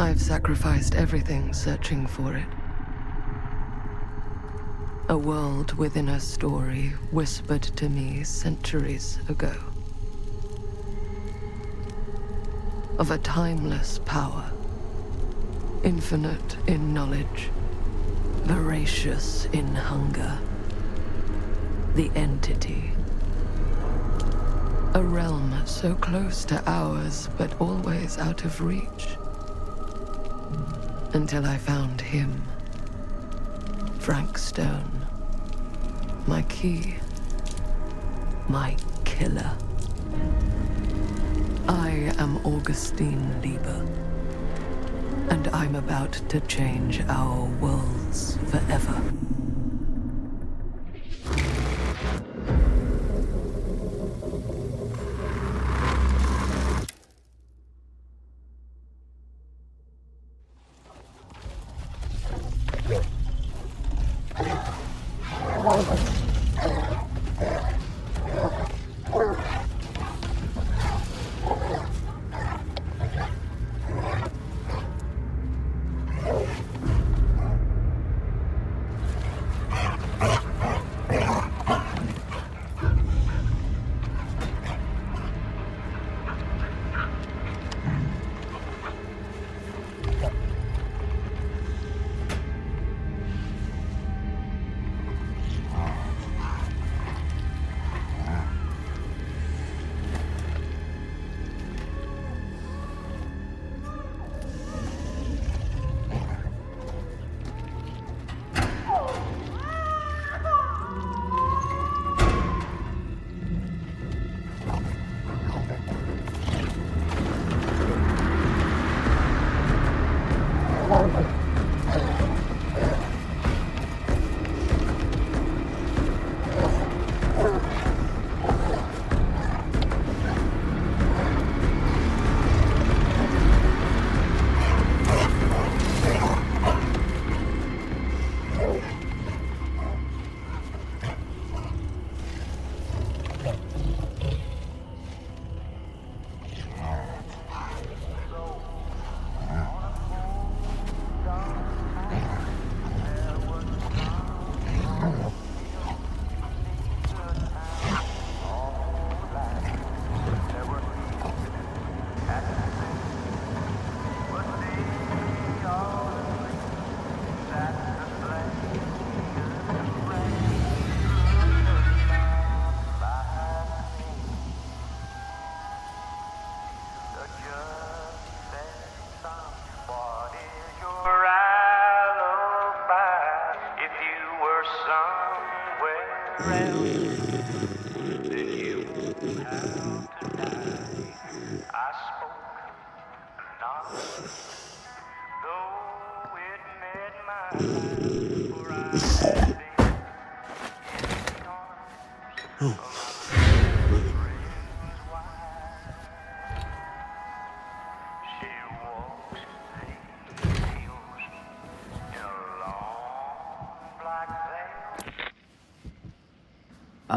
I've sacrificed everything searching for it. A world within a story whispered to me centuries ago. Of a timeless power, infinite in knowledge, voracious in hunger. The entity. A realm so close to ours, but always out of reach. Until I found him. Frank Stone. My key. My killer. I am Augustine Lieber. And I'm about to change our worlds forever.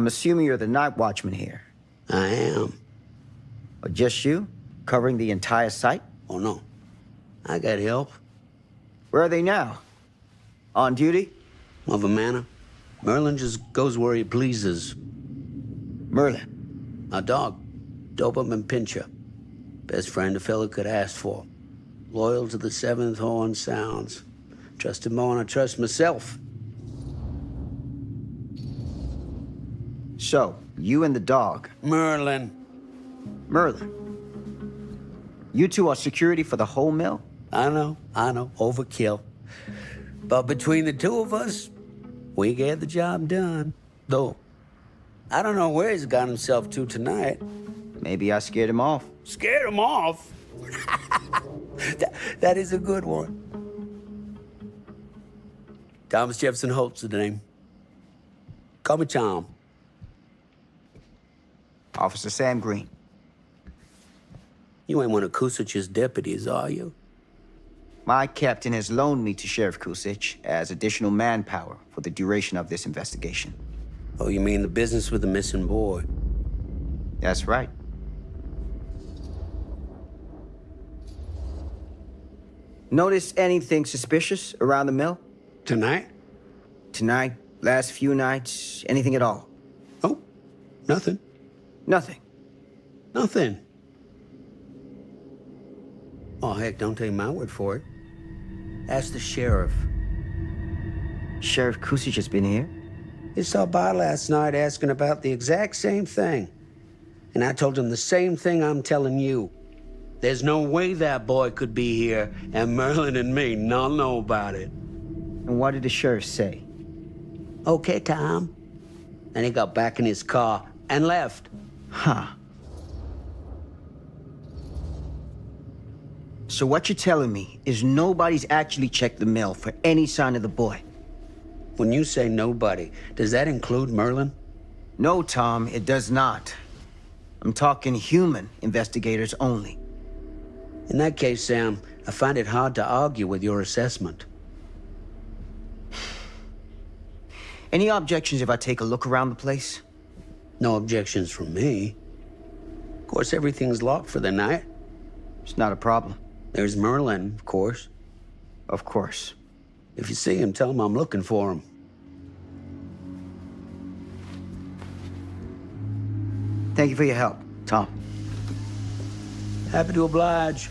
I'm assuming you're the night watchman here. I am. Or just you? Covering the entire site? Oh, no. I got help. Where are they now? On duty? Of a manner. Merlin just goes where he pleases. Merlin? My dog. Doberman Pinscher. Best friend a fella could ask for. Loyal to the seventh horn sounds. Trust him more than I trust myself. So, you and the dog. Merlin. Merlin. You two are security for the whole mill? I know. Overkill. But between the two of us, we get the job done. Though, I don't know where he's got himself to tonight. Maybe I scared him off. Scared him off? that is a good one. Thomas Jefferson Holt's the name. Call me Tom. Officer Sam Green. You ain't one of Kusich's deputies, are you? My captain has loaned me to Sheriff Kusich as additional manpower for the duration of this investigation. Oh, you mean the business with the missing boy? That's right. Notice anything suspicious around the mill? Tonight? Tonight? Last few nights? Anything at all? Oh, nothing. Nothing. Nothing. Oh, heck, don't take my word for it. Ask the sheriff. Sheriff Kusich has been here? He stopped by last night asking about the exact same thing. And I told him the same thing I'm telling you. There's no way that boy could be here, and Merlin and me not know about it. And what did the sheriff say? Okay, Tom. Then he got back in his car and left. Huh. So what you're telling me is nobody's actually checked the mill for any sign of the boy? When you say nobody, does that include Merlin? No, Tom, it does not. I'm talking human investigators only. In that case, Sam, I find it hard to argue with your assessment. Any objections if I take a look around the place? No objections from me. Of course, everything's locked for the night. It's not a problem. There's Merlin, of course. Of course. If you see him, tell him I'm looking for him. Thank you for your help, Tom. Happy to oblige.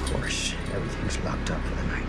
Of course, everything's locked up for the night.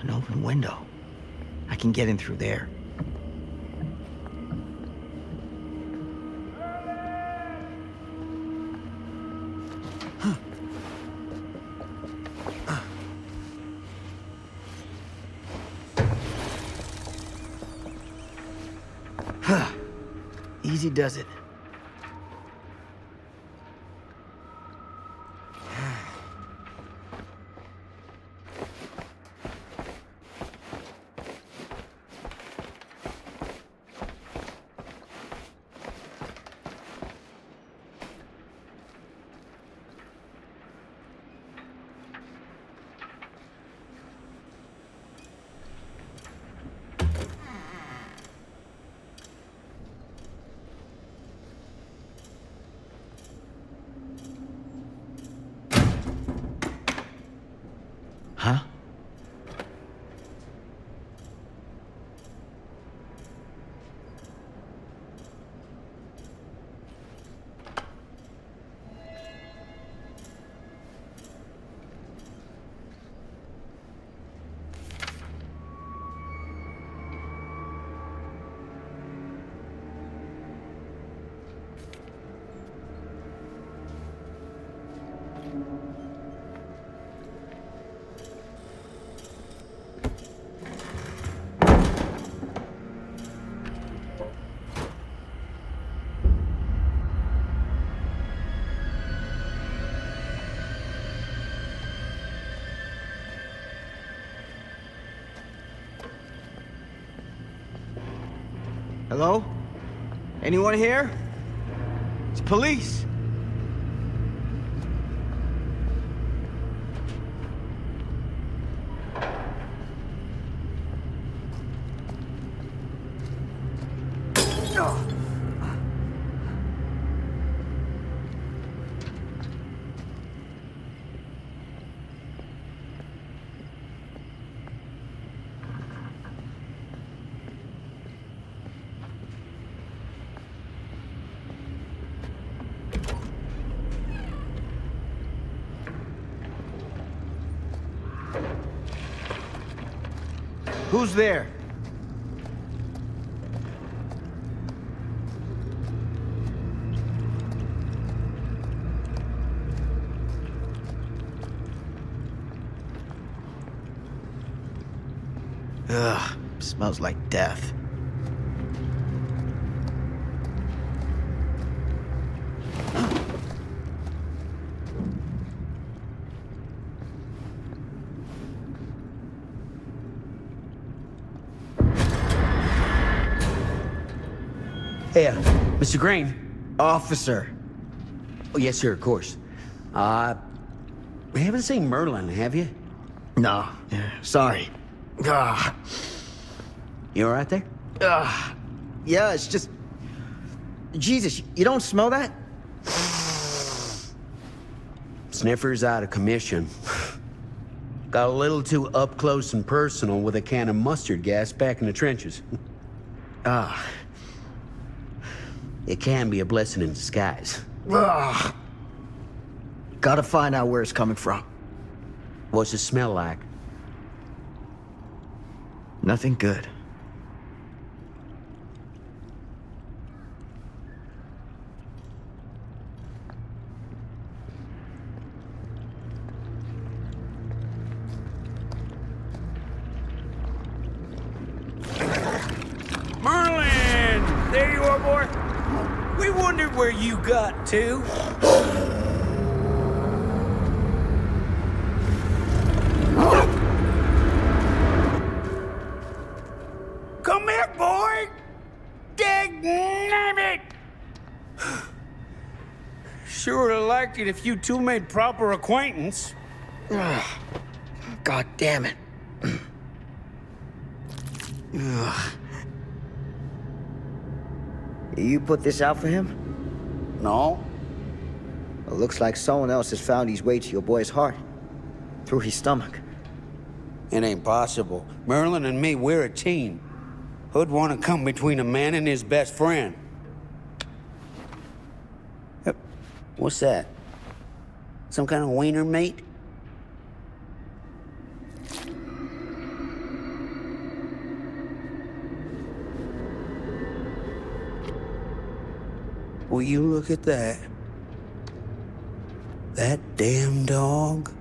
An open window. I can get in through there. Easy does it. Hello? Anyone here? It's police. Who's there? Ugh, smells like death. Hey, Mr. Green. Officer. Oh, yes, sir, of course. We haven't seen Merlin, have you? No, sorry. Ah. You all right there? Yeah, it's just... Jesus, you don't smell that? Sniffer's out of commission. Got a little too up close and personal with a can of mustard gas back in the trenches. It can be a blessing in disguise. Gotta find out where it's coming from. What's it smell like? Nothing good. Merlin! There you are, boy. We wondered where you got to. Come here, boy! Dang it! Sure would have liked it if you two made proper acquaintance. God damn it. You put this out for him? No. Well, looks like someone else has found his way to your boy's heart. Through his stomach. It ain't possible. Merlin and me, we're a team. Who'd want to come between a man and his best friend? What's that? Some kind of wiener meat? Will you look at that? That damn dog?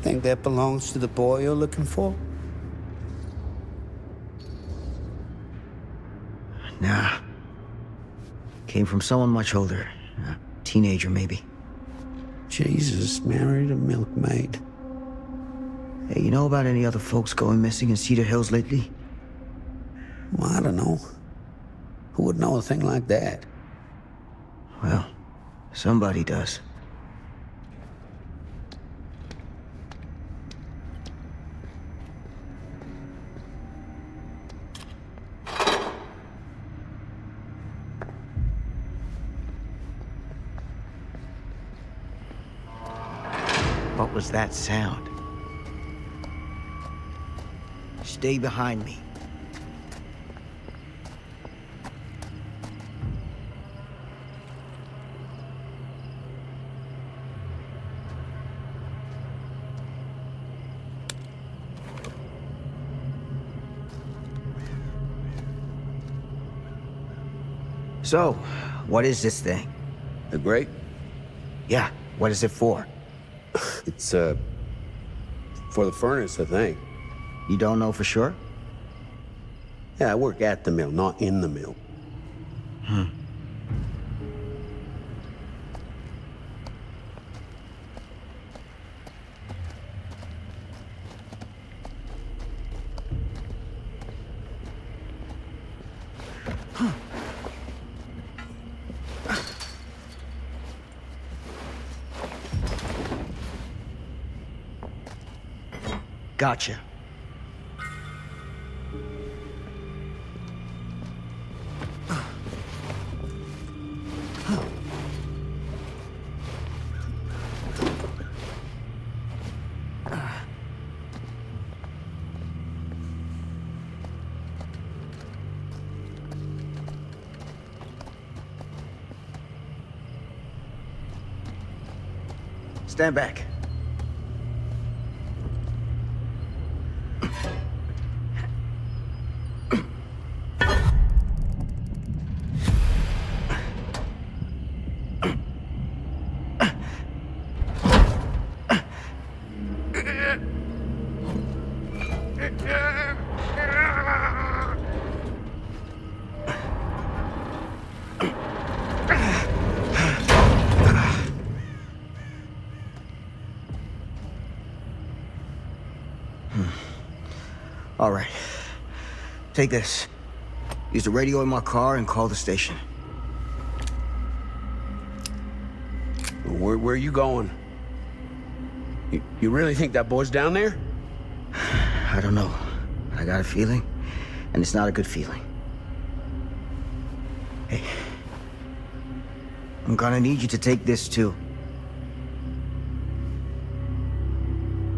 Think that belongs to the boy you're looking for? Nah. Came from someone much older. A teenager, maybe. Jesus, married a milkmaid. Hey, you know about any other folks going missing in Cedar Hills lately? Well, I don't know. Who would know a thing like that? Well, somebody does. What was that sound? Stay behind me. So, what is this thing? The grate? Yeah, what is it for? It's, for the furnace, I think. You don't know for sure? Yeah, I work at the mill, not in the mill. Gotcha. Stand back. All right. Take this. Use the radio in my car and call the station. Where are you going? You really think that boy's down there? I don't know. I got a feeling, and it's not a good feeling. Hey. I'm gonna need you to take this too.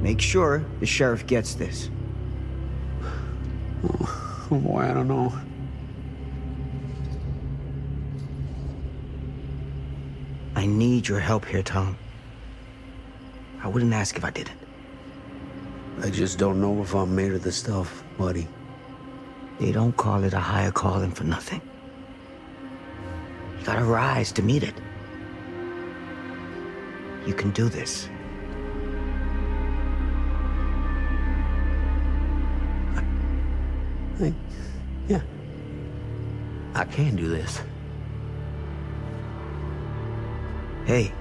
Make sure the sheriff gets this. Oh boy, I don't know. I need your help here, Tom. I wouldn't ask if I didn't. I just don't know if I'm made of this stuff, buddy. They don't call it a higher calling for nothing. You gotta rise to meet it. You can do this. Yeah. I can do this. Hey.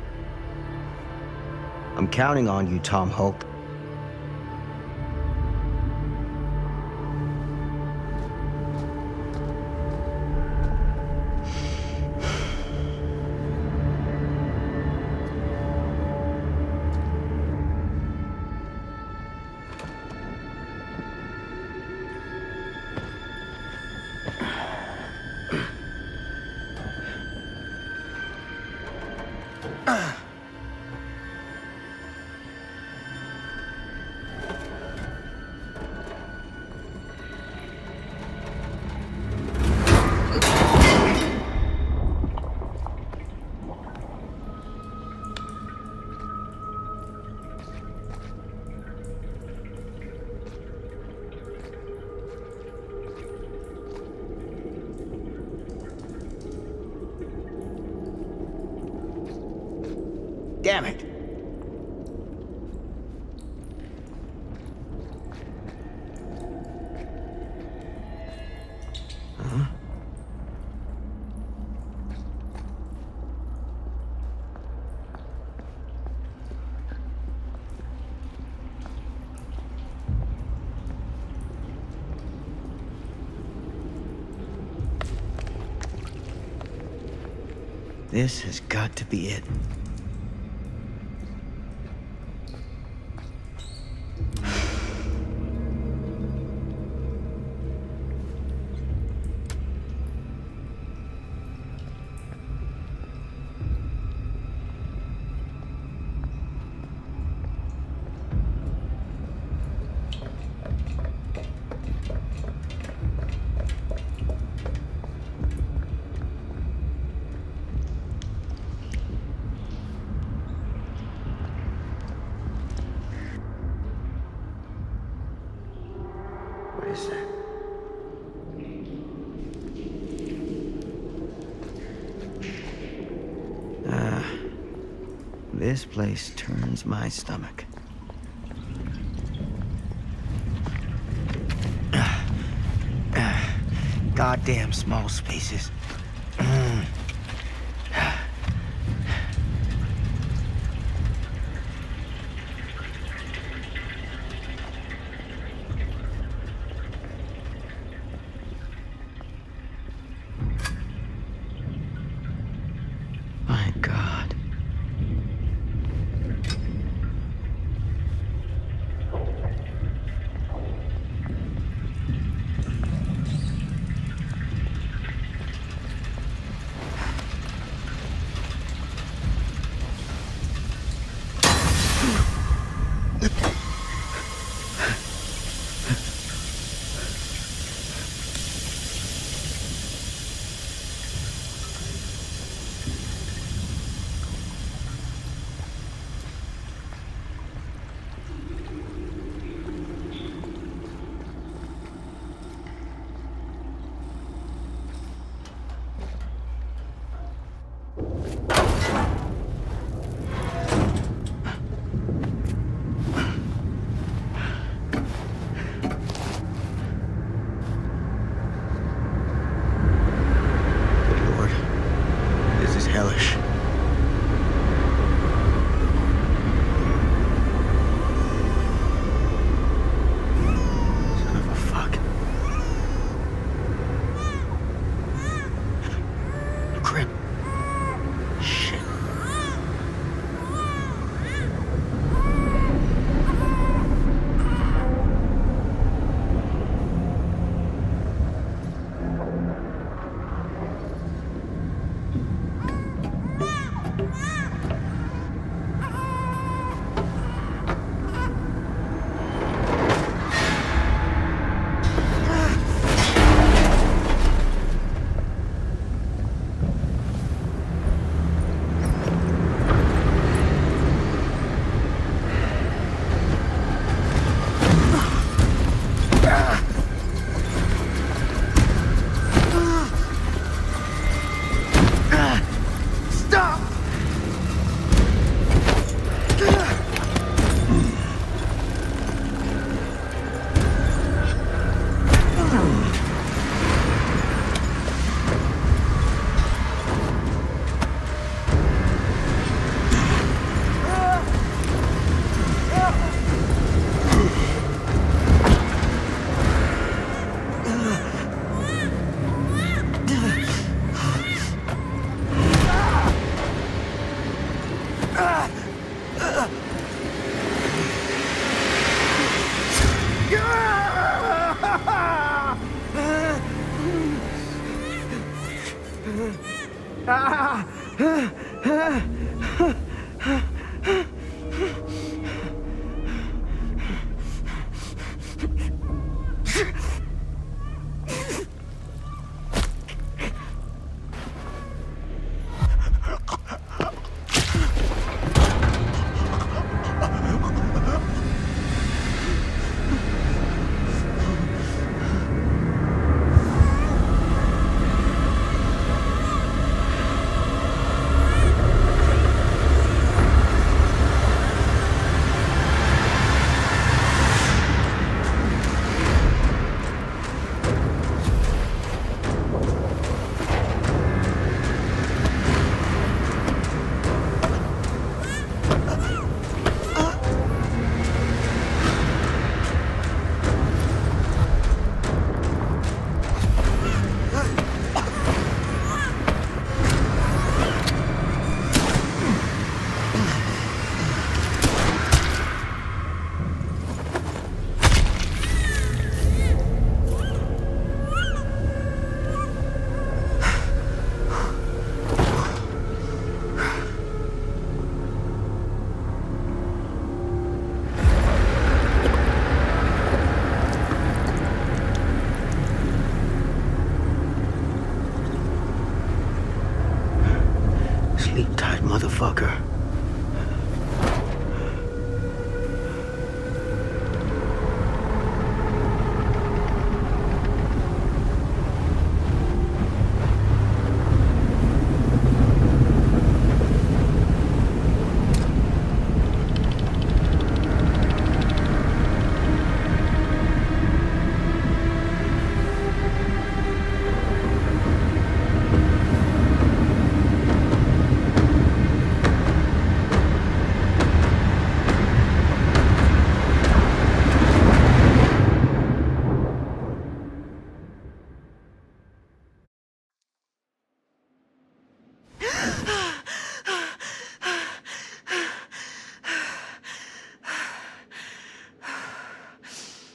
I'm counting on you, Tom Holt. Damn it. Huh? This has got to be it. What is that? This place turns my stomach. Goddamn small spaces. Sleep tight, motherfucker.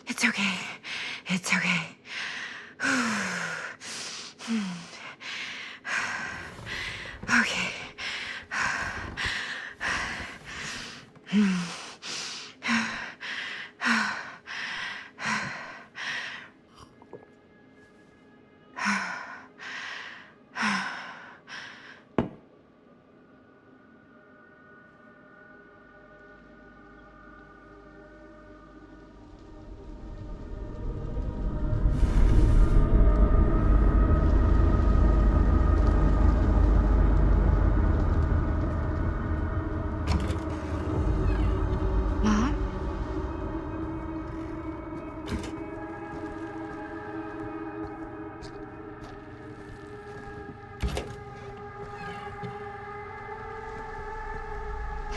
It's okay. It's okay. Okay. Mom?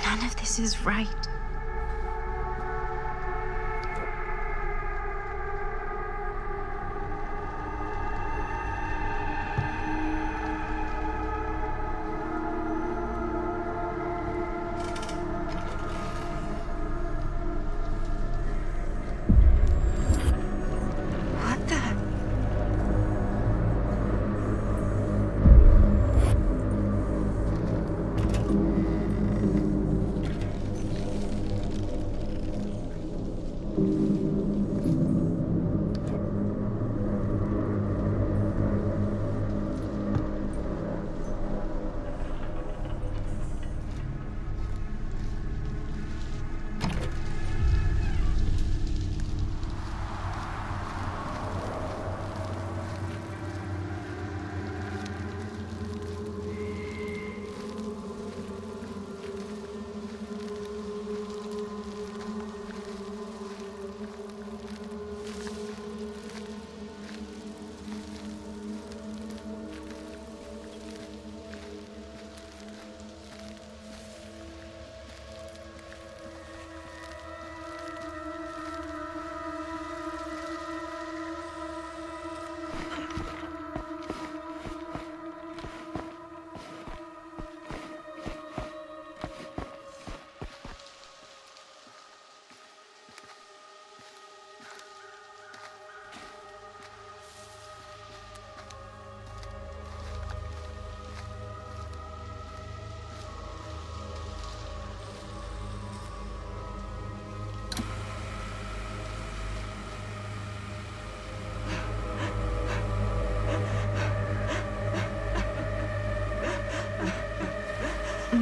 None of this is right. What the?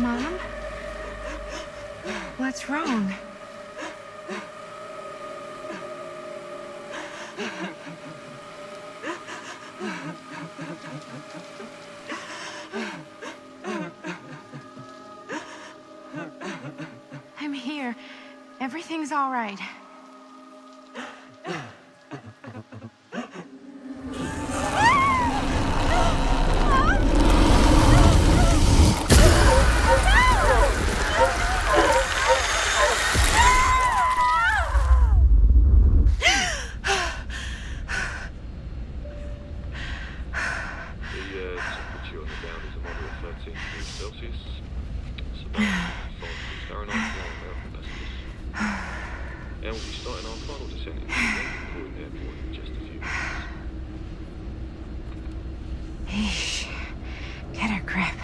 Mom? What's wrong? I'm here. Everything's all right. Temperature on the ground is a moderate 13 degrees Celsius. Supermassive Fahrenheit now passengers. And we'll be starting our final descent into the Croydon Airport in just a few minutes. Eesh. Get a grip.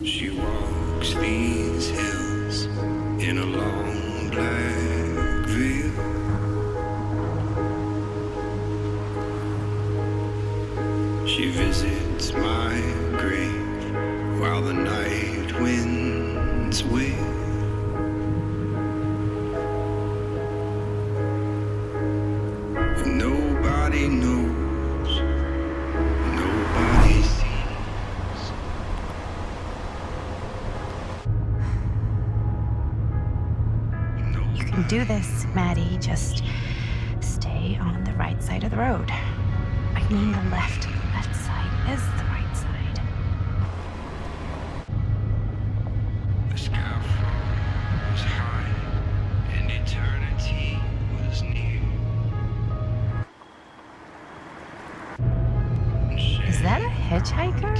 She walks these hills in a long black veil. She visits my grave while the night winds wail. And nobody knows, nobody sees. You can do this, Maddie. Just stay on the right side of the road. I mean the left. The left side is the right side. The sky was high and eternity was near. Is that a hitchhiker?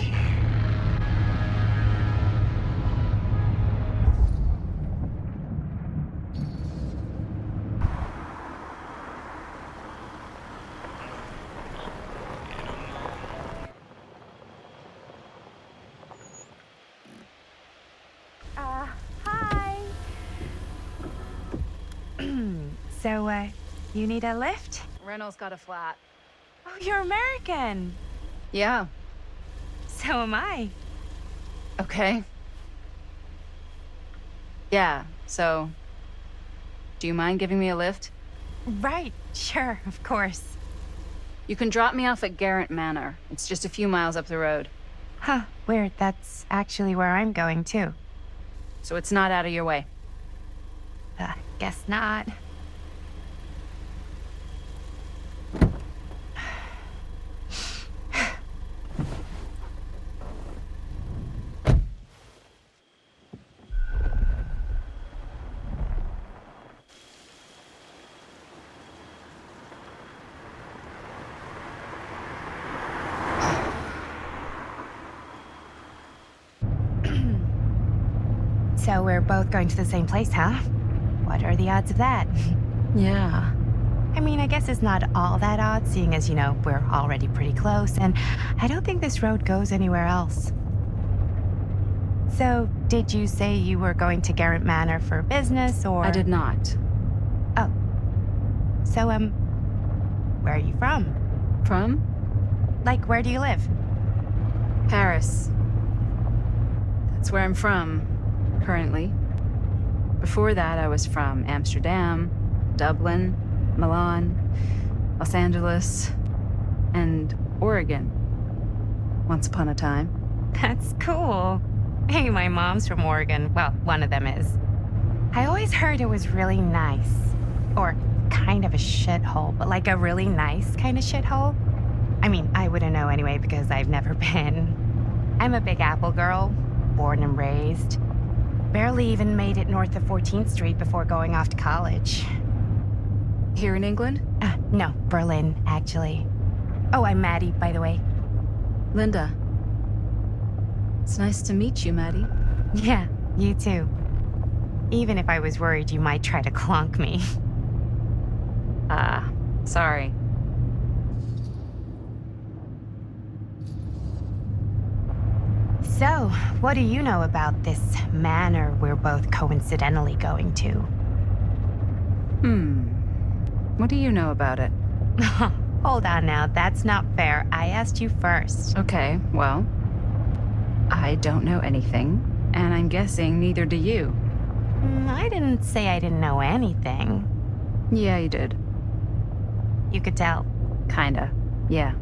Hi. So, you need a lift? Reynolds got a flat. Oh, you're American. Yeah. So am I. Okay. Yeah, so... Do you mind giving me a lift? Right, sure, of course. You can drop me off at Garrett Manor. It's just a few miles up the road. Huh, weird. That's actually where I'm going, too. So it's not out of your way. Guess not. So we're both going to the same place, huh? What are the odds of that? Yeah. I mean, I guess it's not all that odd, seeing as, we're already pretty close, and I don't think this road goes anywhere else. So, did you say you were going to Garrett Manor for business, or...? I did not. Oh. So, where are you from? From? Like, where do you live? Paris. That's where I'm from, currently. Before that, I was from Amsterdam, Dublin, Milan, Los Angeles, and Oregon. Once upon a time. That's cool. Hey, my mom's from Oregon. Well, one of them is. I always heard it was really nice. Or kind of a shithole, but like a really nice kind of shithole. I mean, I wouldn't know anyway because I've never been. I'm a Big Apple girl, born and raised. Barely even made it north of 14th Street before going off to college. Here in England? No, Berlin, actually. Oh, I'm Maddie, by the way. Linda. It's nice to meet you, Maddie. Yeah, you too. Even if I was worried you might try to clonk me. Sorry. So, what do you know about this manor we're both coincidentally going to? What do you know about it? Hold on now, that's not fair. I asked you first. Okay, well, I don't know anything, and I'm guessing neither do you. I didn't say I didn't know anything. Yeah, you did. You could tell. Kinda. Yeah.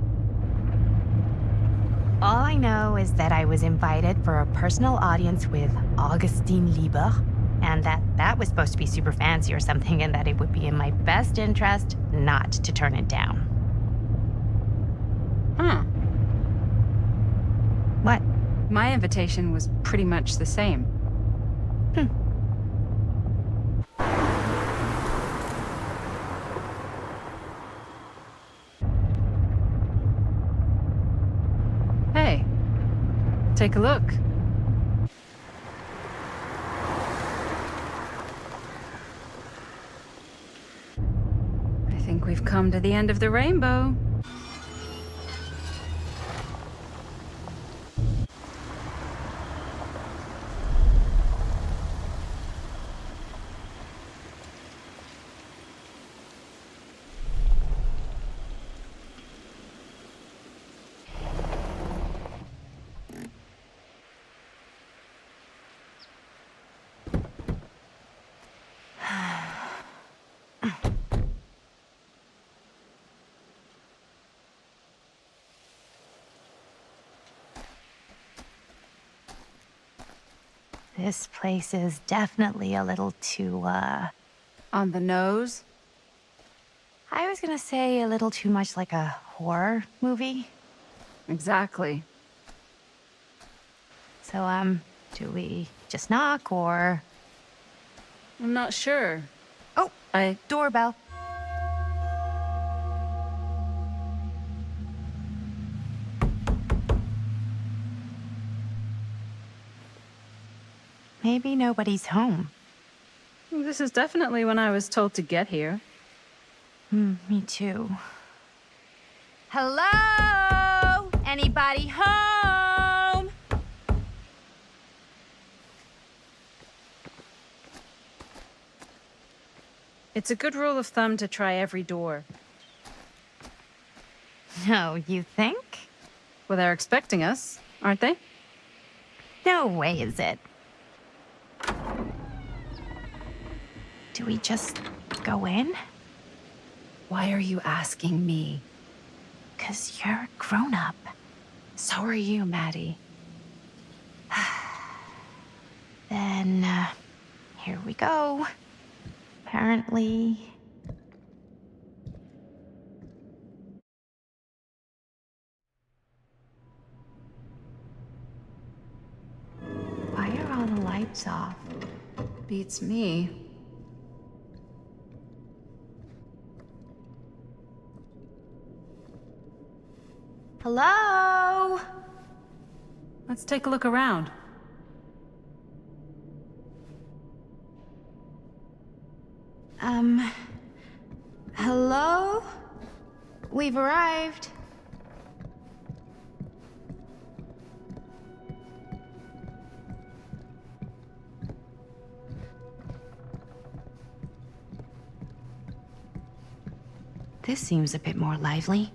All I know is that I was invited for a personal audience with Augustine Lieber, and that was supposed to be super fancy or something, and that it would be in my best interest not to turn it down. Huh. What? My invitation was pretty much the same. Hey, take a look. I think we've come to the end of the rainbow. This place is definitely a little too, On the nose? I was gonna say a little too much like a horror movie. Exactly. So, do we just knock or... I'm not sure. Oh, doorbell. Maybe nobody's home. This is definitely when I was told to get here. Me too. Hello? Anybody home? It's a good rule of thumb to try every door. No, you think? Well, they're expecting us, aren't they? No way is it. Do we just go in? Why are you asking me? 'Cause you're a grown-up. So are you, Maddie. Then, here we go. Apparently... Why are all the lights off? Beats me. Hello? Let's take a look around. Hello? We've arrived. This seems a bit more lively.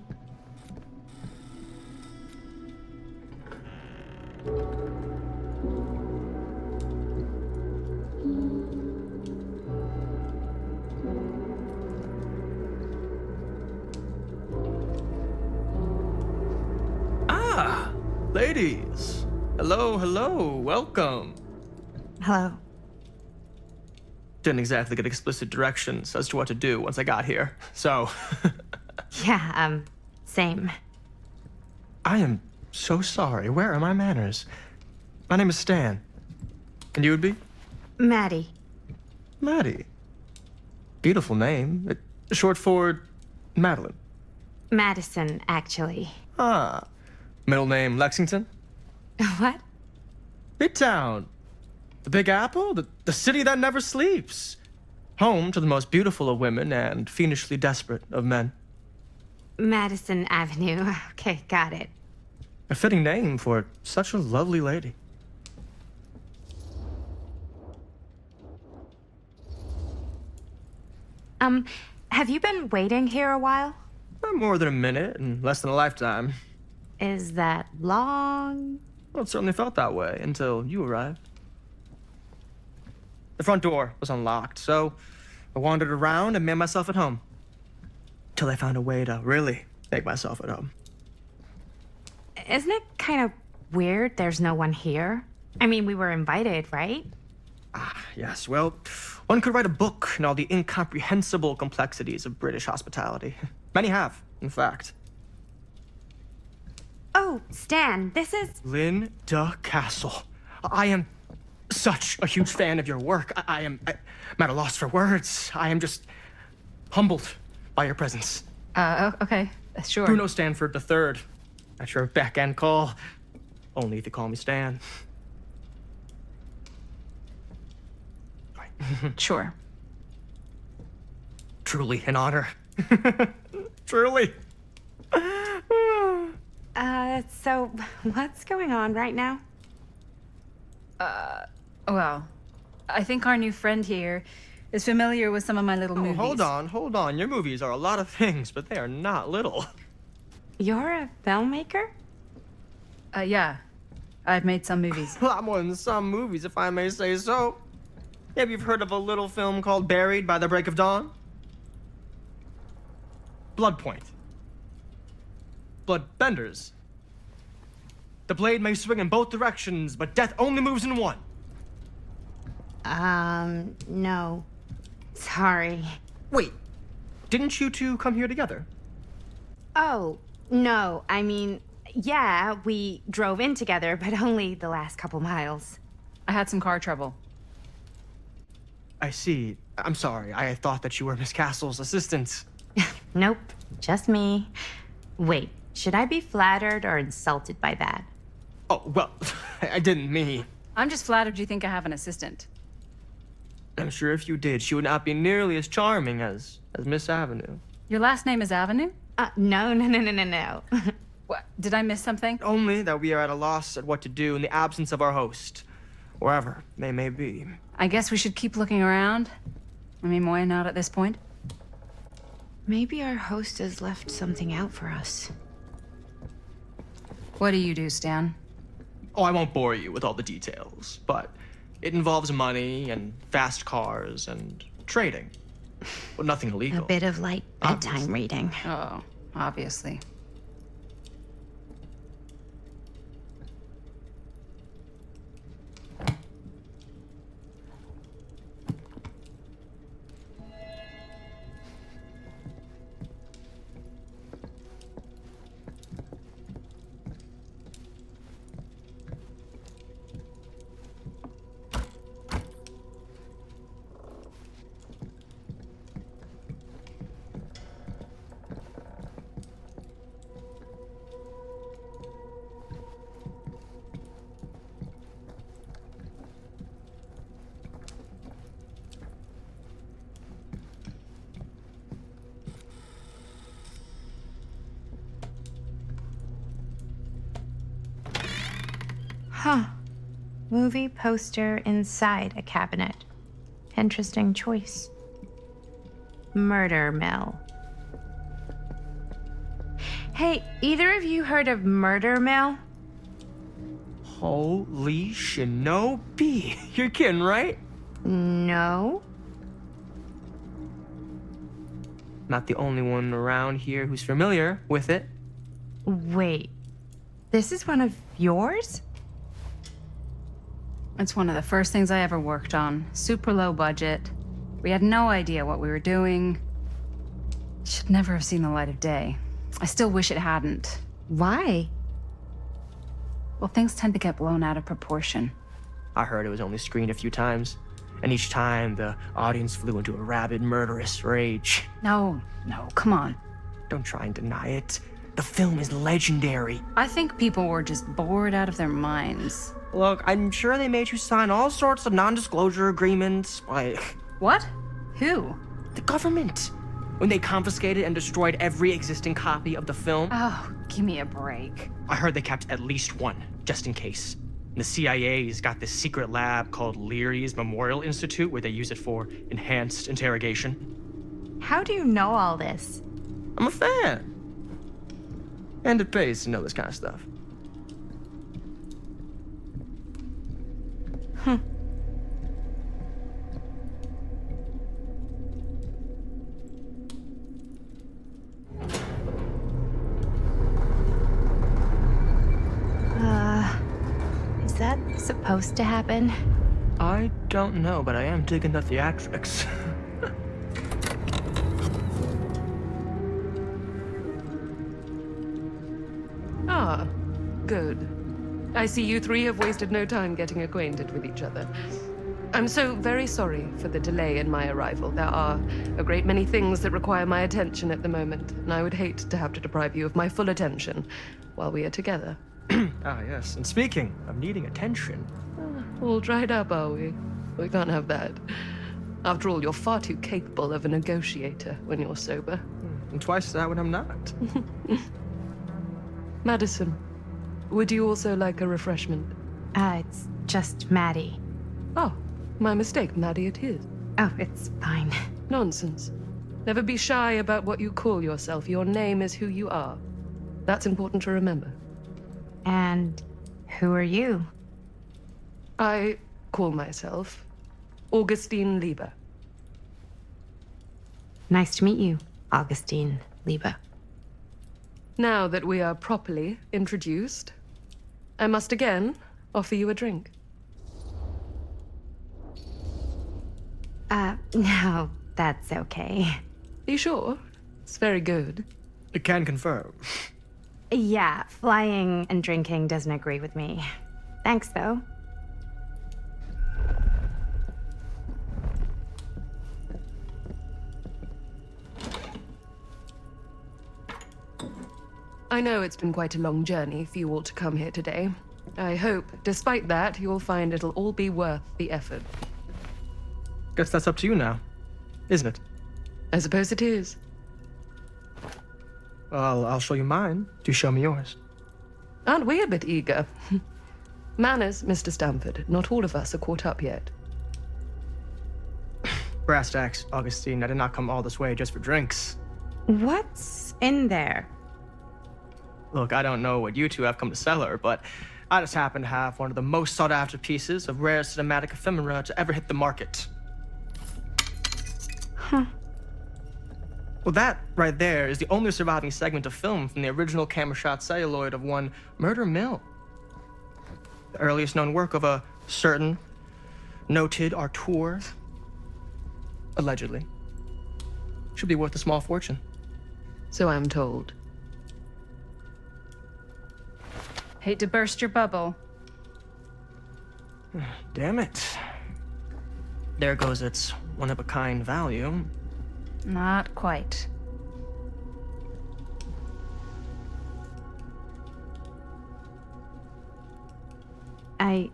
Ladies, hello, hello, welcome. Hello. Didn't exactly get explicit directions as to what to do once I got here, so. Yeah, same. I am so sorry. Where are my manners? My name is Stan. And you would be? Maddie. Maddie. Beautiful name. Short for Madeline. Madison, actually. Ah. Middle name Lexington? What? Midtown. The Big Apple? The city that never sleeps. Home to the most beautiful of women and fiendishly desperate of men. Madison Avenue. Okay, got it. A fitting name for such a lovely lady. Have you been waiting here a while? Not more than a minute and less than a lifetime. Is that long? Well, it certainly felt that way until you arrived. The front door was unlocked, so I wandered around and made myself at home. Till I found a way to really make myself at home. Isn't it kind of weird there's no one here? I mean, we were invited, right? Ah, yes, well, one could write a book on all the incomprehensible complexities of British hospitality. Many have, in fact. Oh, Stan, this is... Linda Castle. I am such a huge fan of your work. I'm at a loss for words. I am just humbled by your presence. Okay, sure. Bruno Stanford III. At your beck and call. Only if you call me Stan. Sure. Truly an honor. Truly. So what's going on right now? Well, I think our new friend here is familiar with some of my little movies. Hold on. Your movies are a lot of things, but they are not little. You're a filmmaker? Yeah. I've made some movies. A lot more than some movies, if I may say so. Maybe you've heard of a little film called Buried by the Break of Dawn? Blood Point. Bloodbenders. The blade may swing in both directions, but death only moves in one. No. Sorry. Wait, didn't you two come here together? Oh, no. I mean, yeah, we drove in together, but only the last couple miles. I had some car trouble. I see. I'm sorry. I thought that you were Miss Castle's assistant. Nope, just me. Wait, should I be flattered or insulted by that? Oh, well, I didn't mean. I'm just flattered you think I have an assistant. I'm sure if you did, she would not be nearly as charming as Miss Avenue. Your last name is Avenue? No. What? Did I miss something? Only that we are at a loss at what to do in the absence of our host, wherever they may be. I guess we should keep looking around. I mean, why not at this point? Maybe our host has left something out for us. What do you do, Stan? Oh, I won't bore you with all the details, but it involves money and fast cars and trading. Well, nothing illegal. A bit of light bedtime Obviously. reading. Oh, obviously. Huh. Movie poster inside a cabinet. Interesting choice. Murder Mill. Hey, either of you heard of Murder Mill? Holy shinobi. You're kidding, right? No. Not the only one around here who's familiar with it. Wait. This is one of yours? It's one of the first things I ever worked on. Super low budget. We had no idea what we were doing. Should never have seen the light of day. I still wish it hadn't. Why? Well, things tend to get blown out of proportion. I heard it was only screened a few times, and each time the audience flew into a rabid, murderous rage. No, come on. Don't try and deny it. The film is legendary. I think people were just bored out of their minds. Look, I'm sure they made you sign all sorts of non-disclosure agreements. Like, What? Who? the government. When they confiscated and destroyed every existing copy of the film, Oh, give me a break. I heard they kept at least one, just in case. The CIA's got this secret lab called Leary's Memorial Institute where they use it for enhanced interrogation. How do you know all this? I'm a fan. And it pays to know this kind of stuff. Is that supposed to happen? I don't know, but I am digging the theatrics. Ah, good. I see you three have wasted no time getting acquainted with each other. I'm so very sorry for the delay in my arrival. There are a great many things that require my attention at the moment, and I would hate to have to deprive you of my full attention while we are together. Ah, yes. And speaking of needing attention, All dried up, are we? We can't have that. After all, you're far too capable of a negotiator when you're sober. and twice that when I'm not. Madison, would you also like a refreshment? It's just Maddie. Oh, my mistake, Maddie it is. Oh, it's fine. Nonsense. Never be shy about what you call yourself. Your name is who you are. That's important to remember. And who are you? I call myself Augustine Lieber. Nice to meet you, Augustine Lieber. Now that we are properly introduced, I must again offer you a drink. No, that's okay. Are you sure? It's very good. I can confirm. Yeah, flying and drinking doesn't agree with me. Thanks, though. I know it's been quite a long journey for you all to come here today. I hope, despite that, you'll find it'll all be worth the effort. Guess that's up to you now, isn't it? I suppose it is. Well, I'll show you mine. Do show me yours. Aren't we a bit eager? Manners, Mr. Stamford. Not all of us are caught up yet. Brass tacks, Augustine. I did not come all this way just for drinks. What's in there? Look, I don't know what you two have come to sell her, but I just happen to have one of the most sought-after pieces of rare cinematic ephemera to ever hit the market. Huh. Well, that right there is the only surviving segment of film from the original camera shot celluloid of one Murder Mill. The earliest known work of a certain noted auteur, allegedly. Should be worth a small fortune. So I'm told. Hate to burst your bubble. Damn it. There goes its one-of-a-kind value. Not quite. I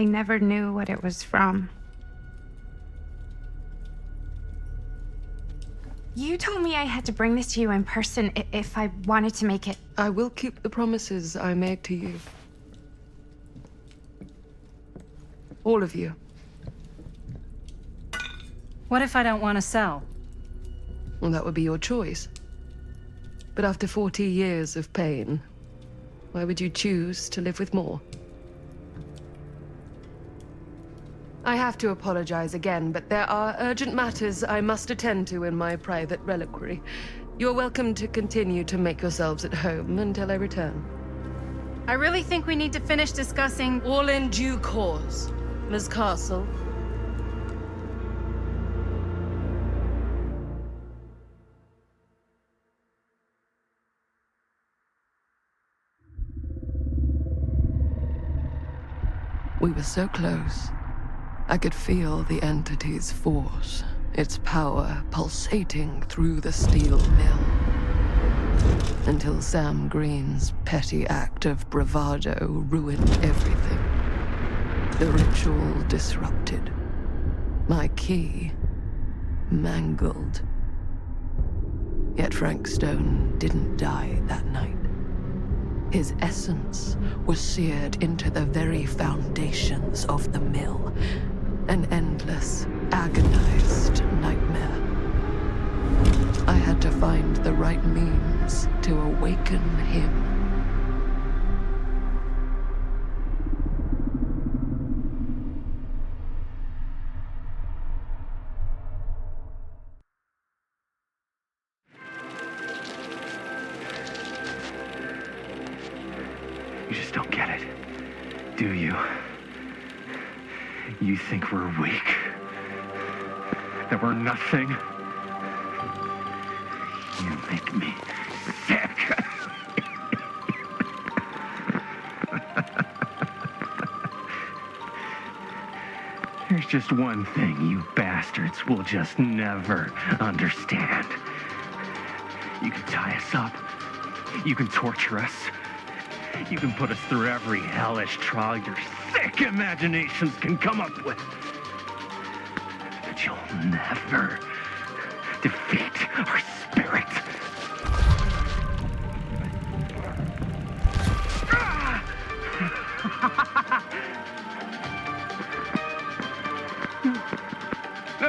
never knew what it was from. You told me I had to bring this to you in person if I wanted to make it. I will keep the promises I made to you. All of you. What if I don't want to sell? Well, that would be your choice. But after 40 years of pain, why would you choose to live with more? I have to apologize again, but there are urgent matters I must attend to in my private reliquary. You're welcome to continue to make yourselves at home until I return. I really think we need to finish discussing. All in due course, Ms. Castle. We were so close. I could feel the entity's force, its power pulsating through the steel mill. Until Sam Green's petty act of bravado ruined everything. The ritual disrupted. My key mangled. Yet Frank Stone didn't die that night. His essence was seared into the very foundations of the mill. An endless, agonized nightmare. I had to find the right means to awaken him. You just don't get it, do you? You think we're weak? That we're nothing? You make me sick. There's just one thing you bastards will just never understand. You can tie us up. You can torture us. You can put us through every hellish trial your sick imaginations can come up with. But you'll never defeat our spirit.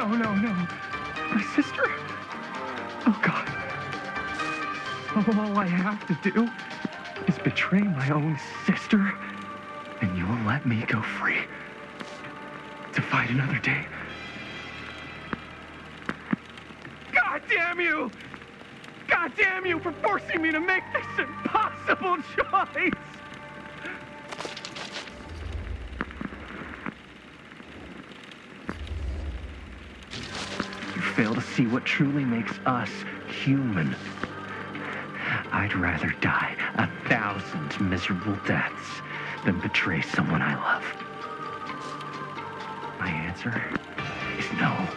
No. My sister? Oh, God. All I have to do is betray my own sister, and you will let me go free to fight another day. God damn you! God damn you for forcing me to make this impossible choice! You fail to see what truly makes us human. I'd rather die 1,000 miserable deaths than betray someone I love. My answer is no.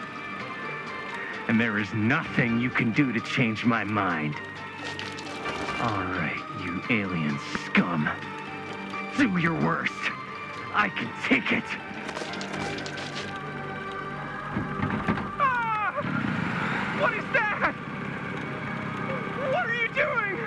And there is nothing you can do to change my mind. All right, you alien scum. Do your worst. I can take it. Ah! What is that? What are you doing?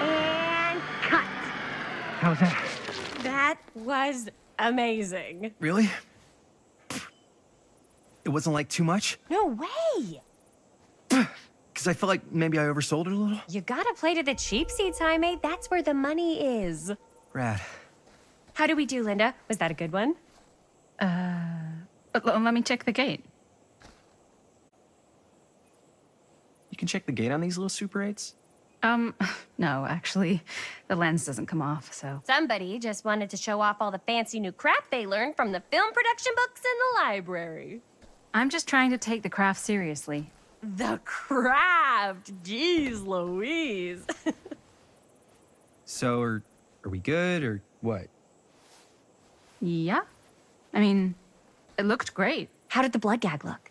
And cut. How's that? That was amazing. Really? It wasn't like too much? No way. Because I felt like maybe I oversold it a little? You gotta play to the cheap seats, Jaime. That's where the money is. Rad. How do we do, Linda? Was that a good one? Let me check the gate. You can check the gate on these little Super 8s? No, actually, the lens doesn't come off, so. Somebody just wanted to show off all the fancy new crap they learned from the film production books in the library. I'm just trying to take the craft seriously. The craft! Jeez Louise. So, are we good, or what? Yeah. I mean, it looked great. How did the blood gag look?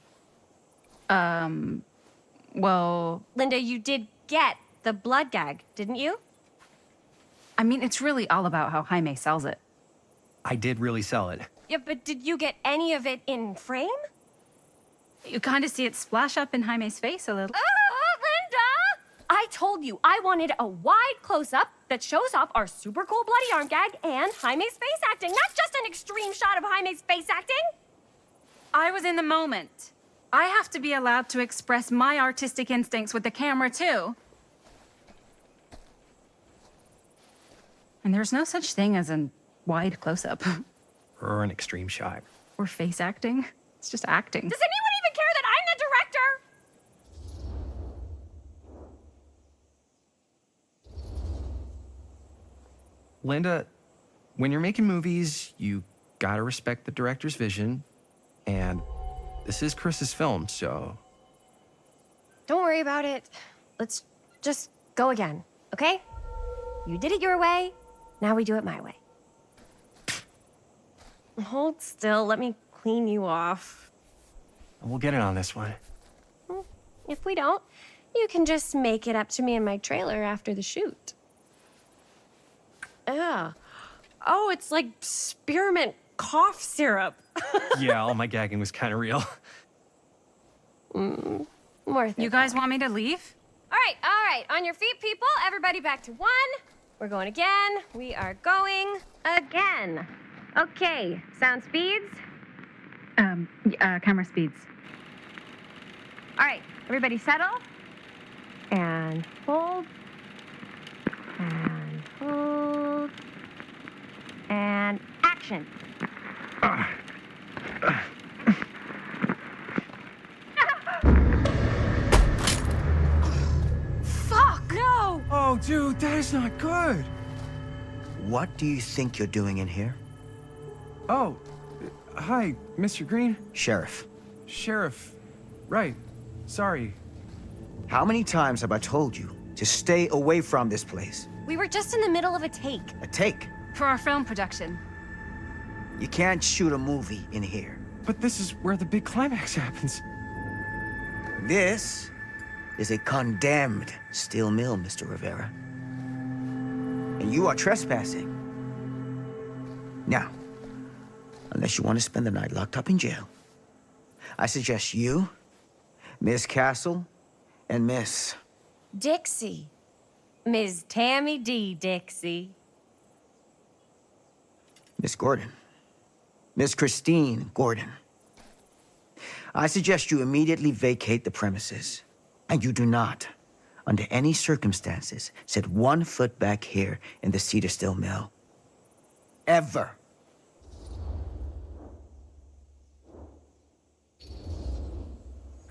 Well, Linda, you did get the blood gag, didn't you? I mean, it's really all about how Jaime sells it. I did really sell it. Yeah, but did you get any of it in frame? You kind of see it splash up in Jaime's face a little. Linda! I told you I wanted a wide close-up that shows off our super cool bloody arm gag and Jaime's face acting, not just an extreme shot of Jaime's face acting. I was in the moment. I have to be allowed to express my artistic instincts with the camera, too. And there's no such thing as a wide close-up. Or an extreme shot. Or face acting. It's just acting. Does anyone even care that I'm the director? Linda, when you're making movies, you gotta respect the director's vision. And this is Chris's film, so... Don't worry about it. Let's just go again, okay? You did it your way, now we do it my way. Hold still, let me clean you off. We'll get it on this one. If we don't, you can just make it up to me in my trailer after the shoot. Ugh. Oh, it's like spearmint cough syrup. Yeah, all my gagging was kind of real. Worth it. You guys want me to leave? All right. On your feet, people. Everybody back to 1. We're going again. We are going again. Okay, sound speeds. Camera speeds. All right, everybody settle. And hold. And hold. And action. Fuck, no! Oh, dude, that is not good. What do you think you're doing in here? Oh, hi, Mr. Green. Sheriff, Sheriff. Right. Sorry. how many times have I told you to stay away from this place? We were just in the middle of a take. A take. For our film production. You can't shoot a movie in here. But this is where the big climax happens. This is a condemned steel mill, Mr. Rivera. And you are trespassing. Now, unless you want to spend the night locked up in jail, I suggest you, Miss Castle, and Miss... Dixie. Ms. Tammy D. Dixie. Miss Gordon. Miss Christine Gordon. I suggest you immediately vacate the premises. And you do not, under any circumstances, set 1 foot back here in the Cedar Steel Mill. Ever.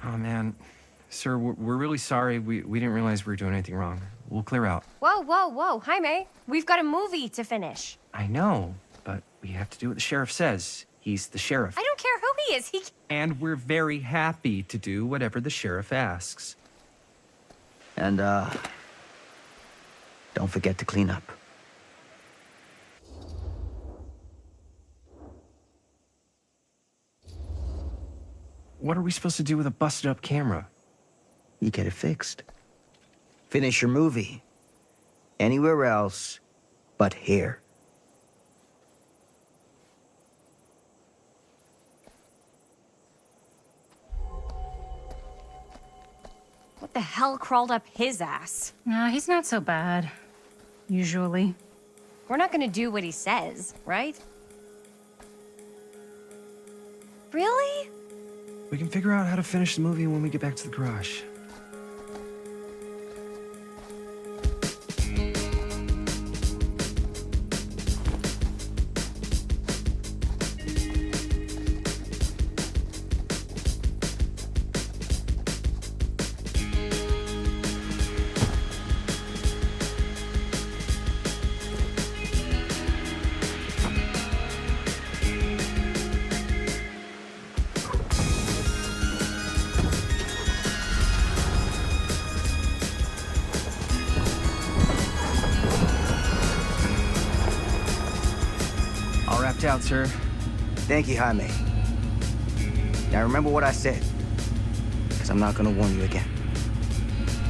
Oh, man. Sir, we're really sorry. We didn't realize we were doing anything wrong. We'll clear out. Whoa. Jaime, we've got a movie to finish. I know, but we have to do what the sheriff says. He's the sheriff. I don't care who he is. And we're very happy to do whatever the sheriff asks. And, don't forget to clean up. What are we supposed to do with a busted-up camera? You get it fixed. Finish your movie. Anywhere else but here. What the hell crawled up his ass? He's not so bad. Usually. We're not gonna do what he says, right? Really? We can figure out how to finish the movie when we get back to the garage. Out, sir. Thank you, Jaime. Now remember what I said, because I'm not gonna warn you again.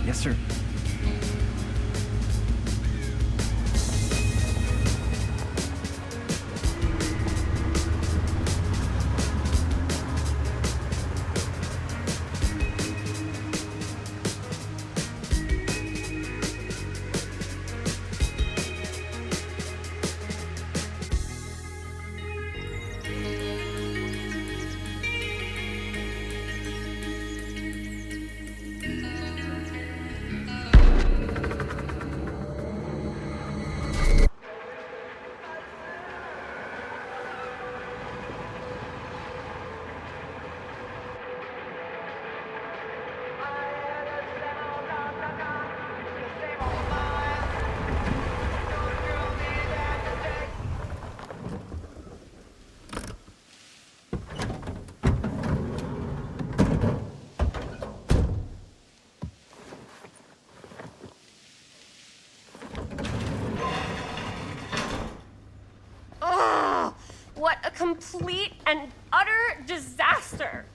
Yes, sir. complete and utter disaster.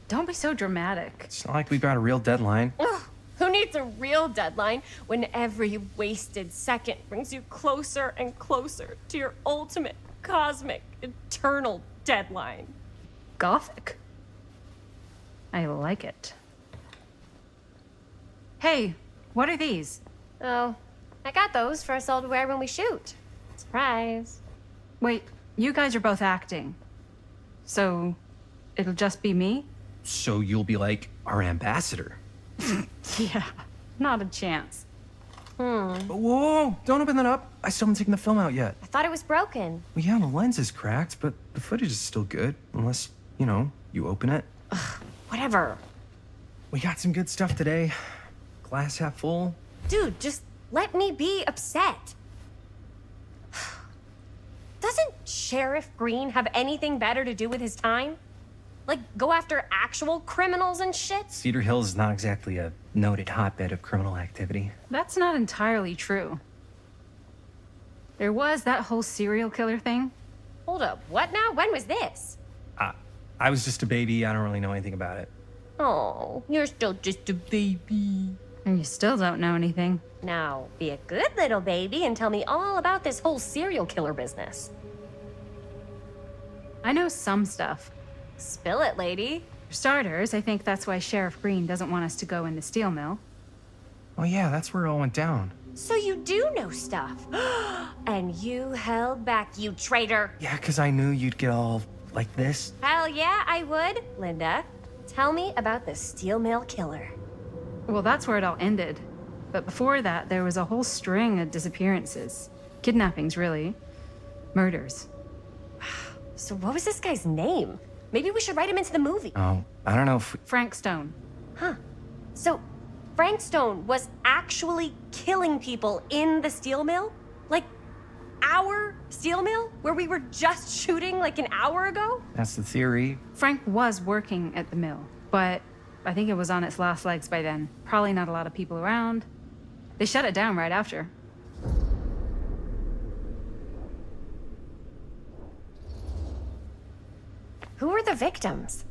Don't be so dramatic. It's not like we've got a real deadline. Ugh, who needs a real deadline when every wasted second brings you closer and closer to your ultimate, cosmic, eternal deadline? Gothic. I like it. Hey, what are these? Oh, I got those for us all to wear when we shoot. Surprise. Wait, you guys are both acting. So, it'll just be me? So you'll be like our ambassador. Yeah, not a chance. Whoa, whoa, don't open that up. I still haven't taken the film out yet. I thought it was broken. Well, yeah, the lens is cracked, but the footage is still good. Unless, you open it. Whatever. We got some good stuff today. Glass half full. Dude, just let me be upset. Doesn't Sheriff Green have anything better to do with his time? Like, go after actual criminals and shit? Cedar Hills is not exactly a noted hotbed of criminal activity. That's not entirely true. There was that whole serial killer thing. Hold up, what now? When was this? I was just a baby. I don't really know anything about it. Oh, you're still just a baby. And you still don't know anything. Now, be a good little baby and tell me all about this whole serial killer business. I know some stuff. Spill it, lady. For starters, I think that's why Sheriff Green doesn't want us to go in the steel mill. Oh yeah, that's where it all went down. So you do know stuff. And you held back, you traitor. Yeah, because I knew you'd get all like this. Hell yeah, I would. Linda, tell me about the steel mill killer. Well, that's where it all ended. But before that, there was a whole string of disappearances. Kidnappings, really. Murders. So what was this guy's name? Maybe we should write him into the movie. Oh, I don't know if... Frank Stone. Huh. So Frank Stone was actually killing people in the steel mill? Like, our steel mill? Where we were just shooting like an hour ago? That's the theory. Frank was working at the mill, but I think it was on its last legs by then. Probably not a lot of people around. They shut it down right after. Who were the victims?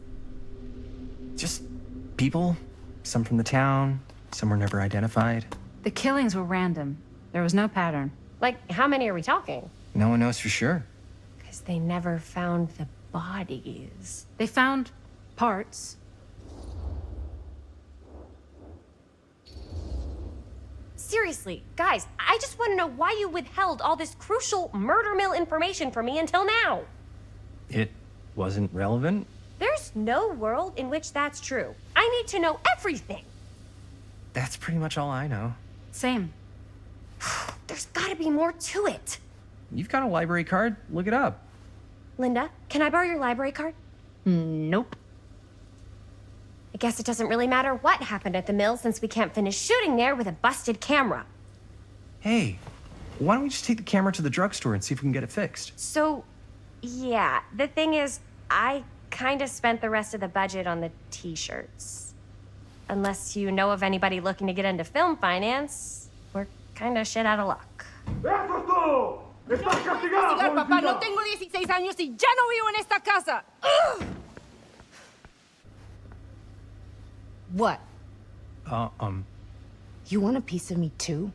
Just people. Some from the town. Some were never identified. The killings were random. There was no pattern. Like, how many are we talking? No one knows for sure. Because they never found the bodies. They found parts. Seriously, guys, I just want to know why you withheld all this crucial murder mill information from me until now. It wasn't relevant? There's no world in which that's true. I need to know everything. That's pretty much all I know. Same. There's gotta be more to it. You've got a library card. Look it up. Linda, can I borrow your library card? Nope. I guess it doesn't really matter what happened at the mill since we can't finish shooting there with a busted camera. Hey, why don't we just take the camera to the drugstore and see if we can get it fixed? So, yeah, the thing is, I kind of spent the rest of the budget on the t-shirts. Unless you know of anybody looking to get into film finance, we're kind of shit out of luck. Castigar, papá. No tengo 16 años y ya no vivo en esta casa. What? You want a piece of me too?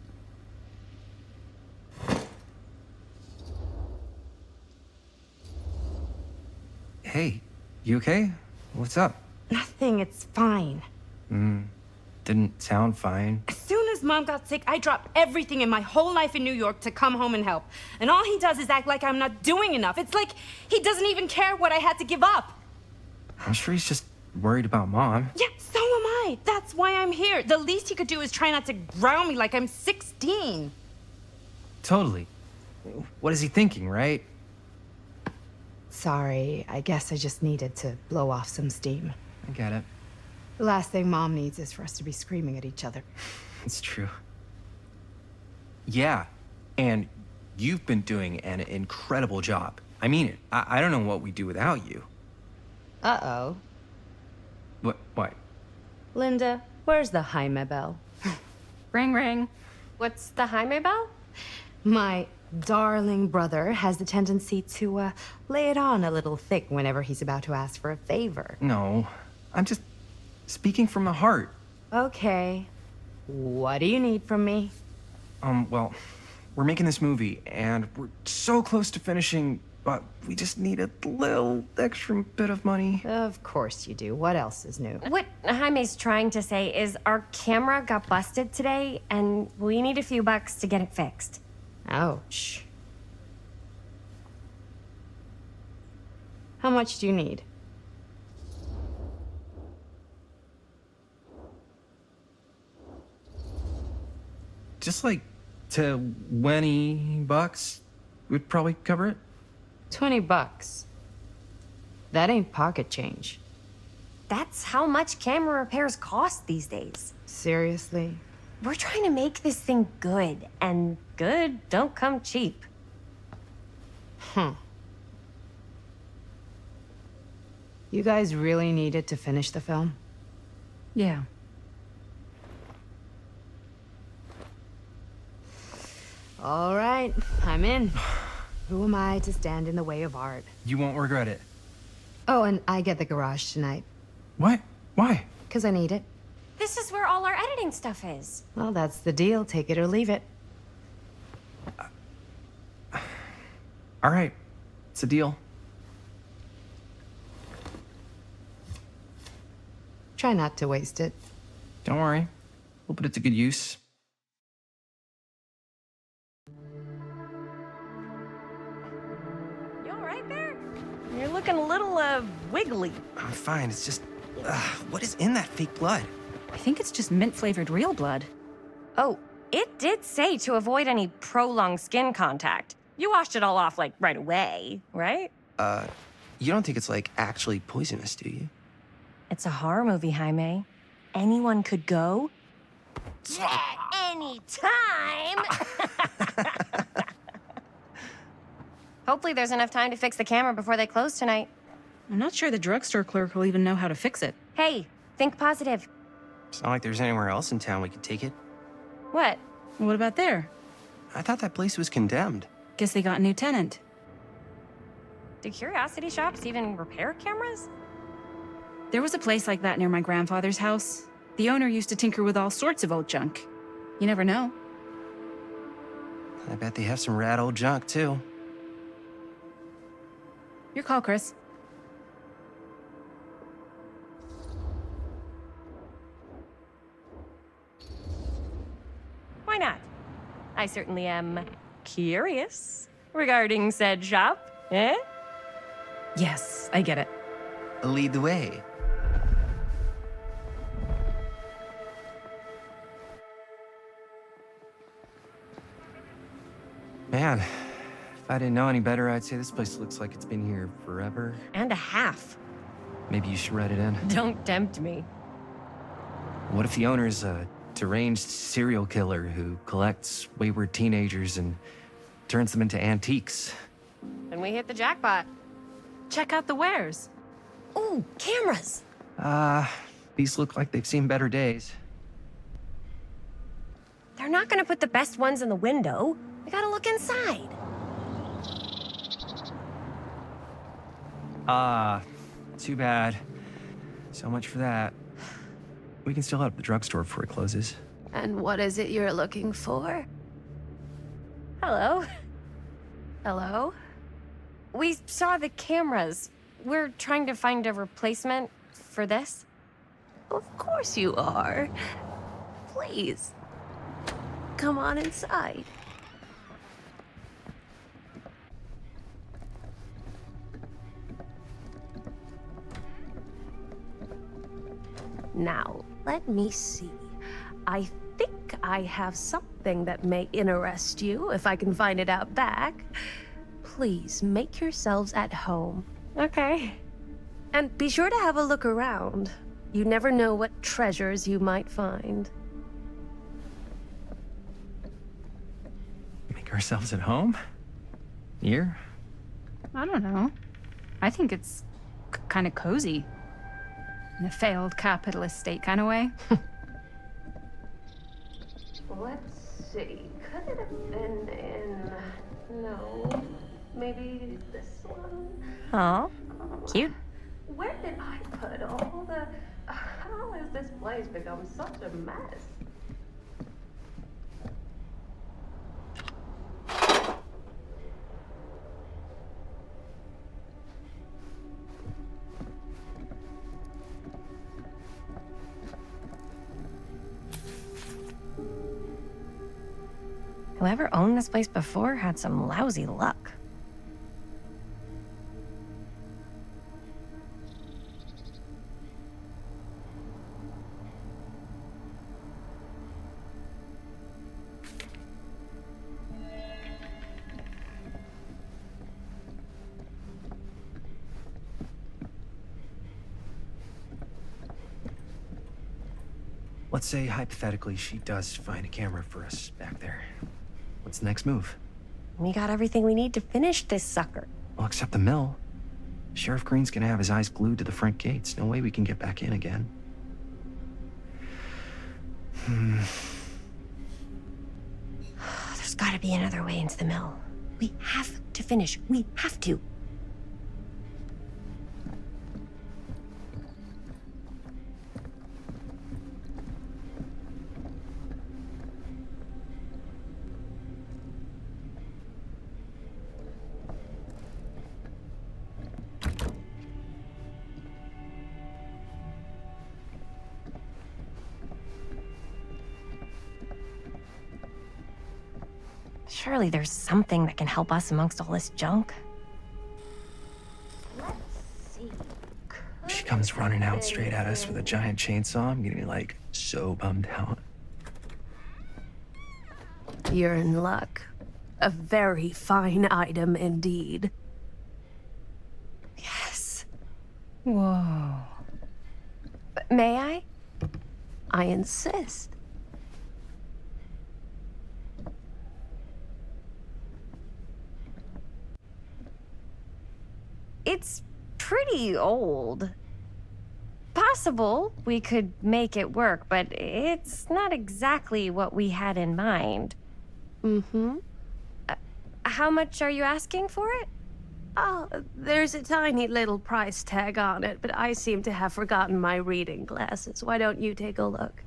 Hey, you okay? What's up? Nothing, it's fine. Didn't sound fine. As soon as Mom got sick, I dropped everything in my whole life in New York to come home and help. And all he does is act like I'm not doing enough. It's like he doesn't even care what I had to give up. I'm sure he's just worried about Mom. Yeah, so am I. That's why I'm here. The least he could do is try not to ground me like I'm 16. Totally. What is he thinking, right? Sorry, I guess I just needed to blow off some steam. I get it. The last thing Mom needs is for us to be screaming at each other. It's true. Yeah, and you've been doing an incredible job. I mean it. I don't know what we'd do without you. Uh-oh. What? Linda, where's the Jaime bell? Ring, ring. What's the Jaime bell? My darling brother has the tendency to lay it on a little thick whenever he's about to ask for a favor. No, I'm just speaking from the heart. Okay. What do you need from me? Well, we're making this movie, and we're so close to finishing, but we just need a little extra bit of money. Of course you do. What else is new? What Jaime's trying to say is our camera got busted today, and we need a few bucks to get it fixed. Ouch. How much do you need? Just like $20 would probably cover it. $20. That ain't pocket change. That's how much camera repairs cost these days. Seriously? We're trying to make this thing good, and good don't come cheap. You guys really need it to finish the film? Yeah. All right, I'm in. Who am I to stand in the way of art? You won't regret it. Oh, and I get the garage tonight. What? Why? 'Cause I need it. This is where all our editing stuff is. Well, that's the deal. Take it or leave it. All right, it's a deal. Try not to waste it. Don't worry, we'll put it to good use. You all right there? You're looking a little, wiggly. I'm fine, it's just, what is in that fake blood? I think it's just mint-flavored real blood. Oh, it did say to avoid any prolonged skin contact. You washed it all off, like, right away, right? You don't think it's, like, actually poisonous, do you? It's a horror movie, Jaime. Anyone could go. At any time! Hopefully there's enough time to fix the camera before they close tonight. I'm not sure the drugstore clerk will even know how to fix it. Hey, think positive. It's not like there's anywhere else in town we could take it. What? What about there? I thought that place was condemned. Guess they got a new tenant. Do curiosity shops even repair cameras? There was a place like that near my grandfather's house. The owner used to tinker with all sorts of old junk. You never know. I bet they have some rad old junk, too. Your call, Chris. Why not? I certainly am curious regarding said shop, eh? Yes, I get it. Lead the way. Man, if I didn't know any better, I'd say this place looks like it's been here forever. And a half. Maybe you should write it in. Don't tempt me. What if the owner's a deranged serial killer who collects wayward teenagers and turns them into antiques? Then we hit the jackpot. Check out the wares. Ooh, cameras! These look like they've seen better days. They're not gonna put the best ones in the window. We gotta look inside. Too bad. So much for that. We can still head up the drugstore before it closes. And what is it you're looking for? Hello. Hello? We saw the cameras. We're trying to find a replacement for this. Of course you are. Please. Come on inside. Now, let me see. I think I have something that may interest you, if I can find it out back. Please make yourselves at home. Okay. And be sure to have a look around. You never know what treasures you might find. Make ourselves at home? Here? I don't know. I think it's kind of cozy. In a failed capitalist state kind of way. Let's see. Could it have been in No. Maybe this one? Oh, cute. Where did I put all the... How has this place become such a mess? Whoever owned this place before had some lousy luck. Let's say, hypothetically, she does find a camera for us back there. What's the next move? We got everything we need to finish this sucker. Well, except the mill. Sheriff Green's gonna have his eyes glued to the front gates. No way we can get back in again. There's gotta be another way into the mill. We have to finish. We have to. Surely there's something that can help us amongst all this junk. Let's see. She comes running out straight at us with a giant chainsaw. I'm getting, like, so bummed out. You're in luck. A very fine item indeed. Yes. Whoa. May I? I insist. It's pretty old. Possible we could make it work, but it's not exactly what we had in mind. Mm-hmm. How much are you asking for it? Oh, there's a tiny little price tag on it, but I seem to have forgotten my reading glasses. Why don't you take a look?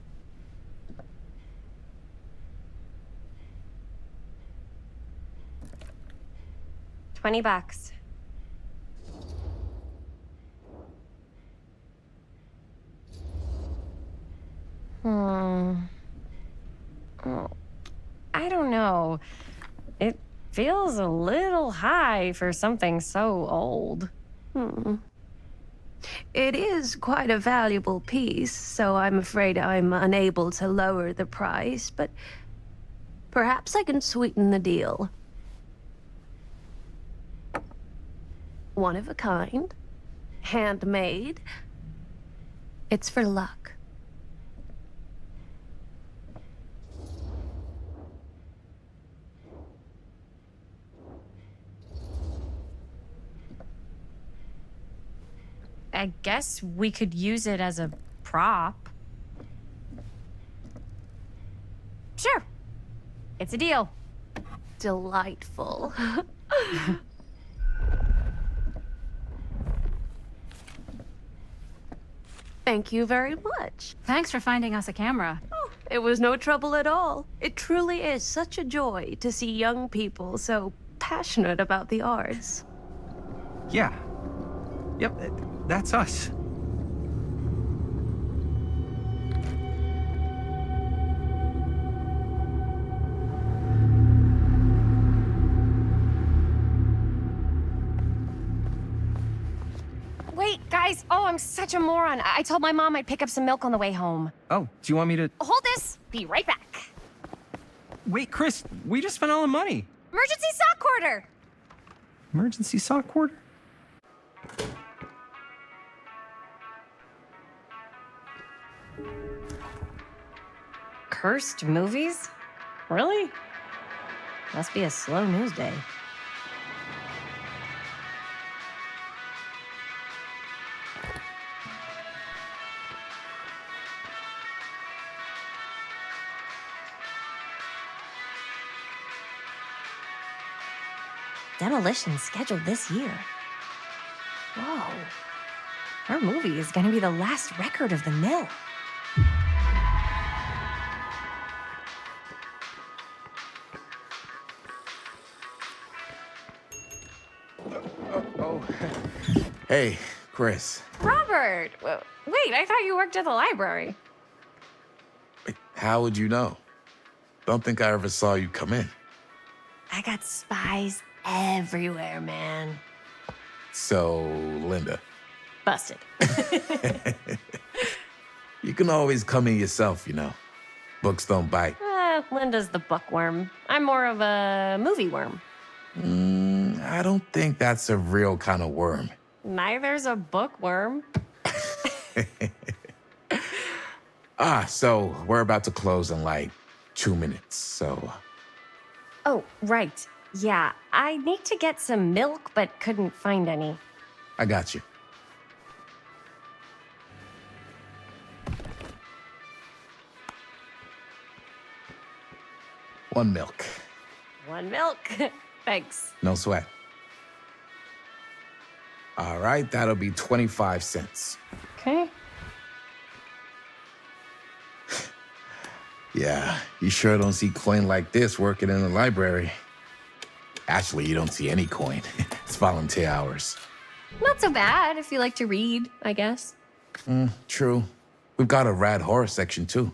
$20. Oh, I don't know. It feels a little high for something so old. It is quite a valuable piece, so I'm afraid I'm unable to lower the price, but perhaps I can sweeten the deal. One of a kind, handmade. It's for luck. I guess we could use it as a prop. Sure. It's a deal. Delightful. Thank you very much. Thanks for finding us a camera. Oh, it was no trouble at all. It truly is such a joy to see young people so passionate about the arts. Yeah. Yep, that's us. Wait, guys. Oh, I'm such a moron. I told my mom I'd pick up some milk on the way home. Oh, do you want me to... Hold this. Be right back. Wait, Chris, we just spent all the money. Emergency sock order. Emergency sock order? Cursed movies? Really? Must be a slow news day. demolition scheduled this year. Whoa. Our movie is gonna be the last record of the mill. Hey, Chris. Robert! Wait, I thought you worked at the library. How would you know? Don't think I ever saw you come in. I got spies everywhere, man. So, Linda. Busted. You can always come in yourself, you know. Books don't bite. Linda's the bookworm. I'm more of a movie worm. I don't think that's a real kind of worm. Neither's a bookworm. So we're about to close in like 2 minutes, so... Oh, right. Yeah, I need to get some milk, but couldn't find any. I got you. One milk. One milk. Thanks. No sweat. All right, that'll be 25 cents. Okay. Yeah, you sure don't see coin like this working in the library. Actually, you don't see any coin. It's volunteer hours. Not so bad if you like to read, I guess. True. We've got a rad horror section, too.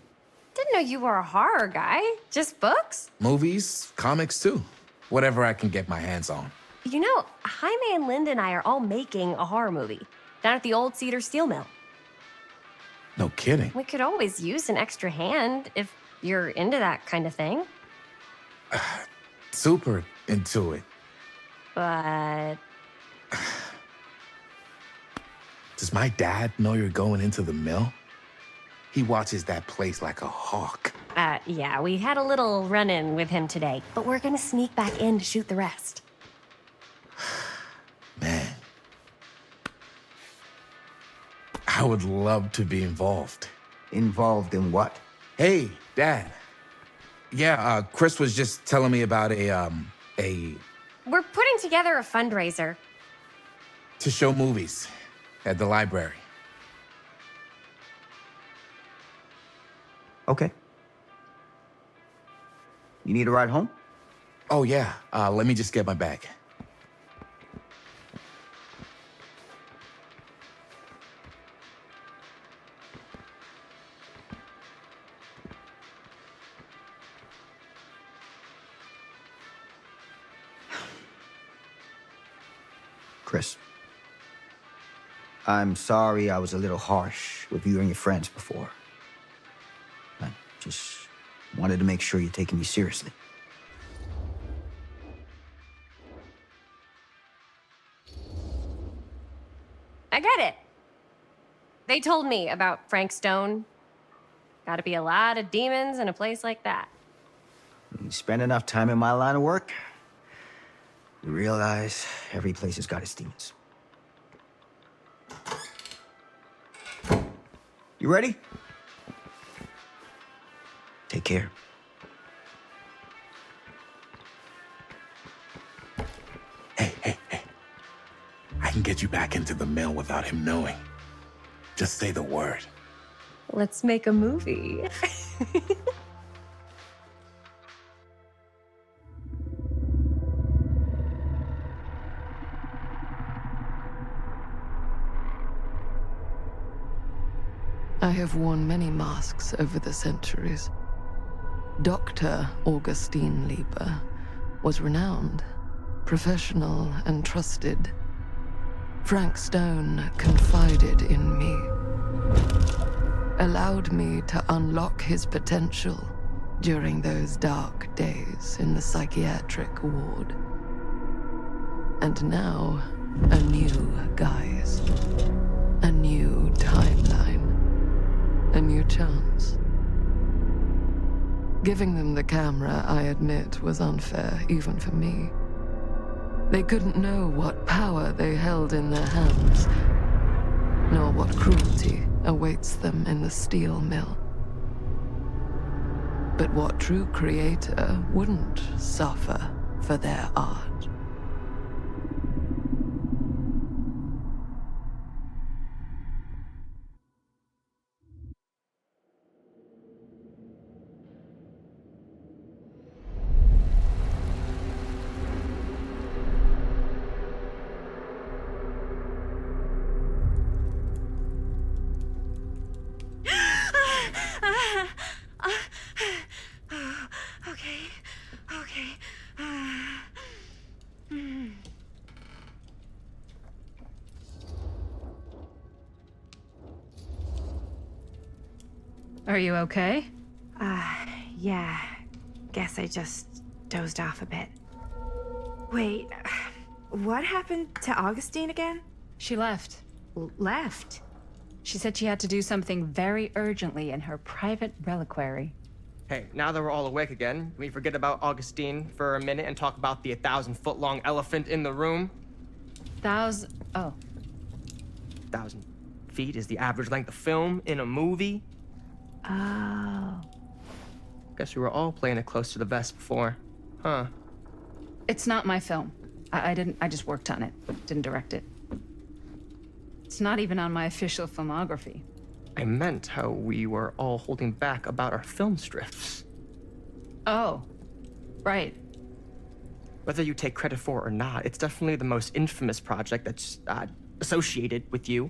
Didn't know you were a horror guy. Just books? Movies, comics, too. Whatever I can get my hands on. You know, Jaime and Linda and I are all making a horror movie down at the old Cedar Steel Mill. No kidding. We could always use an extra hand if you're into that kind of thing. Super into it. But... Does my dad know you're going into the mill? He watches that place like a hawk. Yeah, we had a little run-in with him today, but we're gonna sneak back in to shoot the rest. Man. I would love to be involved. Involved in what? Hey, Dad. Yeah, Chris was just telling me about a... We're putting together a fundraiser. to show movies at the library. Okay. You need a ride home? Oh, yeah. Let me just get my bag. Chris, I'm sorry I was a little harsh with you and your friends before. I just wanted to make sure you're taking me seriously. I get it. They told me about Frank Stone. Gotta be a lot of demons in a place like that. When you spend enough time in my line of work, you realize every place has got its demons. You ready? Take care. Hey. I can get you back into the mill without him knowing. Just say the word. Let's make a movie. I have worn many masks over the centuries. Dr. Augustine Lieber was renowned, professional, and trusted. Frank Stone confided in me, allowed me to unlock his potential during those dark days in the psychiatric ward. And now, a new guise, a new timeline, a new chance. Giving them the camera, I admit, was unfair, even for me. They couldn't know what power they held in their hands, nor what cruelty awaits them in the steel mill. But what true creator wouldn't suffer for their art? Are you okay? Yeah. Guess I just dozed off a bit. Wait, what happened to Augustine again? She left. Left? She said she had to do something very urgently in her private reliquary. Hey, now that we're all awake again, can we forget about Augustine for a minute and talk about the 1,000-foot-long elephant in the room? Oh. 1,000 feet is the average length of film in a movie. Oh. Guess we were all playing it close to the vest before. Huh. It's not my film. I just worked on it, didn't direct it. It's not even on my official filmography. I meant how we were all holding back about our film strips. Oh, right. Whether you take credit for it or not, it's definitely the most infamous project that's associated with you.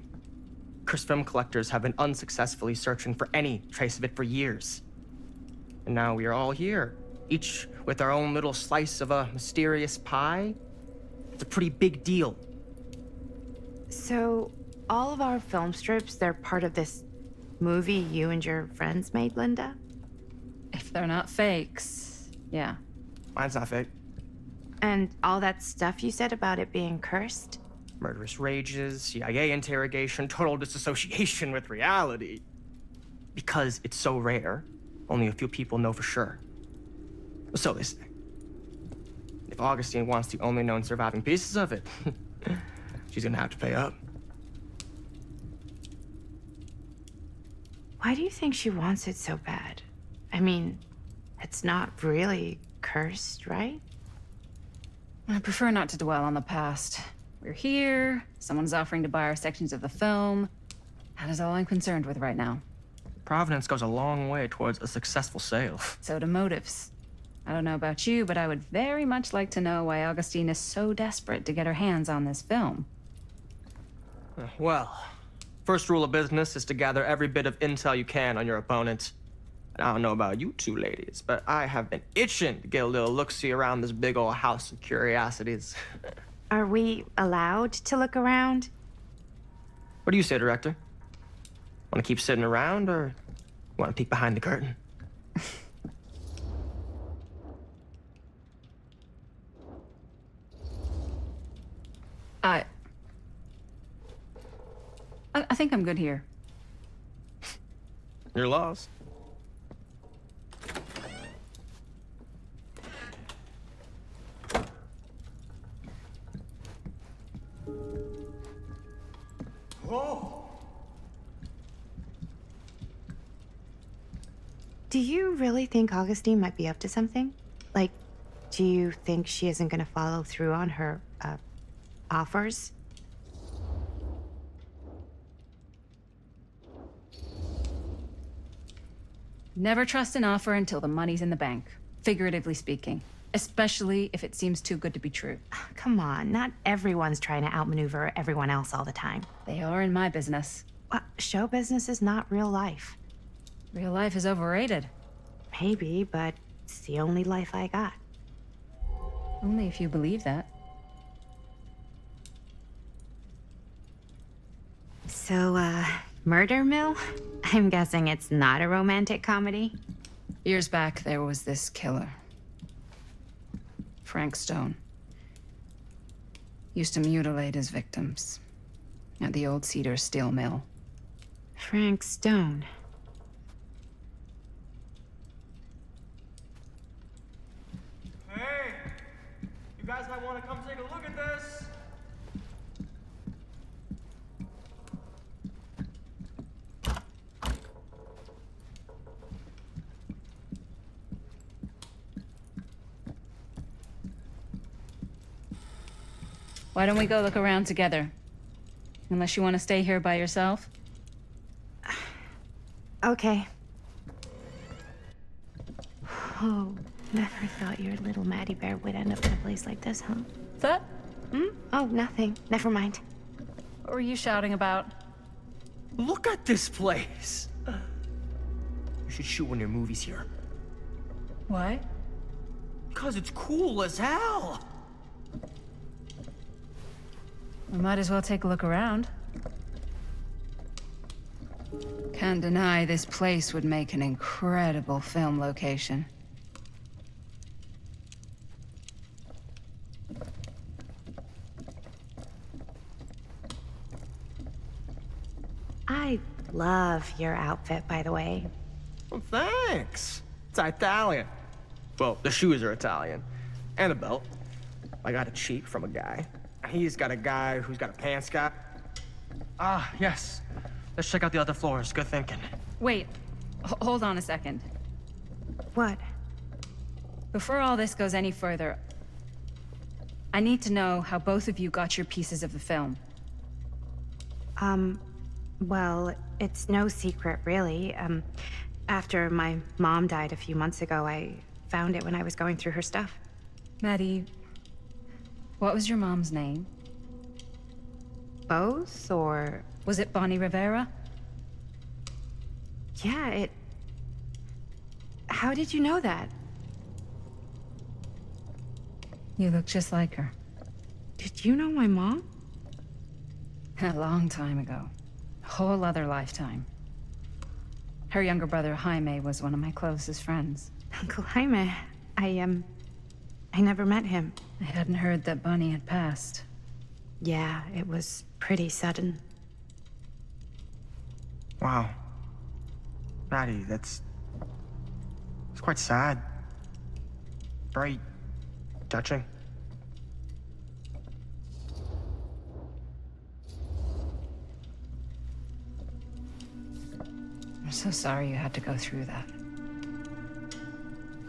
Cursed film collectors have been unsuccessfully searching for any trace of it for years. And now we are all here, each with our own little slice of a mysterious pie. It's a pretty big deal. So, all of our film strips, they're part of this movie you and your friends made, Linda? If they're not fakes, yeah. Mine's not fake. And all that stuff you said about it being cursed? Murderous rages, CIA interrogation, total disassociation with reality. Because it's so rare, only a few people know for sure. So they say. If Augustine wants the only known surviving pieces of it, she's gonna have to pay up. Why do you think she wants it so bad? I mean, it's not really cursed, right? I prefer not to dwell on the past. We're here, someone's offering to buy our sections of the film. That is all I'm concerned with right now. Providence goes a long way towards a successful sale. So do motives. I don't know about you, but I would very much like to know why Augustine is so desperate to get her hands on this film. Well, first rule of business is to gather every bit of intel you can on your opponent. And I don't know about you two ladies, but I have been itching to get a little look-see around this big old house of curiosities. Are we allowed to look around? What do you say, director? Want to keep sitting around, or want to peek behind the curtain? I think I'm good here. You're lost. Whoa! Do you really think Augustine might be up to something? Like, do you think she isn't gonna follow through on her, offers? Never trust an offer until the money's in the bank, figuratively speaking. Especially if it seems too good to be true. Come on, not everyone's trying to outmaneuver everyone else all the time. They are in my business. Show business is not real life. Real life is overrated. Maybe, but it's the only life I got. Only if you believe that. So, Murder Mill? I'm guessing it's not a romantic comedy? Years back, there was this killer. Frank Stone. Used to mutilate his victims at the old Cedar steel mill. Frank Stone. Hey! You guys might want to come take a look at this! Why don't we go look around together? Unless you want to stay here by yourself? Okay. Oh, never thought your little Maddie Bear would end up in a place like this, huh? That? Oh, nothing. Never mind. What were you shouting about? Look at this place! You should shoot one of your movies here. Why? Because it's cool as hell! We might as well take a look around. Can't deny this place would make an incredible film location. I love your outfit, by the way. Well, thanks. It's Italian. Well, the shoes are Italian. And a belt. I got it cheap from a guy. He's got a guy who's got a pants guy. Ah, yes. Let's check out the other floors. Good thinking. Wait, hold on a second. What? Before all this goes any further, I need to know how both of you got your pieces of the film. Well, it's no secret, really. After my mom died a few months ago, I found it when I was going through her stuff. Maddie, what was your mom's name? Both, or... Was it Bonnie Rivera? Yeah, How did you know that? You look just like her. Did you know my mom? A long time ago. A whole other lifetime. Her younger brother, Jaime, was one of my closest friends. Uncle Jaime, I never met him. I hadn't heard that Bonnie had passed. Yeah, it was pretty sudden. Wow. Maddie, it's quite sad. Very touching. I'm so sorry you had to go through that.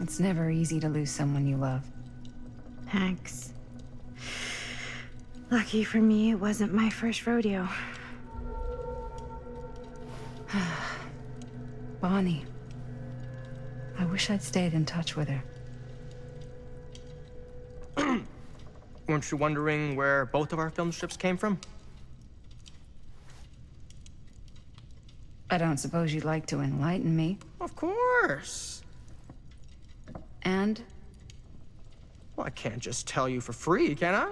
It's never easy to lose someone you love. Thanks. Lucky for me, it wasn't my first rodeo. Bonnie. I wish I'd stayed in touch with her. Weren't you wondering where both of our film strips came from? I don't suppose you'd like to enlighten me. Of course. And? Well, I can't just tell you for free, can I?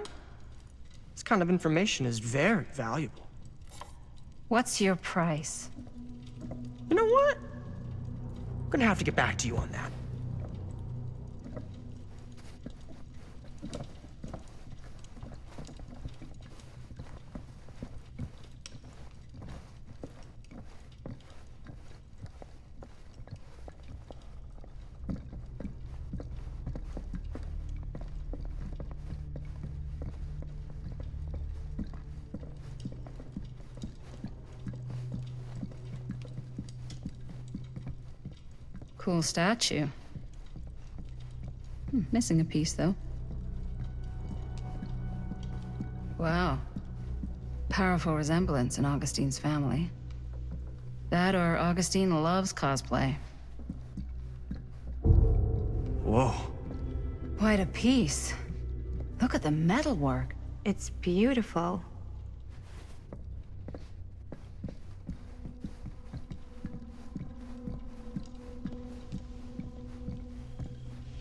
This kind of information is very valuable. What's your price? You know what? I'm gonna have to get back to you on that. Cool statue. Missing a piece, though. Wow. Powerful resemblance in Augustine's family. That or Augustine loves cosplay. Whoa. Quite a piece. Look at the metalwork. It's beautiful.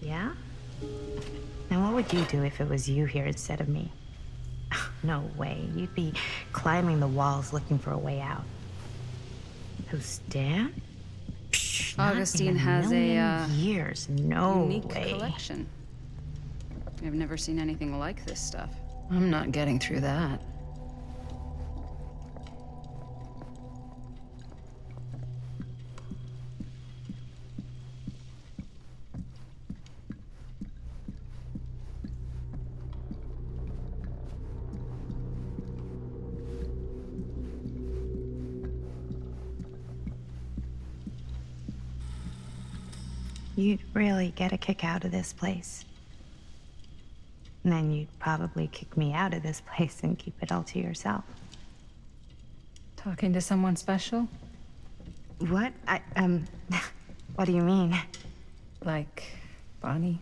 Yeah? Now what would you do if it was you here instead of me? No way. You'd be climbing the walls looking for a way out. Who's Dan? Psh, Augustine has a years. No unique way. collection. I've never seen anything like this stuff. I'm not getting through that. You'd really get a kick out of this place. And then you'd probably kick me out of this place and keep it all to yourself. Talking to someone special? What? What do you mean? Like Bonnie,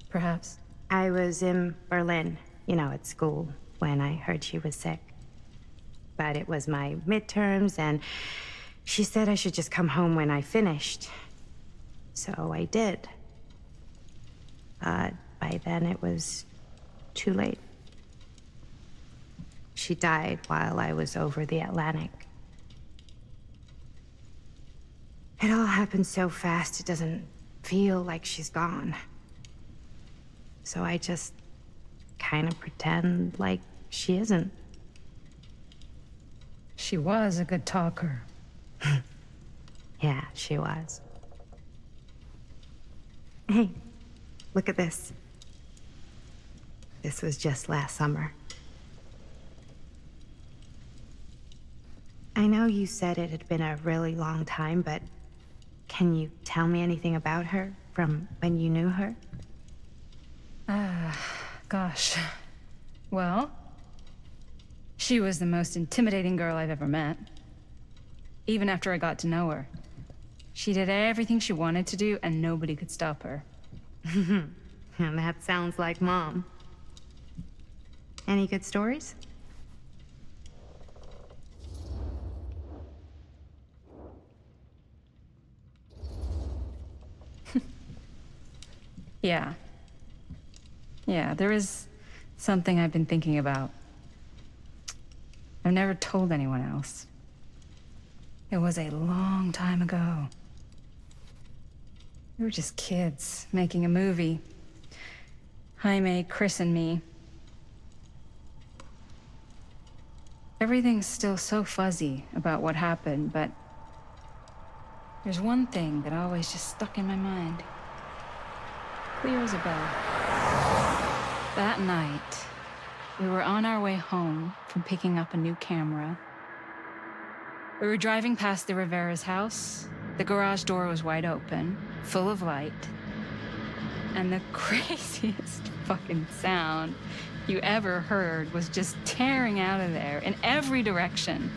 perhaps? I was in Berlin, at school, when I heard she was sick. But it was my midterms, and she said I should just come home when I finished. So I did. By then it was too late. She died while I was over the Atlantic. It all happened so fast, it doesn't feel like she's gone. So I just kind of pretend like she isn't. She was a good talker. Yeah, she was. Hey, look at this. This was just last summer. I know you said it had been a really long time, but can you tell me anything about her from when you knew her? Gosh. Well, she was the most intimidating girl I've ever met. Even after I got to know her. She did everything she wanted to do, and nobody could stop her. And that sounds like Mom. Any good stories? Yeah. Yeah, there is something I've been thinking about. I've never told anyone else. It was a long time ago. We were just kids, making a movie. Jaime, Chris, and me. Everything's still so fuzzy about what happened, but there's one thing that always just stuck in my mind. Clear as a bell. That night, we were on our way home from picking up a new camera. We were driving past the Rivera's house. The garage door was wide open, full of light. And the craziest fucking sound you ever heard was just tearing out of there in every direction.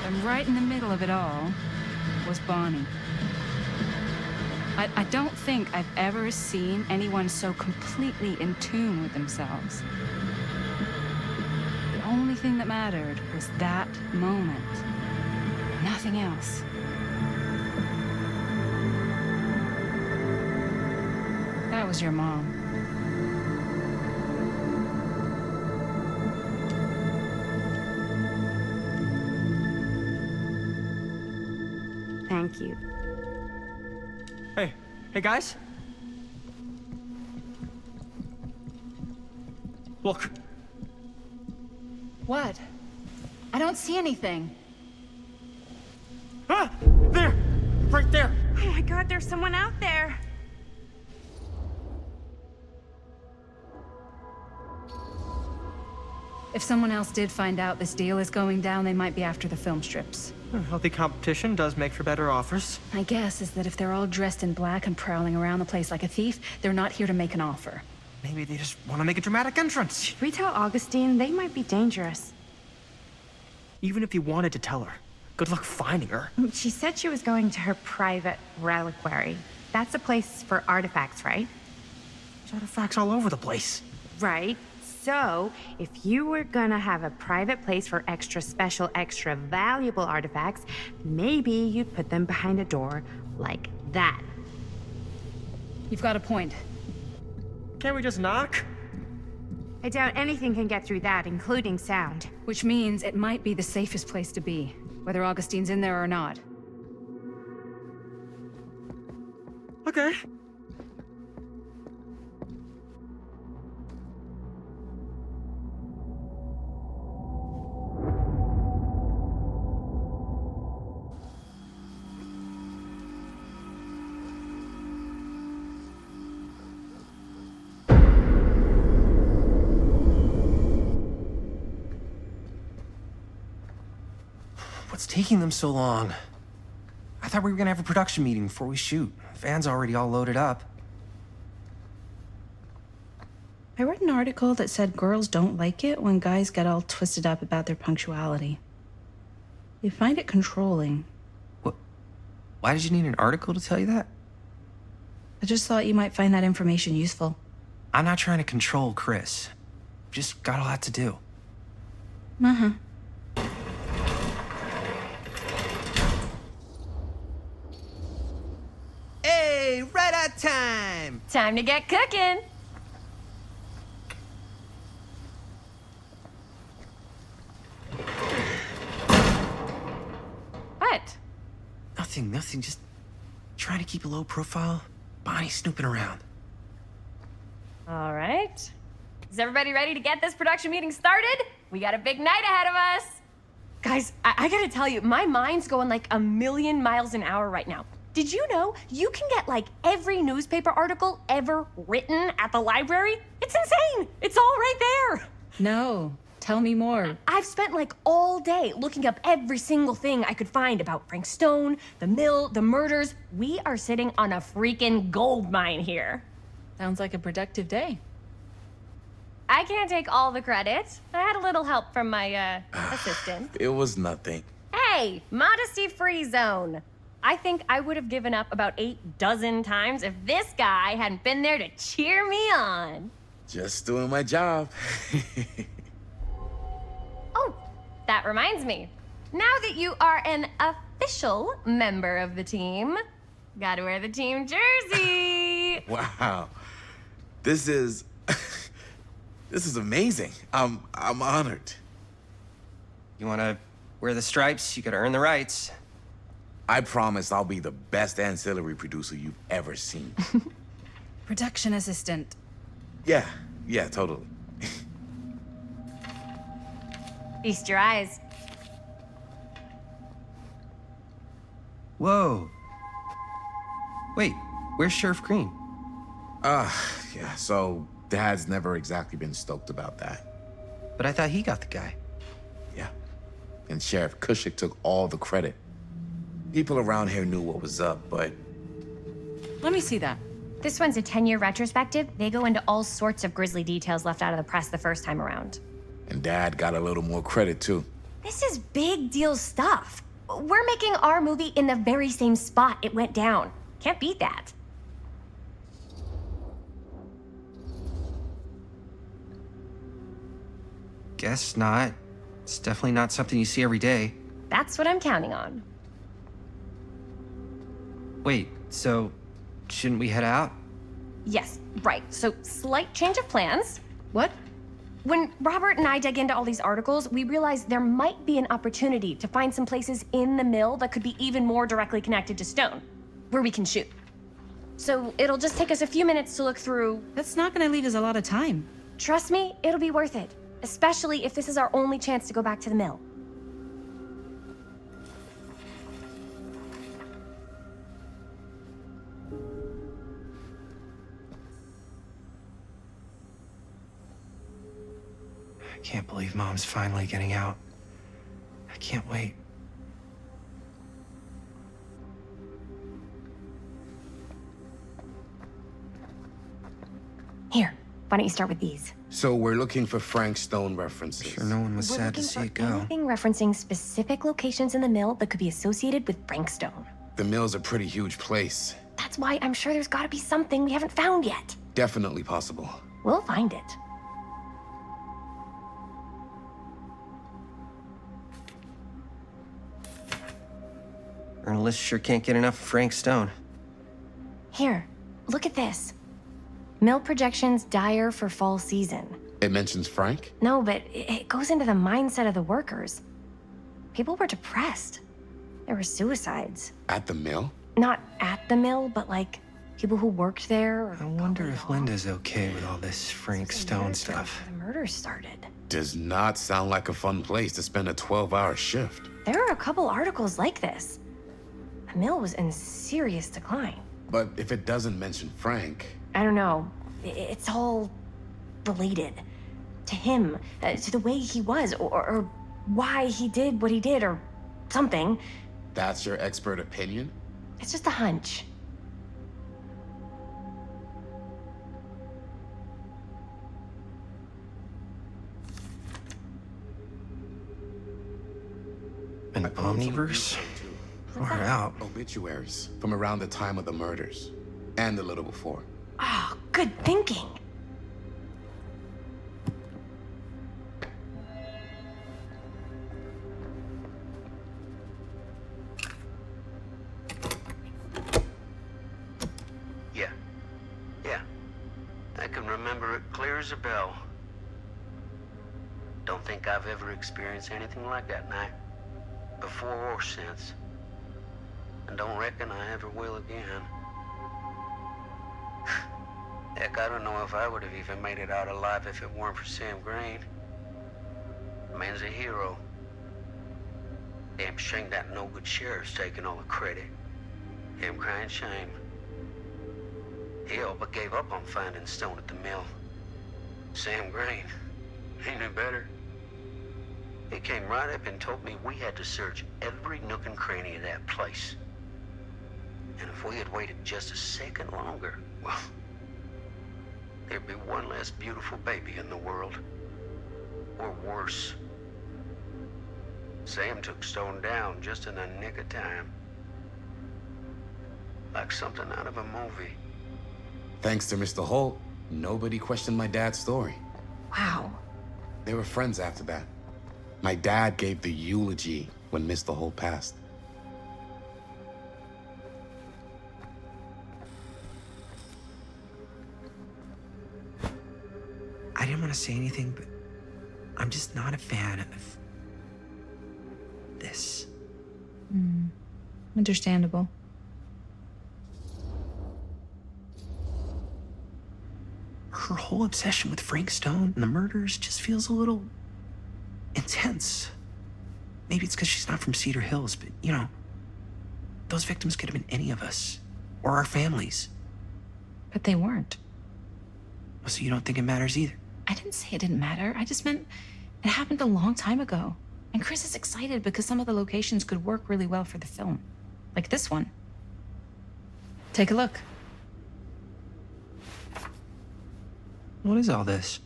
And right in the middle of it all was Bonnie. I don't think I've ever seen anyone so completely in tune with themselves. The only thing that mattered was that moment. Nothing else. That was your mom. Thank you. Hey guys? Look. What? I don't see anything. Ah! There! Right there! Oh my God, there's someone out there! If someone else did find out this deal is going down, they might be after the film strips. Healthy competition does make for better offers. My guess is that if they're all dressed in black and prowling around the place like a thief, they're not here to make an offer. Maybe they just want to make a dramatic entrance. Should we tell Augustine? They might be dangerous. Even if you wanted to tell her, good luck finding her. She said she was going to her private reliquary. That's a place for artifacts, right? There's artifacts all over the place. Right. So, if you were gonna have a private place for extra special, extra valuable artifacts, maybe you'd put them behind a door like that. You've got a point. Can't we just knock? I doubt anything can get through that, including sound. Which means it might be the safest place to be, whether Augustine's in there or not. Okay. What's taking them so long? I thought we were gonna have a production meeting before we shoot. The van's already all loaded up. I read an article that said girls don't like it when guys get all twisted up about their punctuality. They find it controlling. What? Why did you need an article to tell you that? I just thought you might find that information useful. I'm not trying to control Chris. Just got a lot to do. Uh-huh. Hey, right on time! Time to get cooking. What? Nothing. Just trying to keep a low profile. Bonnie snooping around. All right. Is everybody ready to get this production meeting started? We got a big night ahead of us. Guys, I gotta tell you, my mind's going like a million miles an hour right now. Did you know you can get like every newspaper article ever written at the library? It's insane. It's all right there. No, tell me more. I've spent like all day looking up every single thing I could find about Frank Stone, the mill, the murders. We are sitting on a freaking gold mine here. Sounds like a productive day. I can't take all the credit. I had a little help from my assistant. It was nothing. Hey, modesty-free zone. I think I would have given up about 8 dozen times if this guy hadn't been there to cheer me on. Just doing my job. Oh, that reminds me. Now that you are an official member of the team, gotta wear the team jersey. Wow. This is amazing. I'm honored. You wanna wear the stripes? You gotta earn the rights. I promise I'll be the best ancillary producer you've ever seen. Production assistant. Yeah, totally. Feast your eyes. Whoa. Wait, where's Sheriff Green? Yeah, so Dad's never exactly been stoked about that. But I thought he got the guy. Yeah. And Sheriff Cushik took all the credit. People around here knew what was up, but... Let me see that. This one's a 10-year retrospective. They go into all sorts of grisly details left out of the press the first time around. And Dad got a little more credit, too. This is big deal stuff. We're making our movie in the very same spot it went down. Can't beat that. Guess not. It's definitely not something you see every day. That's what I'm counting on. Wait, so shouldn't we head out? Yes, right. So, slight change of plans. What? When Robert and I dug into all these articles, we realized there might be an opportunity to find some places in the mill that could be even more directly connected to Stone, where we can shoot. So, it'll just take us a few minutes to look through. That's not gonna leave us a lot of time. Trust me, it'll be worth it. Especially if this is our only chance to go back to the mill. I can't believe Mom's finally getting out. I can't wait. Here, why don't you start with these? So we're looking for Frank Stone references. Sure, no one was We're sad to looking see for it go. anything referencing specific locations in the mill that could be associated with Frank Stone. The mill's a pretty huge place. That's why I'm sure there's gotta be something we haven't found yet. Definitely possible. We'll find it. Journalists sure can't get enough of Frank Stone. Here, look at this. Mill projections dire for fall season. It mentions Frank? No, but it goes into the mindset of the workers. People were depressed. There were suicides. At the mill? Not at the mill, but like people who worked there. Or I wonder if Linda's okay with all this Frank Stone stuff. the murders started. Does not sound like a fun place to spend a 12-hour shift. There are a couple articles like this. The mill was in serious decline. But if it doesn't mention Frank... I don't know. It's all related. To him, to the way he was, or why he did what he did, or something. That's your expert opinion? It's just a hunch. An omniverse? Far out. Obituaries from around the time of the murders. And a little before. Oh, good thinking. Yeah. I can remember it clear as a bell. Don't think I've ever experienced anything like that night. Before or since. and don't reckon I ever will again. Heck, I don't know if I would have even made it out alive if it weren't for Sam Green. The man's a hero. Damn shame that no-good sheriff's taking all the credit. Damn crying shame. He all but gave up on finding Stone at the mill. Sam Green, he knew better. He came right up and told me we had to search every nook and cranny of that place. And if we had waited just a second longer, well, there'd be one less beautiful baby in the world. Or worse. Sam took Stone down just in the nick of time. Like something out of a movie. Thanks to Mr. Holt, nobody questioned my dad's story. Wow. They were friends after that. My dad gave the eulogy when Mr. Holt passed. I didn't want to say anything, but I'm just not a fan of this. Understandable. Her whole obsession with Frank Stone and the murders just feels a little intense. Maybe it's because she's not from Cedar Hills, but you know, those victims could have been any of us or our families. But they weren't. So you don't think it matters either? I didn't say it didn't matter. I just meant it happened a long time ago. And Chris is excited because some of the locations could work really well for the film. Like this one. Take a look. What is all this?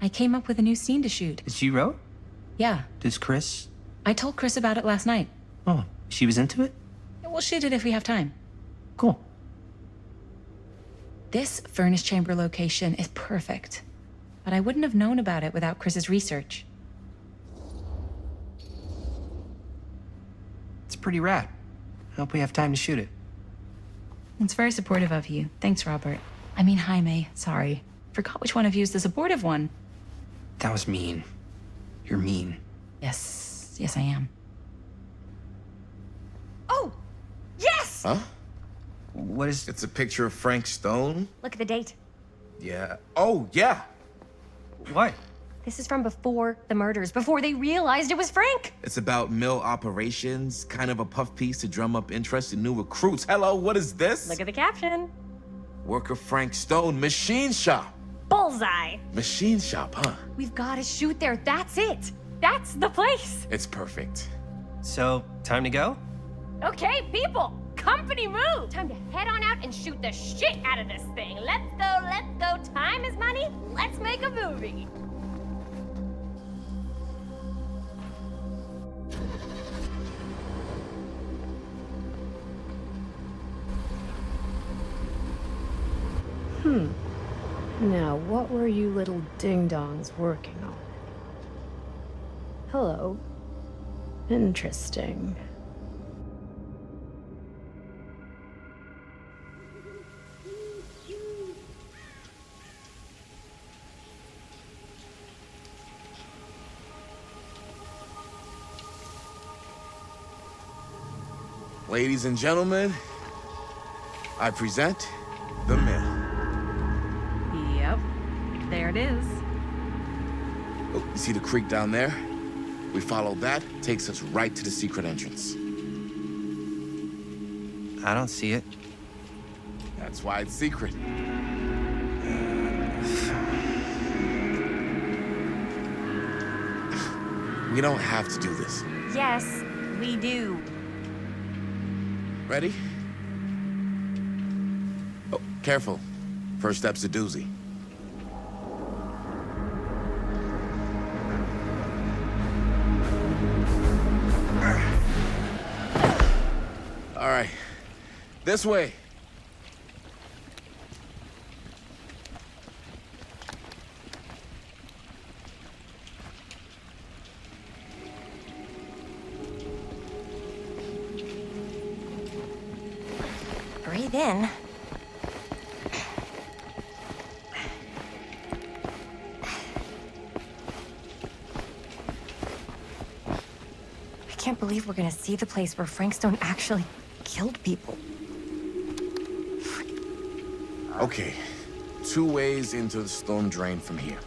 I came up with a new scene to shoot. That you wrote? Yeah. Does Chris? I told Chris about it last night. Oh, she was into it? We'll shoot it if we have time. Cool. This furnace chamber location is perfect. But I wouldn't have known about it without Chris's research. It's pretty rad. I hope we have time to shoot it. It's very supportive of you. Thanks, Robert. I mean, Jaime. Sorry. Forgot which one of you is the supportive one. That was mean. You're mean. Yes. Yes, I am. Oh! Yes! Huh? What is... It's a picture of Frank Stone? Look at the date. Yeah. Oh, yeah. What? This is from before the murders, before they realized it was Frank. It's about mill operations, kind of a puff piece to drum up interest in new recruits. Hello, what is this? Look at the caption. Worker Frank Stone, machine shop. Bullseye. Machine shop, huh? We've got to shoot there. That's it. That's the place. It's perfect. So, time to go? Okay, people. Company move. Time to head on out and shoot the shit out of this thing. Let's go, let's go. Time is money. Let's make a movie. Now, what were you little ding-dongs working on? Hello. Interesting. Ladies and gentlemen, I present the mill. Yep. There it is. Oh, you see the creek down there? We follow that, takes us right to the secret entrance. I don't see it. That's why it's secret. We don't have to do this. Yes, we do. Ready? Oh, careful. First step's a doozy. All right. This way. Breathe in. I can't believe we're gonna see the place where Frank Stone actually killed people. Okay, 2 ways into the storm drain from here.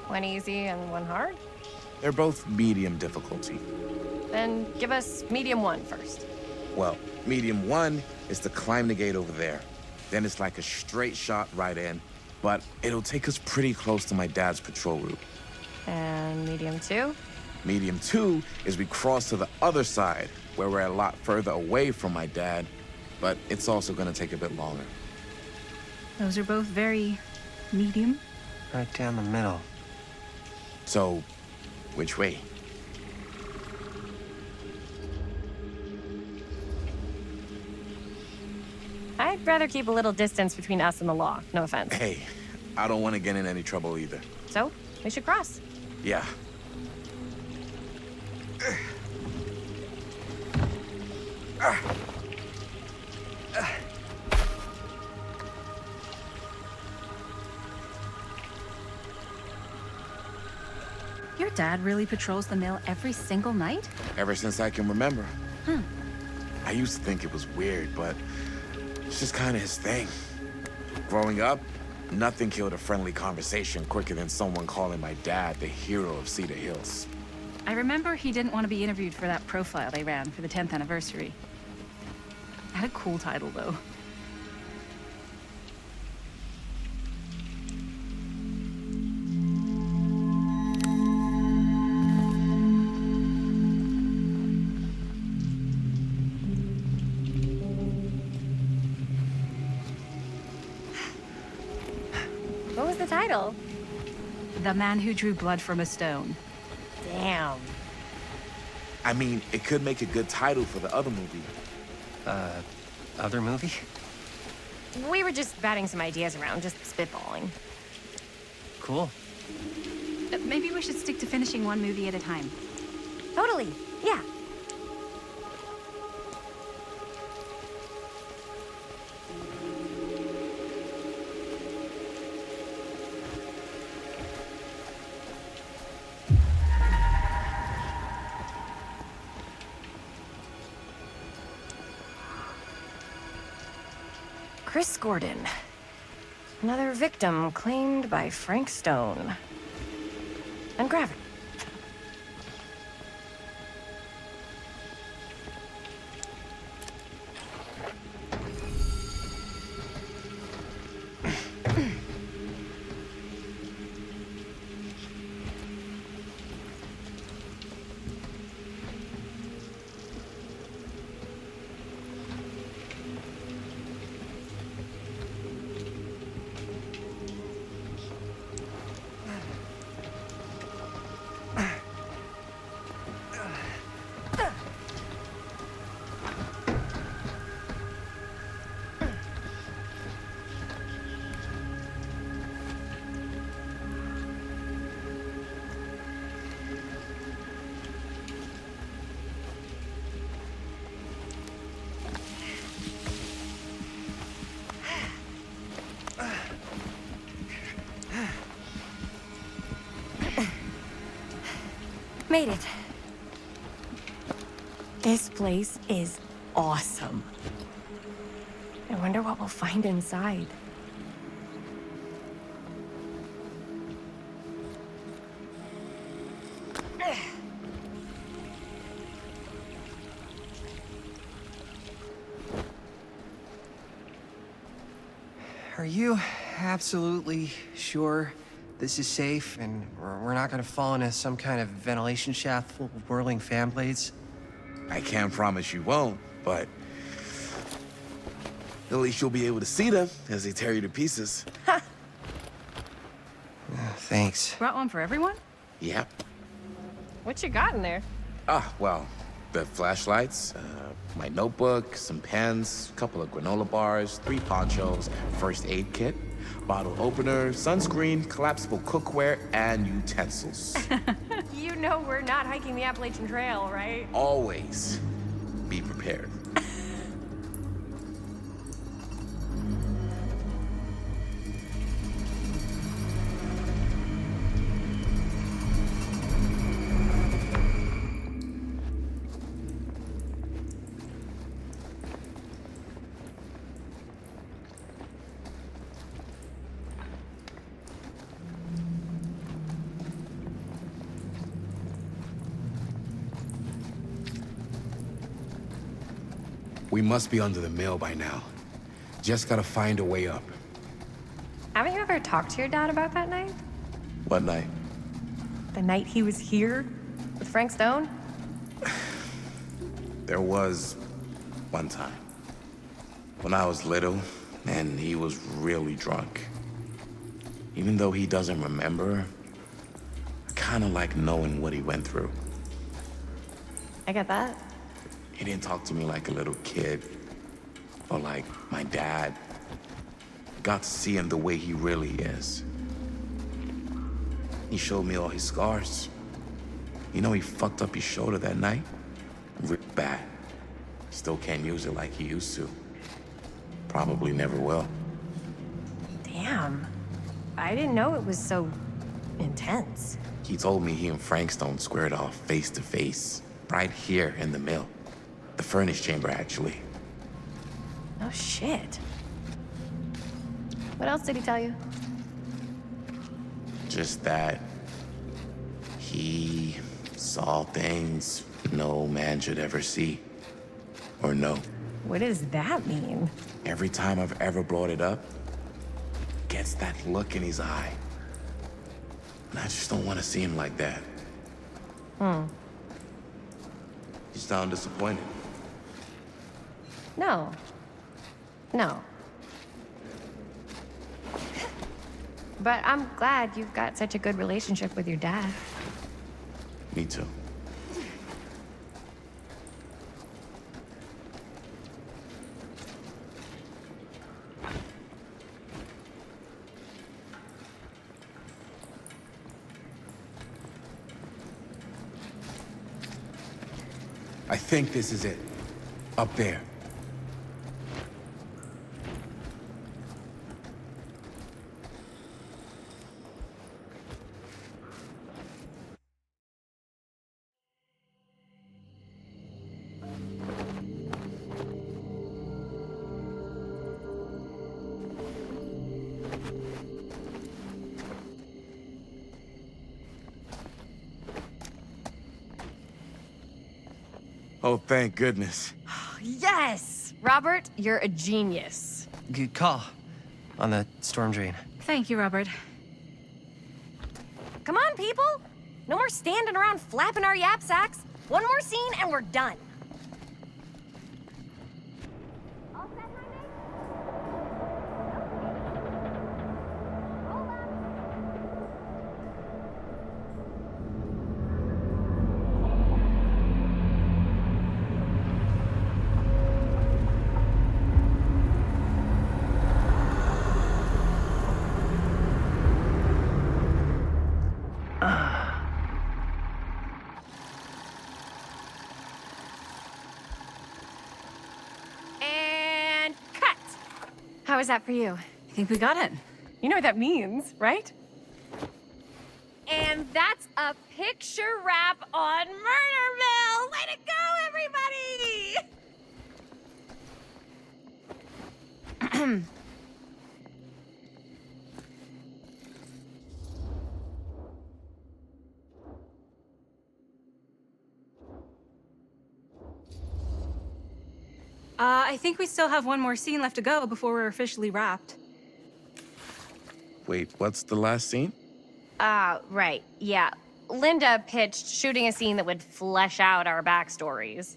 One easy and one hard? They're both medium difficulty. Then give us medium one first. Well, medium 1 is to climb the gate over there. Then it's like a straight shot right in, but it'll take us pretty close to my dad's patrol route. And medium two? Medium 2 is we cross to the other side, where we're a lot further away from my dad, but it's also gonna take a bit longer. Those are both very medium. Right down the middle. So, which way? I'd rather keep a little distance between us and the law. No offense. Hey, I don't want to get in any trouble either. So, we should cross. Yeah. Your dad really patrols the mill every single night? Ever since I can remember. Hmm. I used to think it was weird, but it's just kind of his thing. Growing up, nothing killed a friendly conversation quicker than someone calling my dad the hero of Cedar Hills. I remember he didn't want to be interviewed for that profile they ran for the 10th anniversary. Had a cool title, though. What was the title? The Man Who Drew Blood from a Stone. Damn. I mean, it could make a good title for the other movie. Other movie? We were just batting some ideas around, just spitballing. Cool. Maybe we should stick to finishing one movie at a time. Totally. Yeah. Chris Gordon. Another victim claimed by Frank Stone. And graphic. Made it. This place is awesome. I wonder what we'll find inside. Are you absolutely sure this is safe and we're not gonna fall into some kind of ventilation shaft full of whirling fan blades? I can't promise you won't, but at least you'll be able to see them as they tear you to pieces. Thanks. Brought one for everyone? Yep. What you got in there? Well, the flashlights, my notebook, some pens, a couple of granola bars, 3 ponchos, first aid kit, bottle opener, sunscreen, collapsible cookware, and utensils. You know we're not hiking the Appalachian Trail, right? Always be prepared. We must be under the mill by now. Just gotta find a way up. Haven't you ever talked to your dad about that night? What night? The night he was here with Frank Stone? There was one time. When I was little, and he was really drunk. Even though he doesn't remember, I kinda like knowing what he went through. I get that. He didn't talk to me like a little kid, or like my dad. Got to see him the way he really is. He showed me all his scars. You know he fucked up his shoulder that night? Real bad. Still can't use it like he used to. Probably never will. Damn. I didn't know it was so intense. He told me he and Frank Stone squared off face to face, right here in the mill. The furnace chamber, actually. Oh, shit. What else did he tell you? Just that he saw things no man should ever see or know. What does that mean? Every time I've ever brought it up, gets that look in his eye. And I just don't want to see him like that. You sound disappointed. No. No. But I'm glad you've got such a good relationship with your dad. Me too. I think this is it. Up there. Oh, thank goodness. Yes! Robert, you're a genius. Good call on the storm drain. Thank you, Robert. Come on, people! No more standing around flapping our yap sacks. One more scene and we're done. And cut! How was that for you? I think we got it. You know what that means, right? And that's a picture wrap on Murder Mill! Way to go, everybody! I think we still have one more scene left to go before we're officially wrapped. Wait, what's the last scene? Right, yeah. Linda pitched shooting a scene that would flesh out our backstories.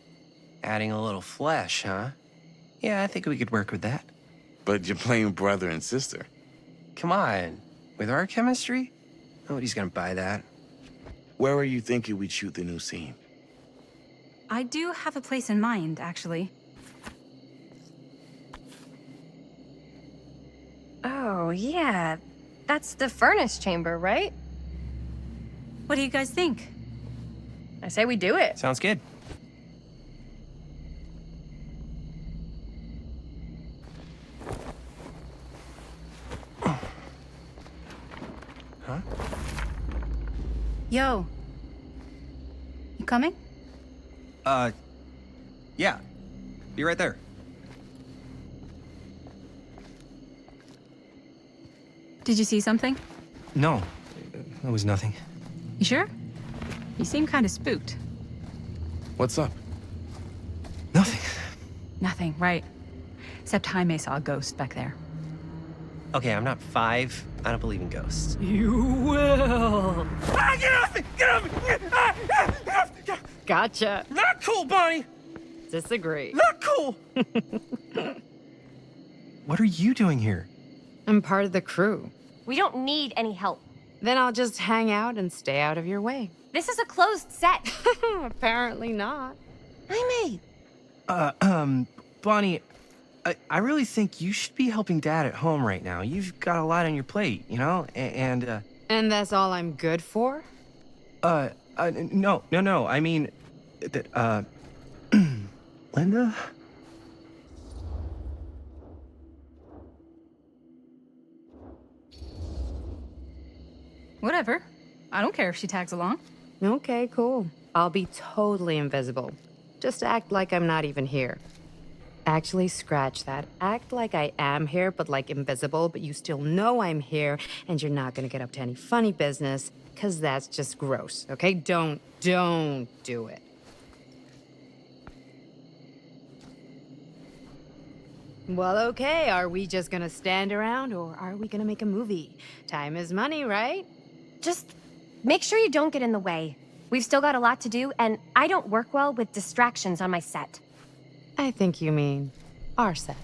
Adding a little flesh, huh? Yeah, I think we could work with that. But you're playing brother and sister. Come on. With our chemistry, nobody's gonna buy that. Where are you thinking we'd shoot the new scene? I do have a place in mind, actually. Oh, yeah. That's the furnace chamber, right? What do you guys think? I say we do it. Sounds good. Huh? Yo. You coming? Yeah. Be right there. Did you see something? No, that was nothing. You sure? You seem kind of spooked. What's up? Nothing. Nothing, right. Except Jaime saw a ghost back there. Okay, I'm not 5. I don't believe in ghosts. You will. Ah, get off me! Get off me! Gotcha. Not cool, Bonnie! Disagree. Not cool! What are you doing here? I'm part of the crew. We don't need any help. Then I'll just hang out and stay out of your way. This is a closed set. Apparently not. Jaime! Bonnie, I really think you should be helping Dad at home right now. You've got a lot on your plate, you know? And that's all I'm good for? No. I mean, that, Linda? Whatever. I don't care if she tags along. Okay, cool. I'll be totally invisible. Just act like I'm not even here. Actually, scratch that. Act like I am here, but like invisible, but you still know I'm here, and you're not gonna get up to any funny business, because that's just gross, okay? Don't do it. Well, okay, are we just gonna stand around, or are we gonna make a movie? Time is money, right? Just make sure you don't get in the way. We've still got a lot to do, and I don't work well with distractions on my set. I think you mean our set.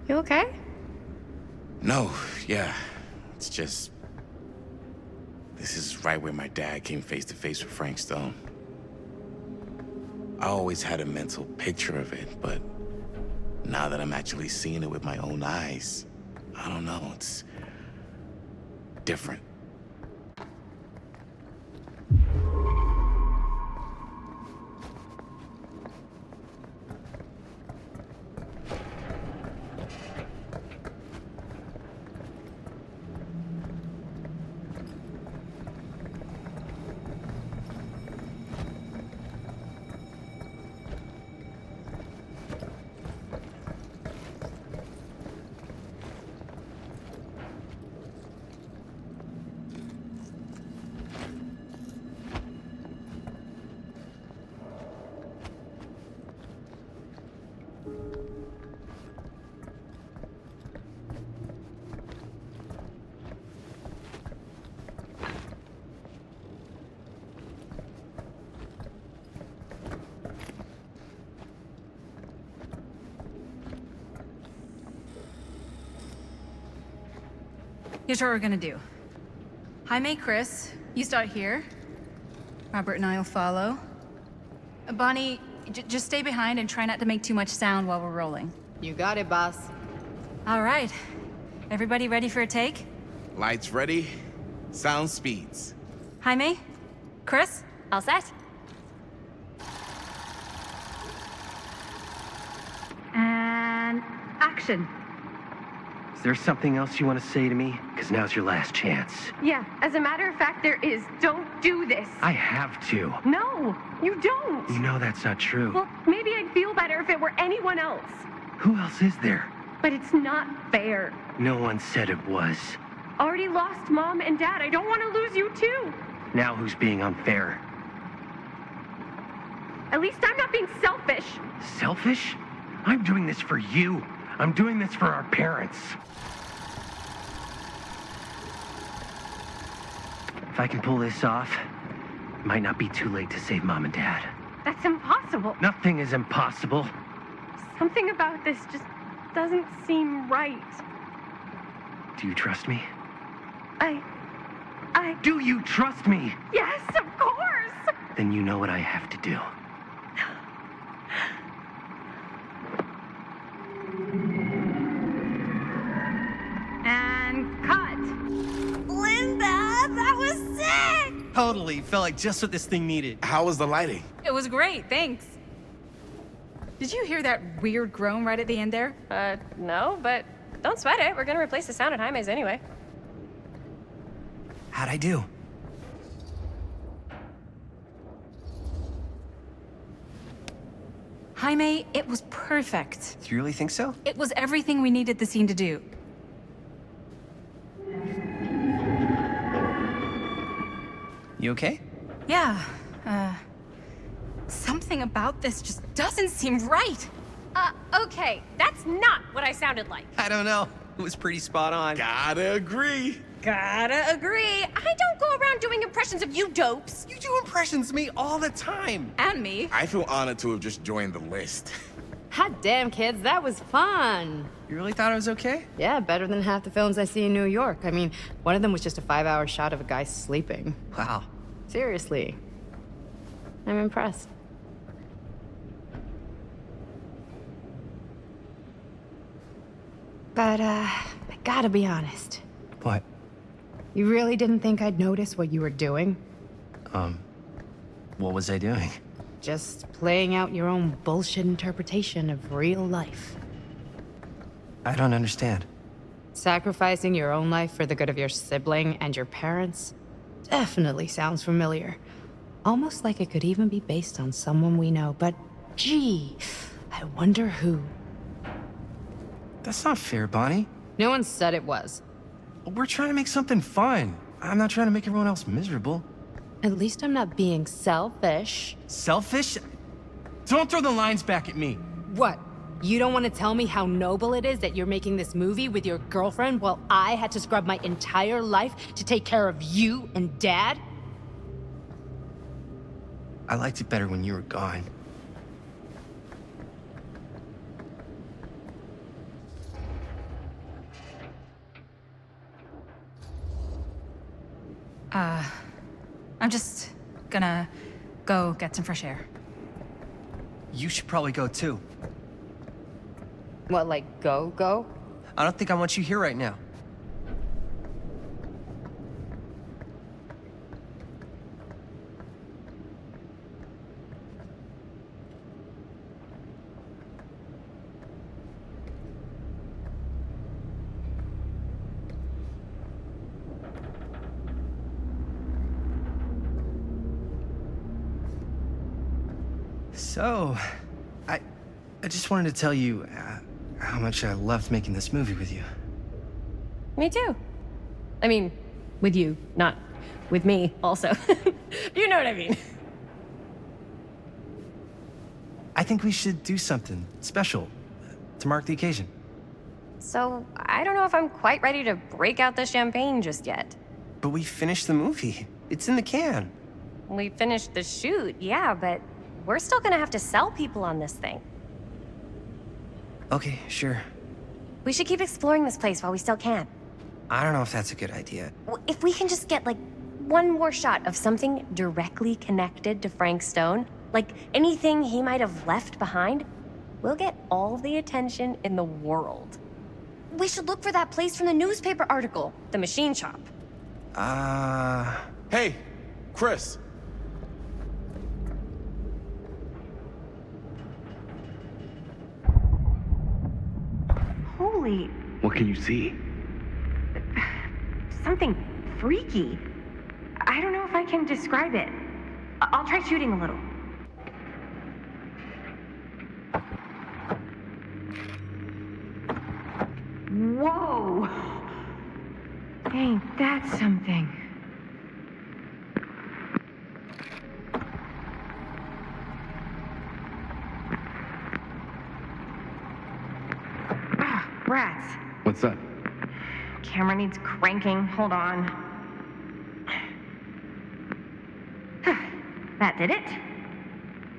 You okay? No, yeah. It's just... This is right where my dad came face to face with Frank Stone. I always had a mental picture of it, but now that I'm actually seeing it with my own eyes, I don't know, it's different. Here's what we're gonna do. Jaime, Chris, you start here. Robert and I will follow. Bonnie, just stay behind and try not to make too much sound while we're rolling. You got it, boss. All right. Everybody ready for a take? Lights ready, sound speeds. Jaime? Chris? All set? And action. Is there something else you want to say to me? Because now's your last chance. Yeah, as a matter of fact, there is. Don't do this. I have to. No, you don't. You know that's not true. Well, maybe I'd feel better if it were anyone else. Who else is there? But it's not fair. No one said it was. Already lost Mom and Dad. I don't want to lose you too. Now who's being unfair? At least I'm not being selfish. Selfish? I'm doing this for you. I'm doing this for our parents. If I can pull this off, it might not be too late to save Mom and Dad. That's impossible. Nothing is impossible. Something about this just doesn't seem right. Do you trust me? I... Do you trust me? Yes, of course! then you know what I have to do. And cut. Linda, that was sick! Totally. Felt like just what this thing needed. How was the lighting? It was great, thanks. Did you hear that weird groan right at the end there? No, but don't sweat it. We're gonna replace the sound at Jaime's anyway. How'd I do? Jaime, it was perfect. Do you really think so? It was everything we needed the scene to do. You okay? Yeah, something about this just doesn't seem right. Okay, that's not what I sounded like. I don't know. It was pretty spot on. Gotta agree. Gotta agree. I don't go around doing impressions of you dopes. You do impressions of me all the time. And me. I feel honored to have just joined the list. Hot damn, kids, that was fun. You really thought it was okay? Yeah, better than half the films I see in New York. I mean, one of them was just a 5-hour shot of a guy sleeping. Wow. Seriously. I'm impressed. But, I gotta be honest. What? You really didn't think I'd notice what you were doing? What was I doing? Just playing out your own bullshit interpretation of real life. I don't understand. Sacrificing your own life for the good of your sibling and your parents definitely sounds familiar. Almost like it could even be based on someone we know, but gee, I wonder who. That's not fair, Bonnie. No one said it was. We're trying to make something fun. I'm not trying to make everyone else miserable. At least I'm not being selfish. Selfish? Don't throw the lines back at me. What? You don't want to tell me how noble it is that you're making this movie with your girlfriend while I had to scrub my entire life to take care of you and Dad? I liked it better when you were gone. I'm just gonna go get some fresh air. You should probably go too. What, like go? I don't think I want you here right now. So, I just wanted to tell you how much I loved making this movie with you. Me too. I mean, with you, not with me, also. You know what I mean. I think we should do something special to mark the occasion. So, I don't know if I'm quite ready to break out the champagne just yet. But we finished the movie. It's in the can. We finished the shoot, yeah, but we're still gonna have to sell people on this thing. Okay, sure. We should keep exploring this place while we still can. I don't know if that's a good idea. If we can just get, like, one more shot of something directly connected to Frank Stone, like anything he might have left behind, we'll get all the attention in the world. We should look for that place from the newspaper article, the machine shop. Hey, Chris. Holy, What can you see? something freaky. I don't know if I can describe it. I'll try shooting a little. Whoa! Ain't that something? Ah, rats. What's that? Camera needs cranking. Hold on. That did it.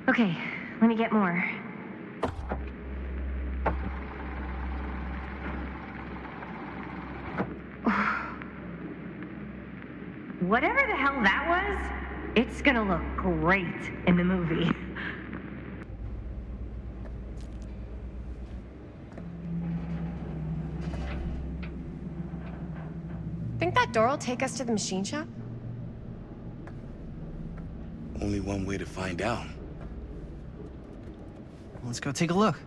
Okay, let me get more. Whatever the hell that was, It's gonna look great in the movie. Think that door will take us to the machine shop? Only one way to find out. Let's go take a look.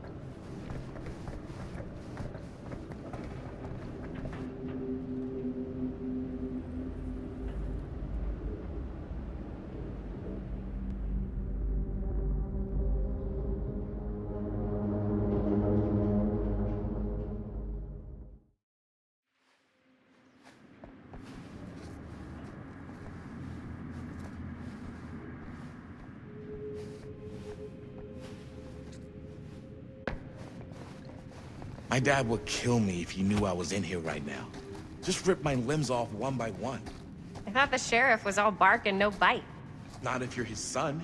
My dad would kill me if he knew I was in here right now. Just rip my limbs off one by one. I thought the sheriff was all bark and no bite. Not if you're his son.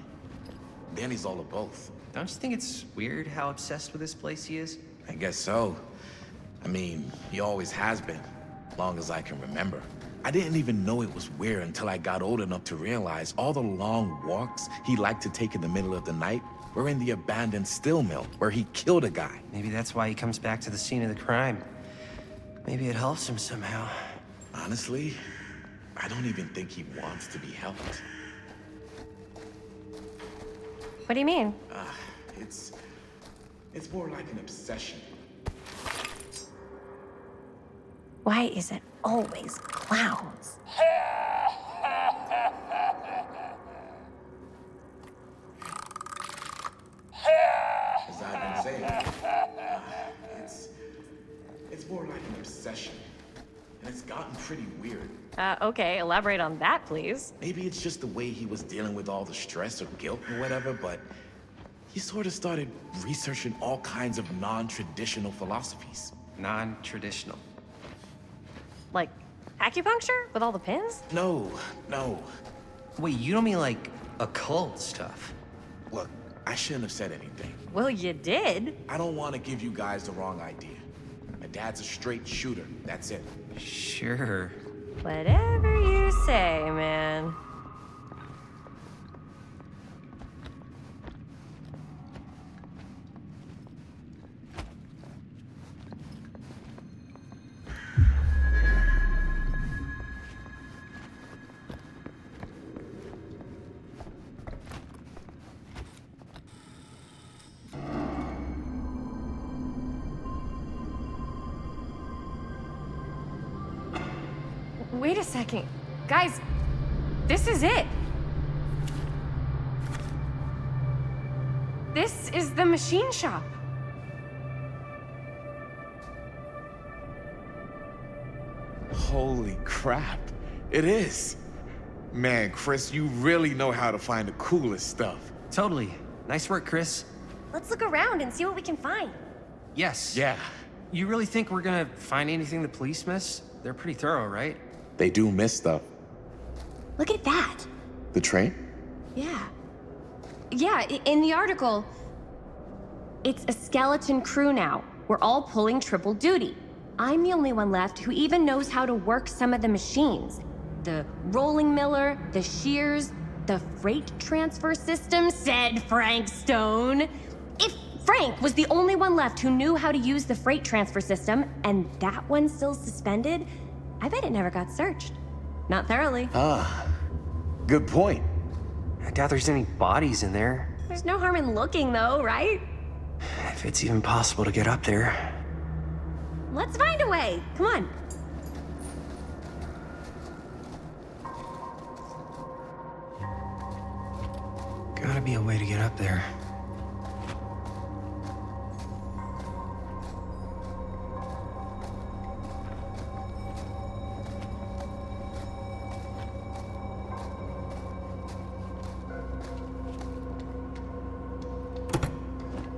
Then he's all of both. Don't you think it's weird how obsessed with this place he is? I guess so. I mean, he always has been, long as I can remember. I didn't even know it was weird until I got old enough to realize all the long walks he liked to take in the middle of the night were in the abandoned steel mill where he killed a guy. Maybe that's why he comes back to the scene of the crime. Maybe it helps him somehow. Honestly, I don't even think he wants to be helped. What do you mean? It's more like an obsession. Why is it always clowns? As I've been saying, it's more like an obsession. And it's gotten pretty weird. Okay, elaborate on that, please. Maybe it's just the way he was dealing with all the stress or guilt or whatever, but he sort of started researching all kinds of non-traditional philosophies. Non-traditional? Like acupuncture with all the pins? No. Wait, you don't mean like occult stuff? Look, I shouldn't have said anything. Well, you did. I don't want to give you guys the wrong idea. My dad's a straight shooter, that's it. Sure. Whatever you say, man. Wait a second. Guys, this is it. This is the machine shop. Holy crap, it is. Man, Chris, you really know how to find the coolest stuff. Totally. Nice work, Chris. Let's look around and see what we can find. Yes. Yeah. You really think we're gonna find anything the police miss? They're pretty thorough, right? They do miss stuff. Look at that. The train? Yeah. Yeah, in the article, it's a skeleton crew now. We're all pulling triple duty. I'm the only one left who even knows how to work some of the machines. The rolling miller, the shears, the freight transfer system, said Frank Stone. If Frank was the only one left who knew how to use the freight transfer system, and that one's still suspended, I bet it never got searched. Not thoroughly. Ah, good point. I doubt there's any bodies in there. There's no harm in looking, though, right? If it's even possible to get up there. Let's find a way. Come on. Gotta be a way to get up there.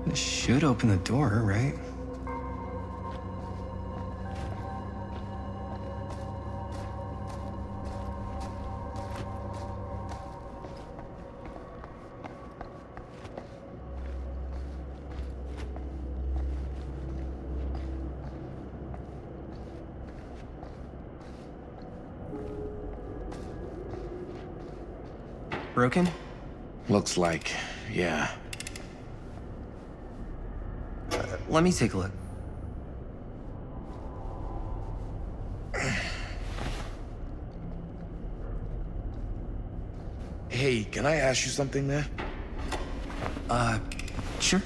This should open the door, right? Broken? Looks like, yeah. Let me take a look. Hey, can I ask you something, man? Sure.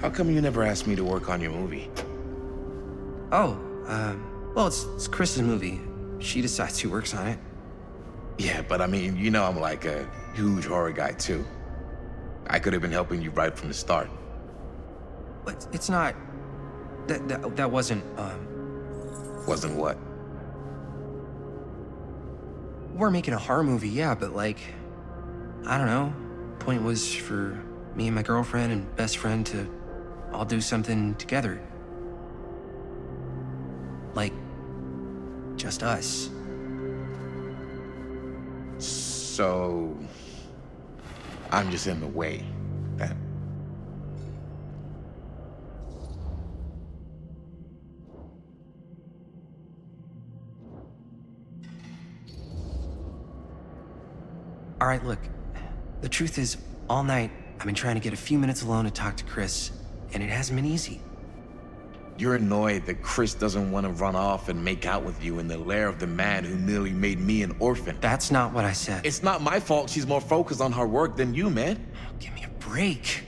How come you never asked me to work on your movie? Oh, well, it's Chris's movie. She decides who works on it. Yeah, but I mean, you know I'm like a huge horror guy, too. I could have been helping you right from the start. But it's not... That wasn't, Wasn't what? We're making a horror movie, yeah, but like... I don't know. Point was for me and my girlfriend and best friend to all do something together. Like... just us. So... I'm just in the way, then. All right, look. The truth is, all night, I've been trying to get a few minutes alone to talk to Chris, and it hasn't been easy. You're annoyed that Chris doesn't want to run off and make out with you in the lair of the man who nearly made me an orphan. That's not what I said. It's not my fault she's more focused on her work than you, man. Give me a break.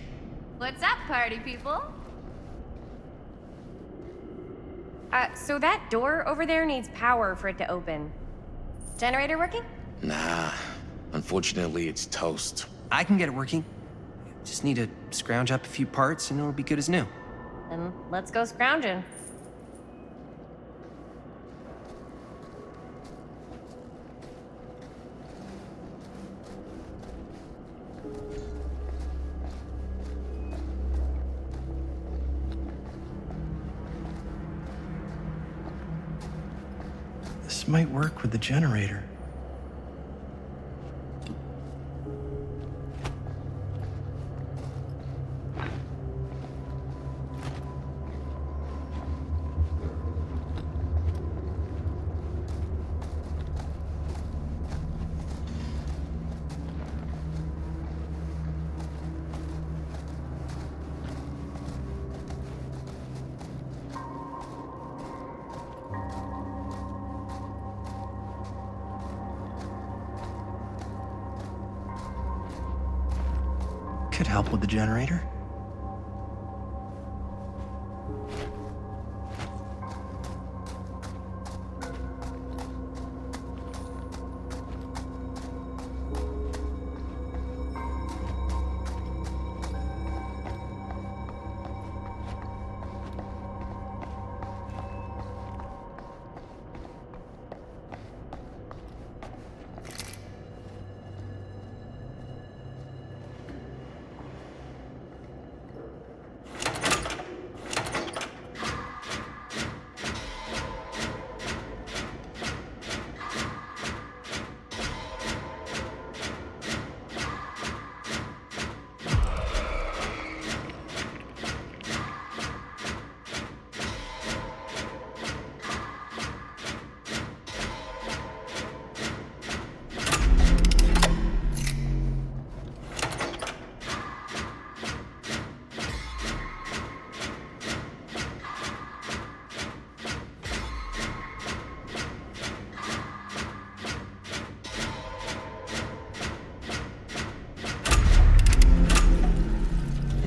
What's up, party people? So that door over there needs power for it to open. Generator working? Nah. Unfortunately, it's toast. I can get it working. Just need to scrounge up a few parts and it'll be good as new. Then let's go scrounging. This might work with the generator. Could help with the generator.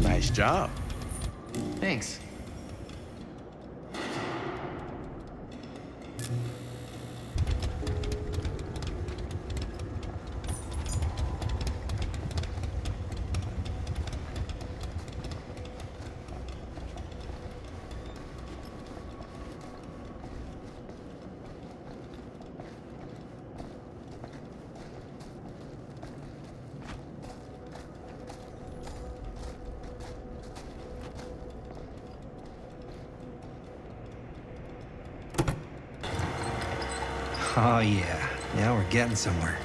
Nice job. Thanks. Oh yeah, now we're getting somewhere.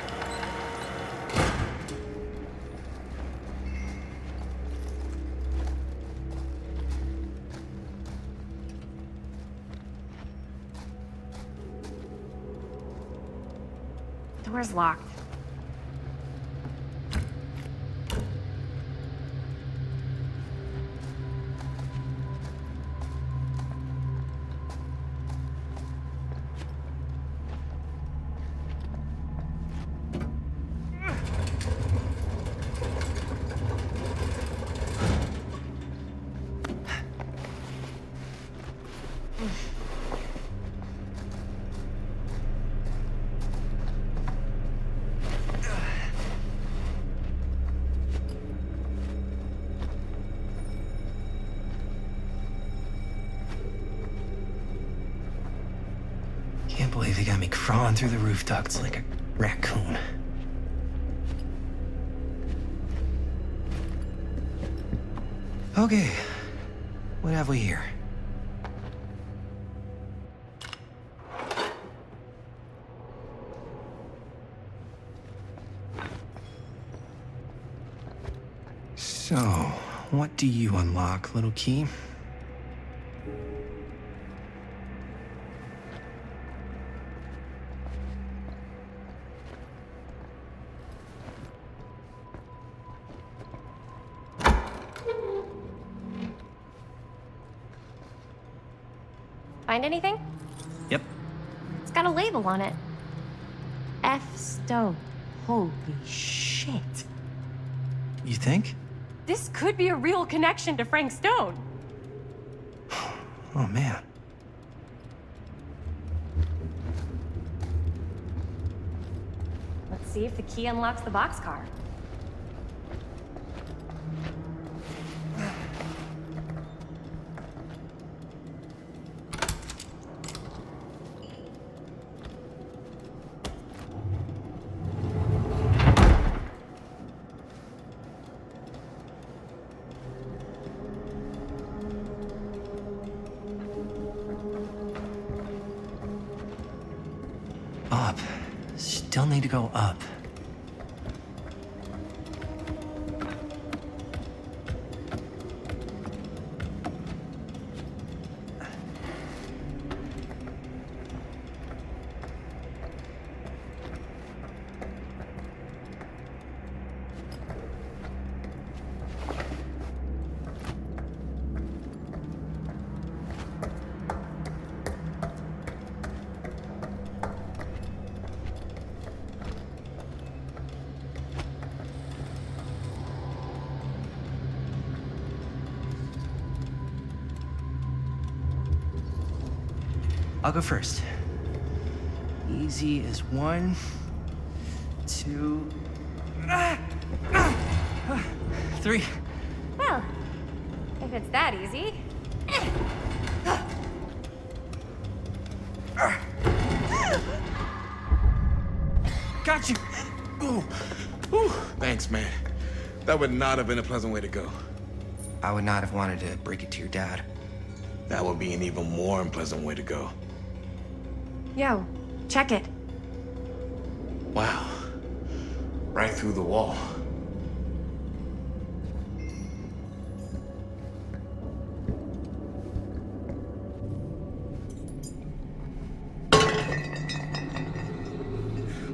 Door's locked. believe they got me crawling through the roof ducts like a raccoon. Okay, what have we here? So, what do you unlock, little key? Find anything? Yep. It's got a label on it. F. Stone. Holy shit. You think? This could be a real connection to Frank Stone. Oh, man. Let's see if the key unlocks the boxcar. Up. Still need to go up. I'll go first. Easy as 1, 2, 3. Well, if it's that easy. Got you! Ooh. Ooh. Thanks, man. That would not have been a pleasant way to go. I would not have wanted to break it to your dad. That would be an even more unpleasant way to go. Yo, check it. Wow. Right through the wall.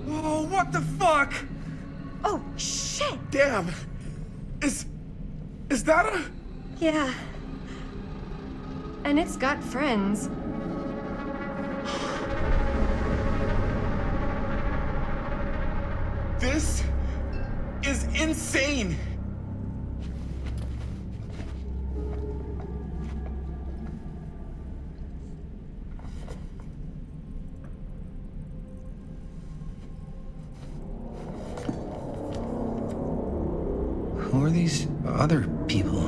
Oh, what the fuck? Oh, shit! Damn! Is that a... Yeah. And it's got friends. This is insane! Who are these other people?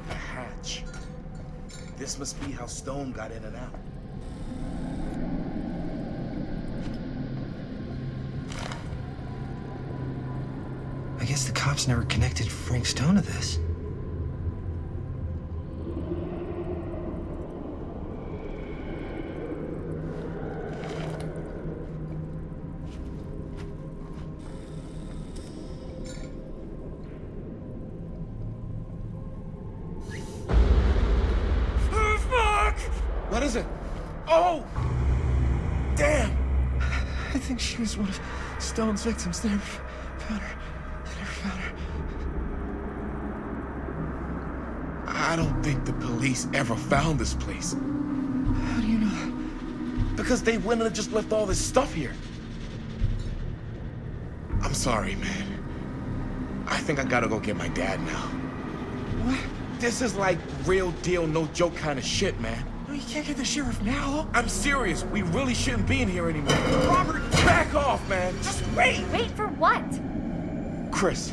Hatch. This must be how Stone got in and out. I guess the cops never connected Frank Stone to this. What is it? Oh! Damn! I think she was one of Stone's victims. They never found her. I don't think the police ever found this place. How do you know that? Because they wouldn't have just left all this stuff here. I'm sorry, man. I think I gotta go get my dad now. What? This is like real deal, no joke kind of shit, man. You can't get the sheriff now. I'm serious. We really shouldn't be in here anymore. Robert, back off, man. Just wait. Wait for what? Chris,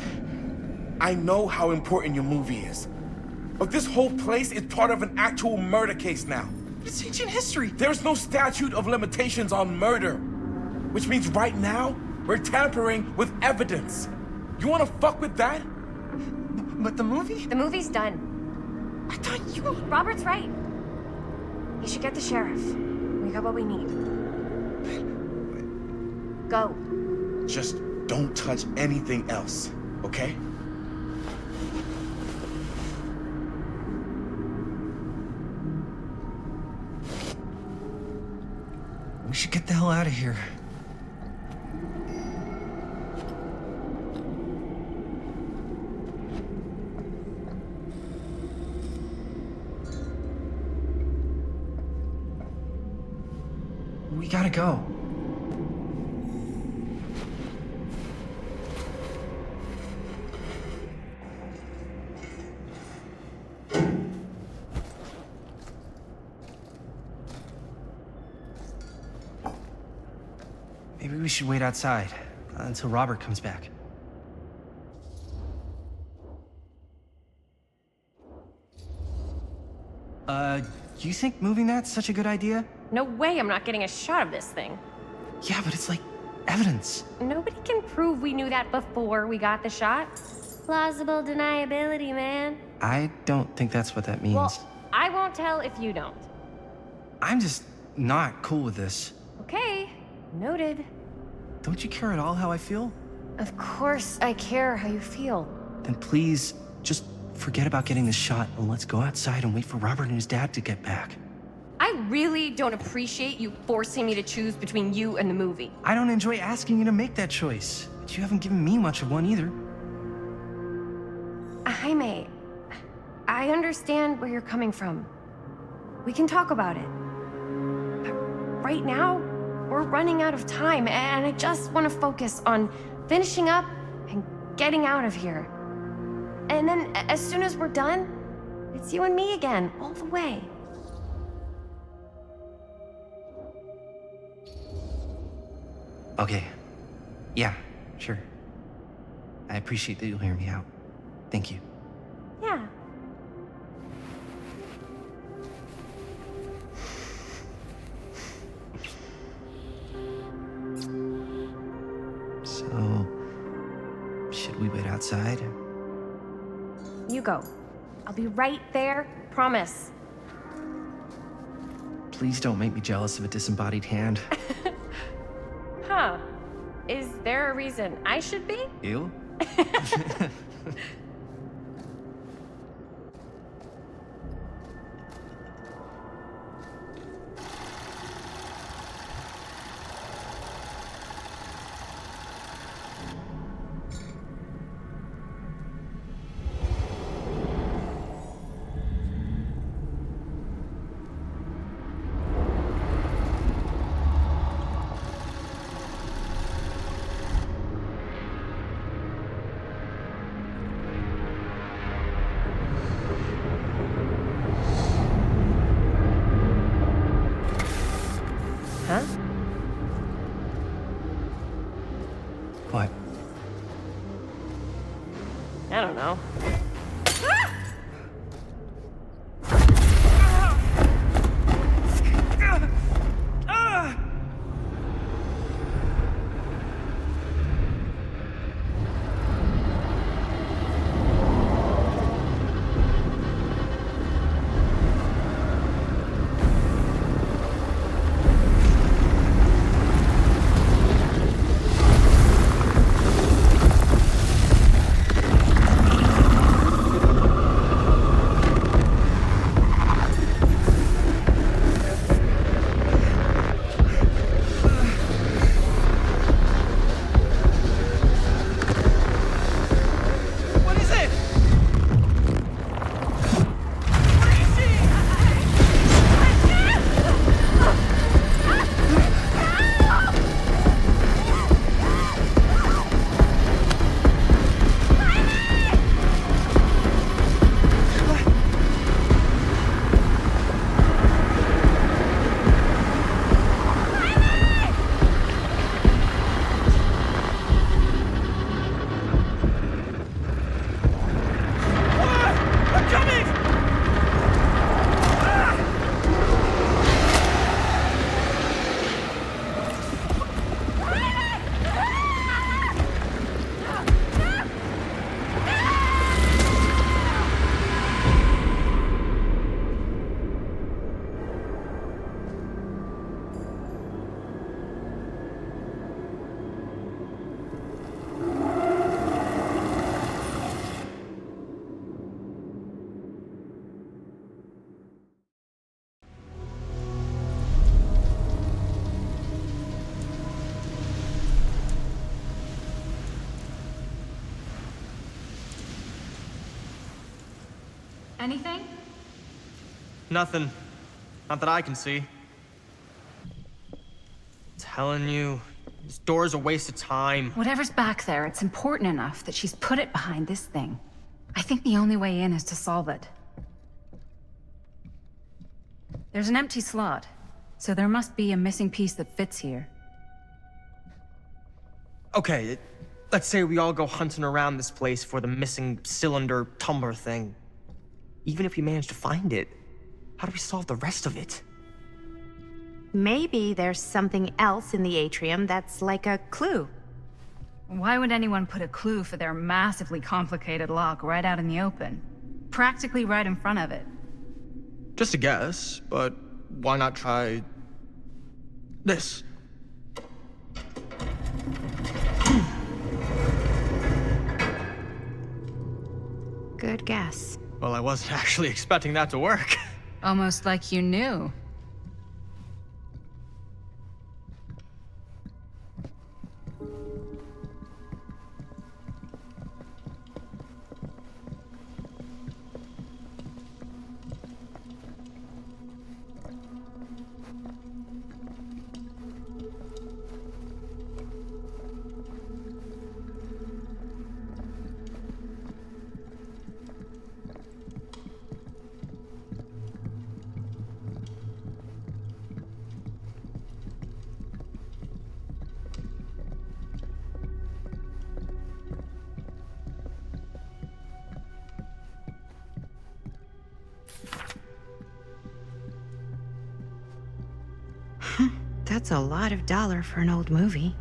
I know how important your movie is. But this whole place is part of an actual murder case now. It's ancient history. There's no statute of limitations on murder. Which means right now, we're tampering with evidence. You wanna fuck with that? But the movie? The movie's done. I thought you... Robert's right. You should get the sheriff. We got what we need. Go. Just don't touch anything else, okay? We should get the hell out of here. We gotta go. Maybe we should wait outside until Robert comes back. You think moving that's such a good idea? No way I'm not getting a shot of this thing. Yeah, but it's like evidence. Nobody can prove we knew that before we got the shot. Plausible deniability, man. I don't think that's what that means. Well, I won't tell if you don't. I'm just not cool with this. Okay, noted. Don't you care at all how I feel? Of course I care how you feel. Then please, just forget about getting this shot and let's go outside and wait for Robert and his dad to get back. I really don't appreciate you forcing me to choose between you and the movie. I don't enjoy asking you to make that choice, but you haven't given me much of one either. Jaime, I understand where you're coming from. We can talk about it. But right now, we're running out of time, and I just want to focus on finishing up and getting out of here. And then, as soon as we're done, it's you and me again, all the way. Okay. Yeah, sure. I appreciate that you'll hear me out. Thank you. Yeah. So, should we wait outside? You go. I'll be right there, promise. Please don't make me jealous of a disembodied hand. Huh. Is there a reason I should be? You? Huh? What? I don't know. Anything? Nothing. Not that I can see. Telling you, this door's a waste of time. Whatever's back there, it's important enough that she's put it behind this thing. I think the only way in is to solve it. There's an empty slot, so there must be a missing piece that fits here. Okay, let's say we all go hunting around this place for the missing cylinder tumbler thing. Even if we manage to find it, how do we solve the rest of it? Maybe there's something else in the atrium that's like a clue. Why would anyone put a clue for their massively complicated lock right out in the open? Practically right in front of it. Just a guess, but why not try this? Good guess. Well, I wasn't actually expecting that to work. Almost like you knew. That's a lot of dollar for an old movie.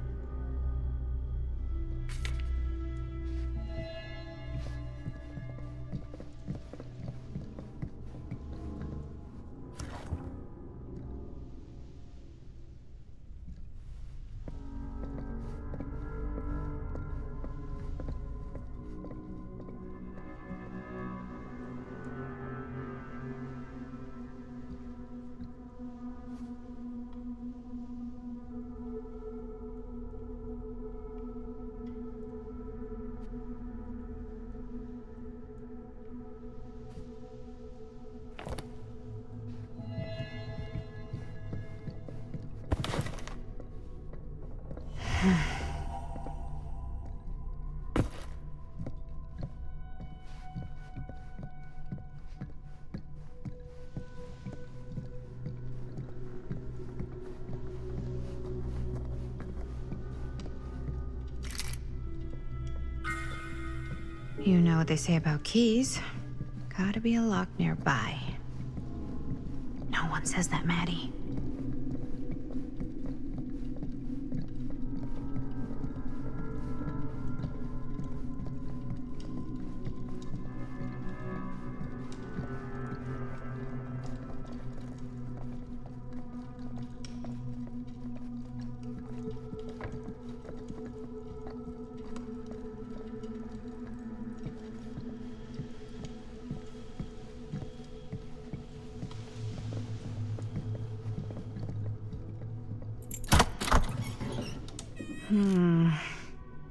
You know what they say about keys. Gotta be a lock nearby. No one says that, Maddie.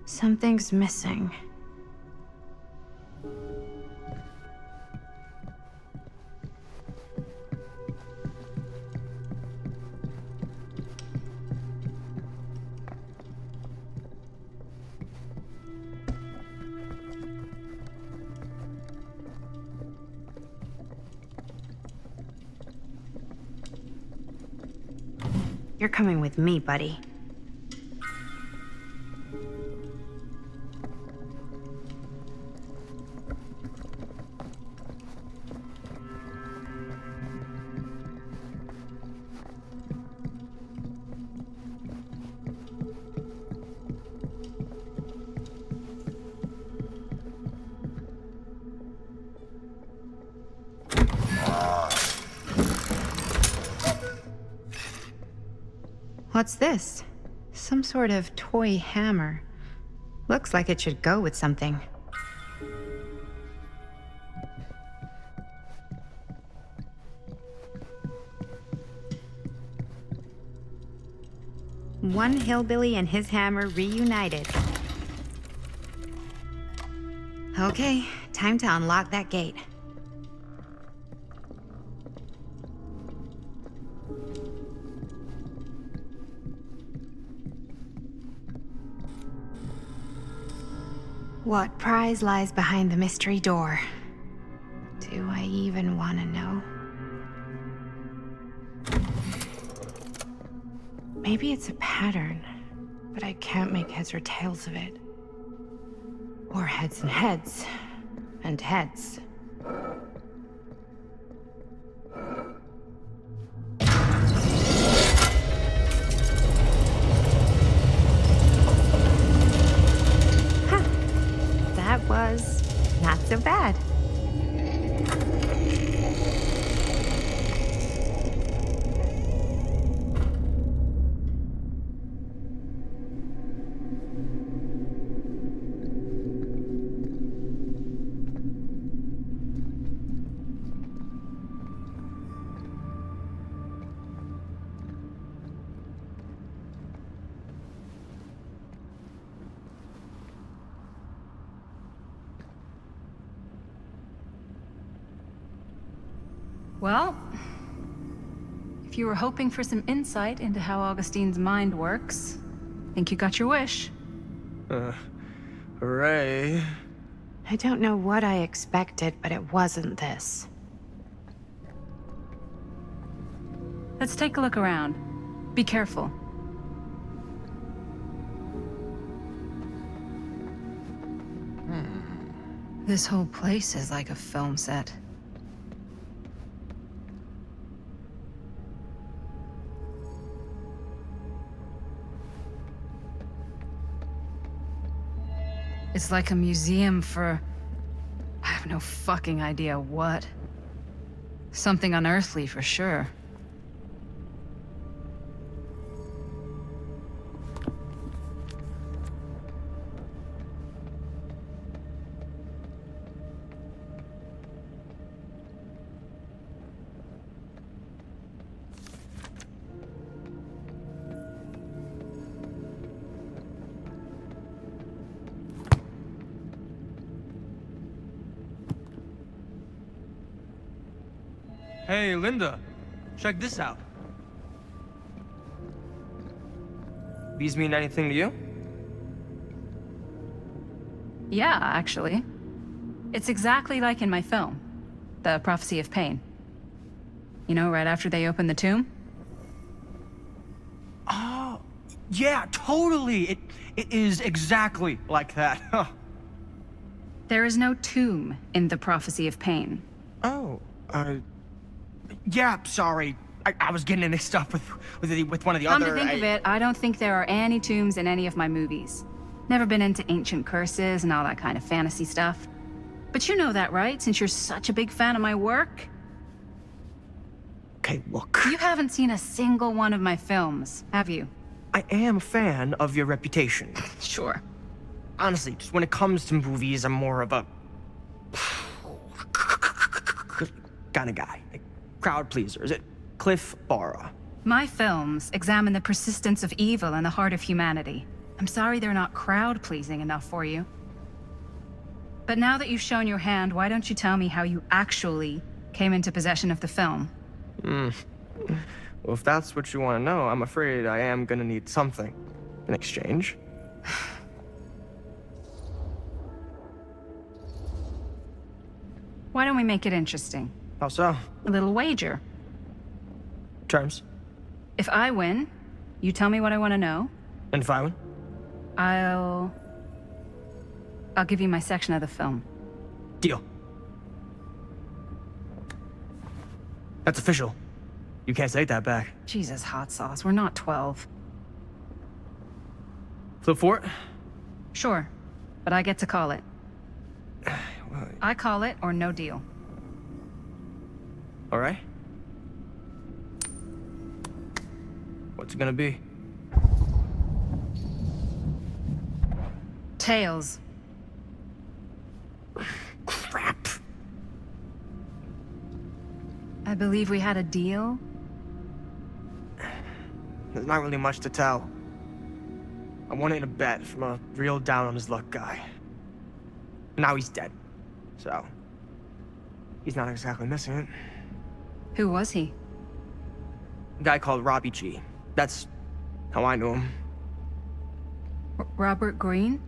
Something's missing. You're coming with me, buddy. What's this? Some sort of toy hammer. Looks like it should go with something. One hillbilly and his hammer reunited. Okay, time to unlock that gate. What prize lies behind the mystery door? Do I even want to know? Maybe it's a pattern, but I can't make heads or tails of it. Or heads and heads, and heads. That was not so bad. Well, if you were hoping for some insight into how Augustine's mind works, I think you got your wish. Hooray. I don't know what I expected, but it wasn't this. Let's take a look around. Be careful. This whole place is like a film set. It's like a museum for... I have no fucking idea what. Something unearthly for sure. Hey, Linda, check this out. These mean anything to you? Yeah, actually. It's exactly like in my film, The Prophecy of Pain. You know, right after they open the tomb? Oh, yeah, totally. It is exactly like that. Huh. There is no tomb in The Prophecy of Pain. Oh, yeah, sorry. I was getting mixed up with one of the Come other... to think of it, I don't think there are any tombs in any of my movies. Never been into ancient curses and all that kind of fantasy stuff. But you know that, right? Since you're such a big fan of my work? Okay, look. You haven't seen a single one of my films, have you? I am a fan of your reputation. Sure. Honestly, just when it comes to movies, I'm more of a... kind of guy. Like, crowd pleaser. Is it Cliff Barra? My films examine the persistence of evil in the heart of humanity. I'm sorry they're not crowd-pleasing enough for you. But now that you've shown your hand, why don't you tell me how you actually came into possession of the film? Well, if that's what you want to know, I'm afraid I am gonna need something in exchange. Why don't we make it interesting? How so? A little wager. Terms? If I win, you tell me what I want to know. And if I win? I'll give you my section of the film. Deal. That's official. You can't take that back. Jesus, hot sauce. We're not 12. Flip for it? Sure, but I get to call it. I call it or no deal. All right. What's it gonna be? Tails. Crap. I believe we had a deal. There's not really much to tell. I won it in a bet from a real down-on-his-luck guy. Now he's dead. So, he's not exactly missing it. Who was he? A guy called Robbie G. That's how I knew him. Robert Green?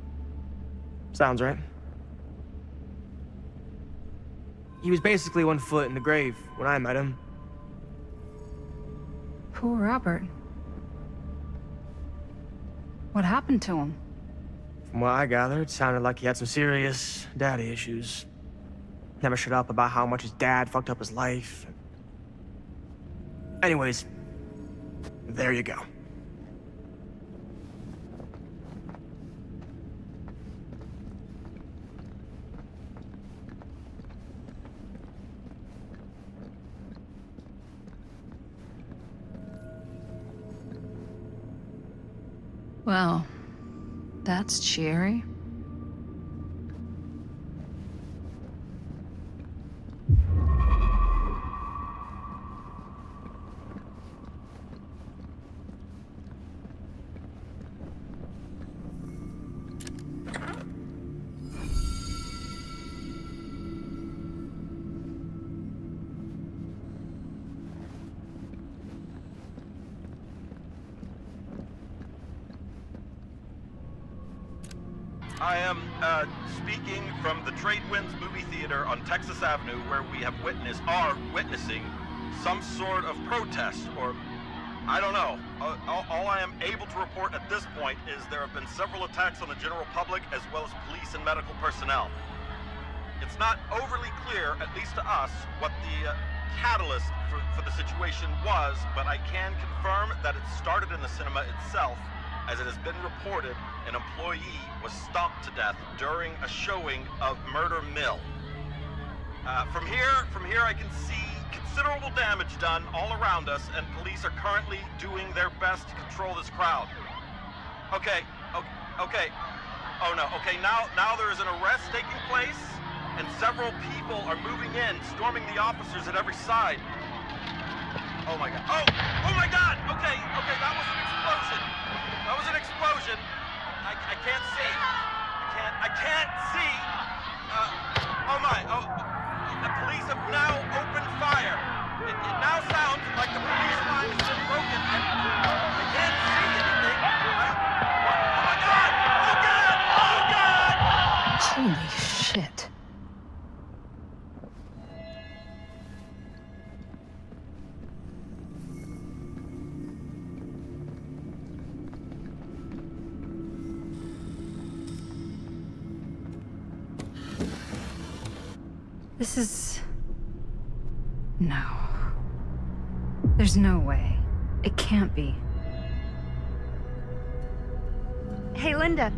Sounds right. He was basically 1 foot in the grave when I met him. Poor Robert. What happened to him? From what I gathered, it sounded like he had some serious daddy issues. Never shut up about how much his dad fucked up his life. Anyways, there you go. Well, that's cheery. I am speaking from the Trade Winds Movie Theater on Texas Avenue, where we are witnessing some sort of protest, or I don't know. All I am able to report at this point is there have been several attacks on the general public as well as police and medical personnel. It's not overly clear, at least to us, what the catalyst for the situation was, but I can confirm that it started in the cinema itself. As it has been reported, an employee was stomped to death during a showing of Murder Mill. From here I can see considerable damage done all around us, and police are currently doing their best to control this crowd. Okay. Oh no, okay, now there is an arrest taking place, and several people are moving in, storming the officers at every side. Oh my god. Oh my god! Okay, that was an explosion. That was an explosion. I can't see. I can't see. The police have now opened fire. It now sounds like the police line has been broken. I can't see anything. Oh my god! Oh god! Holy shit. This is... No. There's no way. It can't be. Hey, Linda.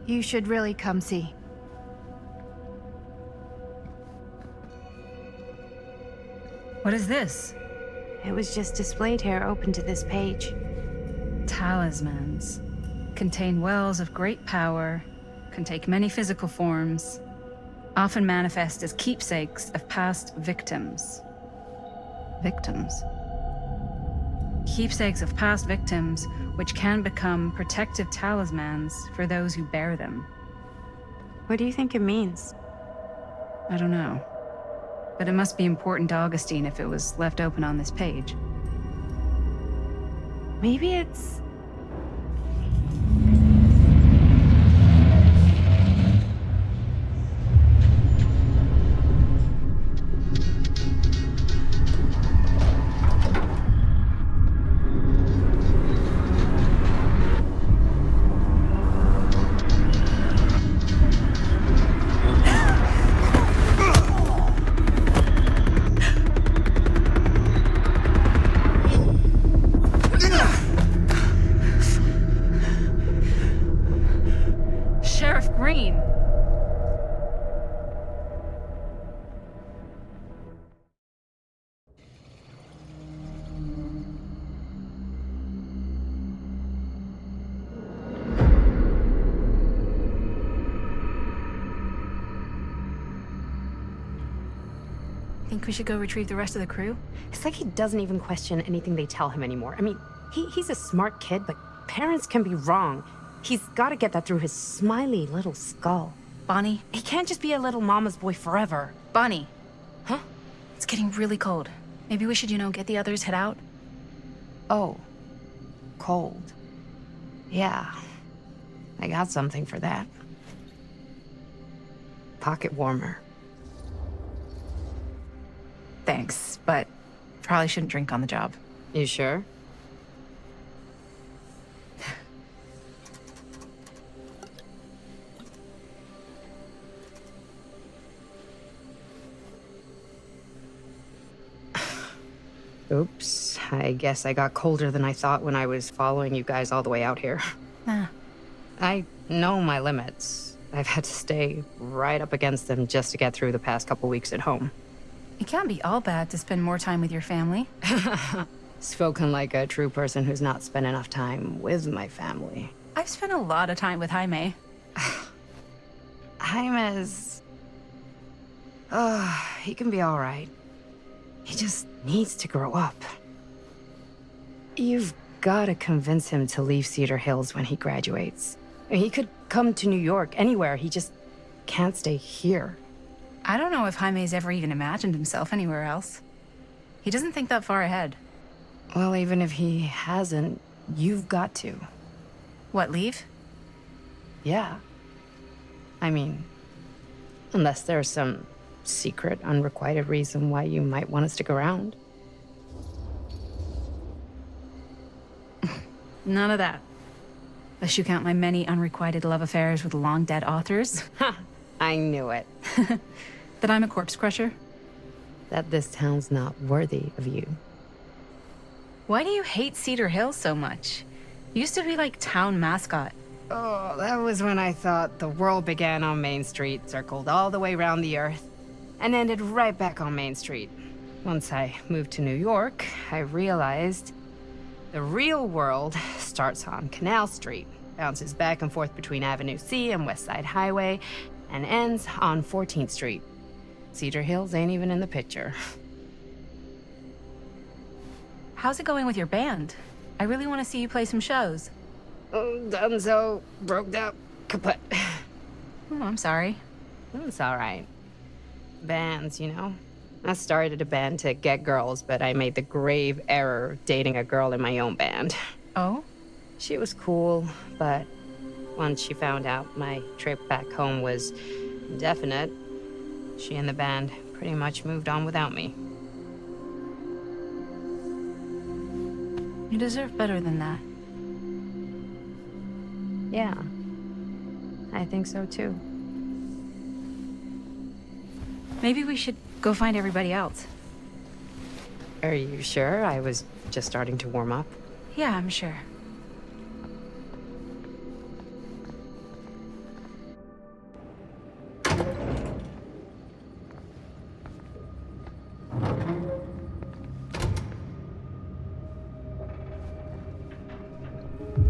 You should really come see. What is this? It was just displayed here, open to this page. Talismans. Contain wells of great power, can take many physical forms, often manifest as keepsakes of past victims. Victims? Keepsakes of past victims, which can become protective talismans for those who bear them. What do you think it means? I don't know. But it must be important to Augustine if it was left open on this page. Maybe it's... Think we should go retrieve the rest of the crew? It's like he doesn't even question anything they tell him anymore. I mean, he's a smart kid, but parents can be wrong. He's got to get that through his smiley little skull. Bonnie? He can't just be a little mama's boy forever. Bonnie. Huh? It's getting really cold. Maybe we should, get the others, head out? Oh. Cold. Yeah. I got something for that. Pocket warmer. Thanks, but probably shouldn't drink on the job. You sure? Oops, I guess I got colder than I thought when I was following you guys all the way out here. Ah. I know my limits. I've had to stay right up against them just to get through the past couple weeks at home. It can't be all bad to spend more time with your family. Spoken like a true person who's not spent enough time with my family. I've spent a lot of time with Jaime. Jaime's... he can be all right. He just needs to grow up. You've got to convince him to leave Cedar Hills when he graduates. He could come to New York, anywhere. He just can't stay here. I don't know if Jaime's ever even imagined himself anywhere else. He doesn't think that far ahead. Well, even if he hasn't, you've got to. What, leave? Yeah. I mean, unless there's some secret, unrequited reason why you might want to stick around. None of that. Unless you count my many unrequited love affairs with long-dead authors. I knew it. That I'm a corpse crusher. That this town's not worthy of you. Why do you hate Cedar Hills so much? You used to be like town mascot. Oh, that was when I thought the world began on Main Street, circled all the way around the earth, and ended right back on Main Street. Once I moved to New York, I realized the real world starts on Canal Street, bounces back and forth between Avenue C and West Side Highway, and ends on 14th Street. Cedar Hills ain't even in the picture. How's it going with your band? I really want to see you play some shows. Oh, done so, broke up, kaput. Oh, I'm sorry. It's all right. Bands, you know? I started a band to get girls, but I made the grave error of dating a girl in my own band. Oh? She was cool, but once she found out my trip back home was indefinite, she and the band pretty much moved on without me. You deserve better than that. Yeah, I think so too. Maybe we should go find everybody else. Are you sure? I was just starting to warm up. Yeah, I'm sure.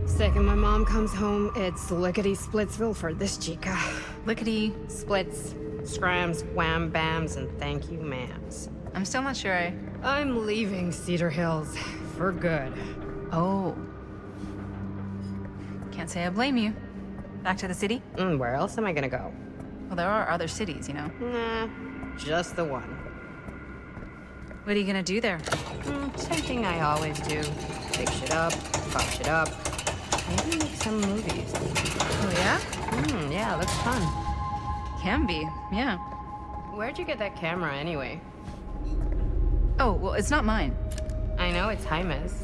Second my mom comes home, it's lickety-splitsville for this chica. Lickety... Splits, scrams, wham-bams, and thank you, ma'ams. I'm still not sure I'm leaving Cedar Hills for good. Oh. Can't say I blame you. Back to the city? Where else am I gonna go? Well, there are other cities, you know. Nah, just the one. What are you gonna do there? Same thing I always do. Pick shit up, fuck shit up. Maybe make some movies. Oh, yeah? Yeah, looks fun. Can be, yeah. Where'd you get that camera, anyway? Oh, well, it's not mine. I know it's Jaime's.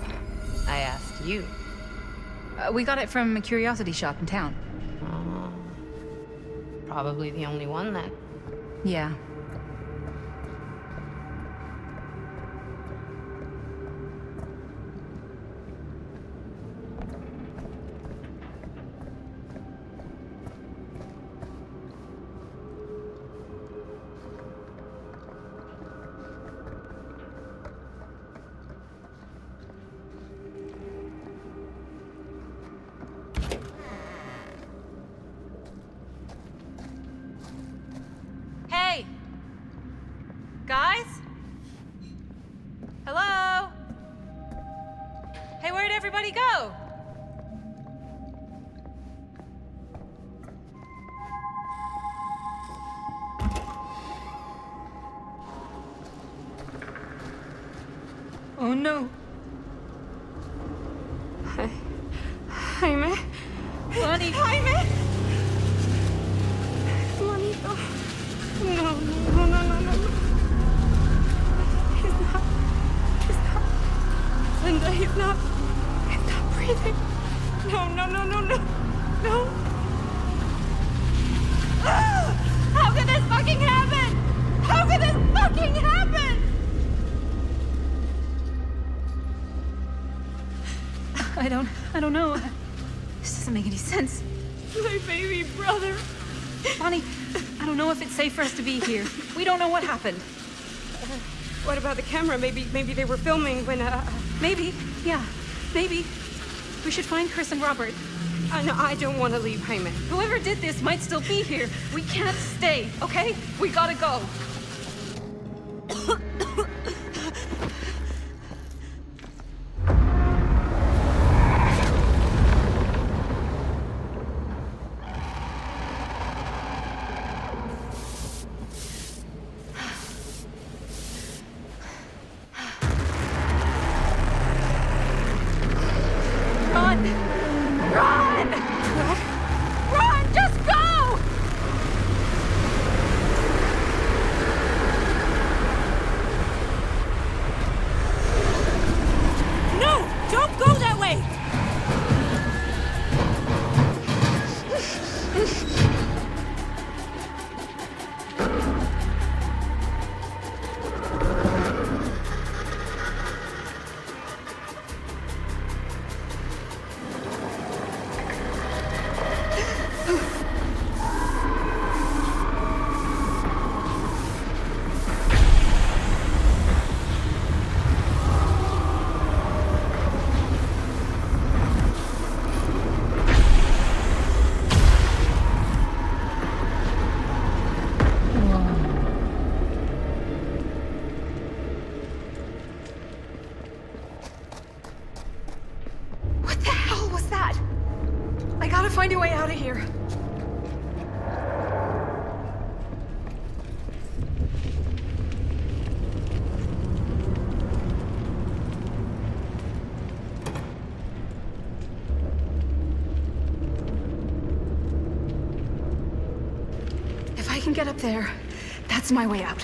I asked you. We got it from a curiosity shop in town. Probably the only one, then. Yeah. Hey! Guys? Hello? Hey, where'd everybody go? Oh no. Jaime? Bunny. Jaime? no, no, no, no. He's not. Linda, he's not breathing. No, no, no, no, no. No. Ah! How could this fucking happen? How could this fucking happen? I don't know. This doesn't make any sense. My baby brother. Bonnie, I don't know if it's safe for us to be here. We don't know what happened. What about the camera? Maybe they were filming when, Maybe, yeah, maybe. We should find Chris and Robert. No, I don't want to leave Jaime. Whoever did this might still be here. We can't stay, okay? We gotta go. Find a way out of here. If I can get up there, that's my way out.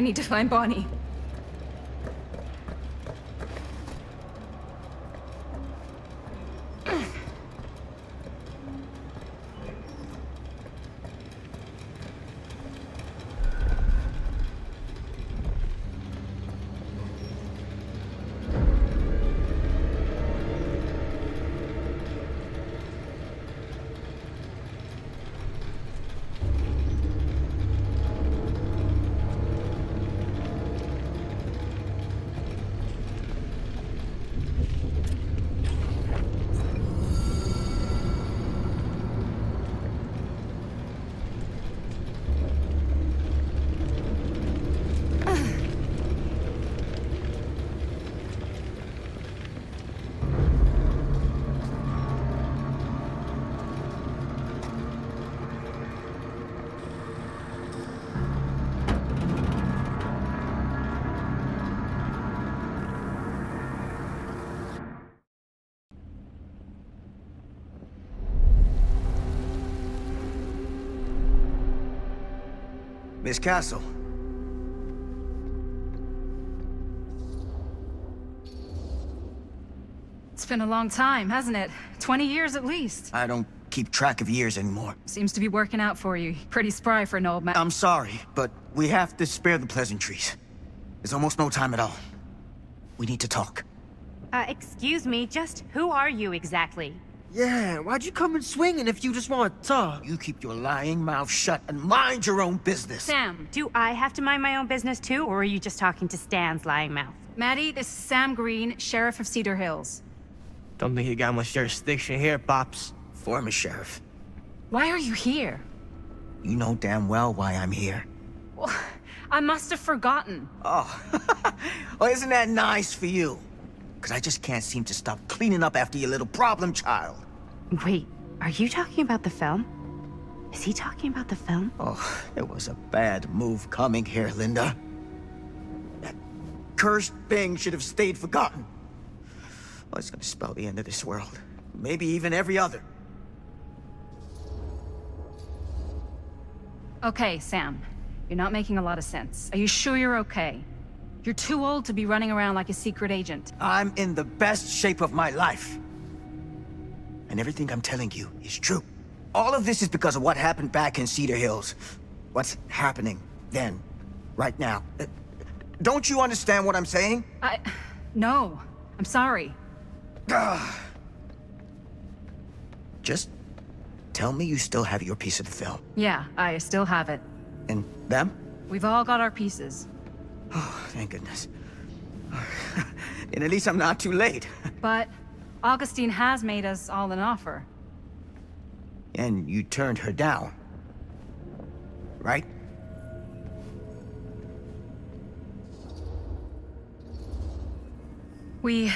I need to find Bonnie. Miss Castle. It's been a long time, hasn't it? 20 years at least. I don't keep track of years anymore. Seems to be working out for you. Pretty spry for an old man. I'm sorry, but we have to spare the pleasantries. There's almost no time at all. We need to talk. Excuse me, just who are you exactly? Yeah, why'd you come in swinging if you just want to talk? You keep your lying mouth shut and mind your own business. Sam. Do I have to mind my own business too, or are you just talking to Stan's lying mouth? Maddie, this is Sam Green, Sheriff of Cedar Hills. Don't think you got much jurisdiction here, Pops. Former sheriff. Why are you here? You know damn well why I'm here. Well, I must have forgotten. Oh, well, isn't that nice for you? Because I just can't seem to stop cleaning up after your little problem child. Wait, are you talking about the film? Is he talking about the film? Oh, it was a bad move coming here, Linda. That cursed thing should have stayed forgotten. Well, it's gonna spell the end of this world. Maybe even every other. Okay, Sam. You're not making a lot of sense. Are you sure you're okay? You're too old to be running around like a secret agent. I'm in the best shape of my life. And everything I'm telling you is true. All of this is because of what happened back in Cedar Hills. What's happening then, right now. Don't you understand what I'm saying? No. I'm sorry. Just tell me you still have your piece of the film. Yeah, I still have it. And them? We've all got our pieces. Oh, thank goodness. And at least I'm not too late. But Augustine has made us all an offer. And you turned her down, right? We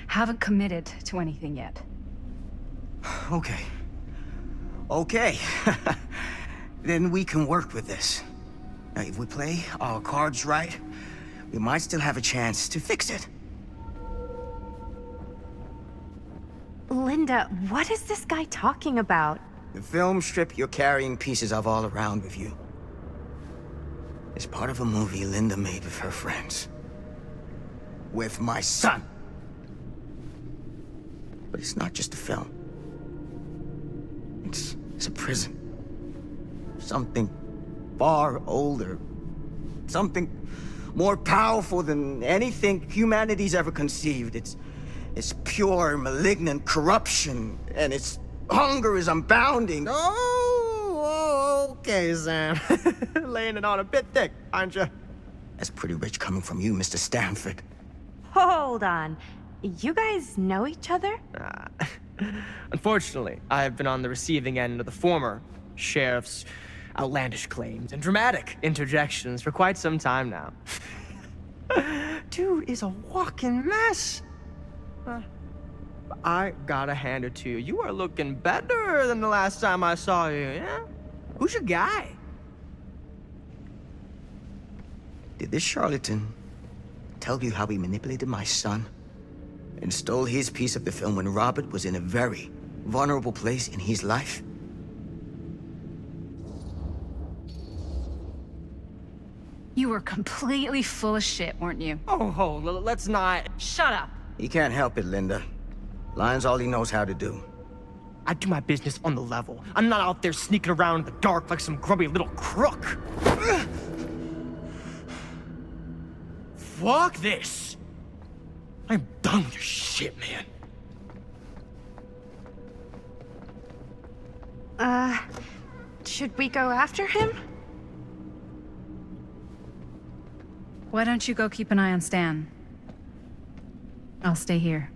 haven't committed to anything yet. Okay. Okay. Then we can work with this. Now, if we play our cards right, we might still have a chance to fix it. Linda, what is this guy talking about? The film strip you're carrying pieces of all around with you is part of a movie Linda made with her friends. With my son. But it's not just a film. It's a prison. Something far older. Something more powerful than anything humanity's ever conceived. It's pure, malignant corruption, and its hunger is unbounding. Oh, okay, Sam. Laying it on a bit thick, aren't you? That's pretty rich coming from you, Mr. Stanford. Hold on. You guys know each other? Unfortunately, I've been on the receiving end of the former sheriff's outlandish claims and dramatic interjections for quite some time now. Dude is a walking mess. I gotta hand it to you. You are looking better than the last time I saw you, yeah? Who's your guy? Did this charlatan tell you how he manipulated my son and stole his piece of the film when Robert was in a very vulnerable place in his life? You were completely full of shit, weren't you? Oh, let's not. Shut up. He can't help it, Linda. Lying's all he knows how to do. I do my business on the level. I'm not out there sneaking around in the dark like some grubby little crook. Fuck this. I'm done with your shit, man. Should we go after him? Why don't you go keep an eye on Stan? I'll stay here.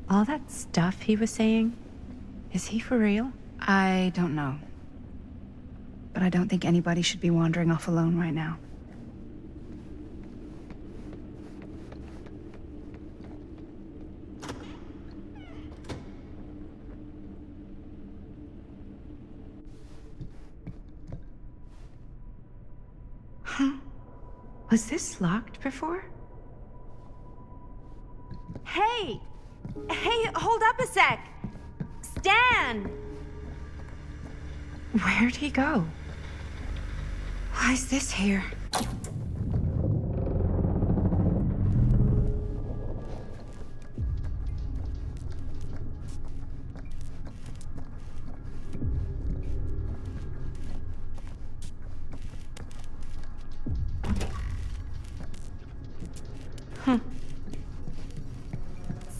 All that stuff he was saying, is he for real? I don't know. But I don't think anybody should be wandering off alone right now. Huh? Was this locked before? Hey! Hey, hold up a sec! Stan! Where'd he go? Why is this here?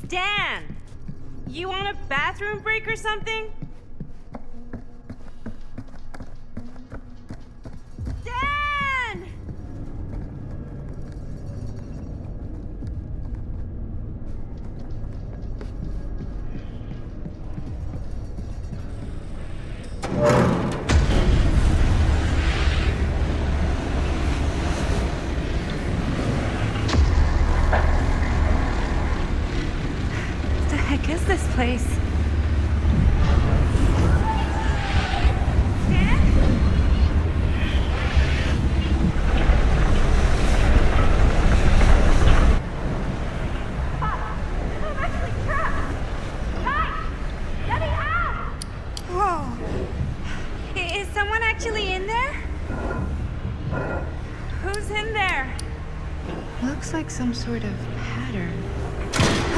Stan! You want a bathroom break or something? Stan! What the heck is this place? Whoa. Is someone actually in there? Who's in there? Looks like some sort of pattern.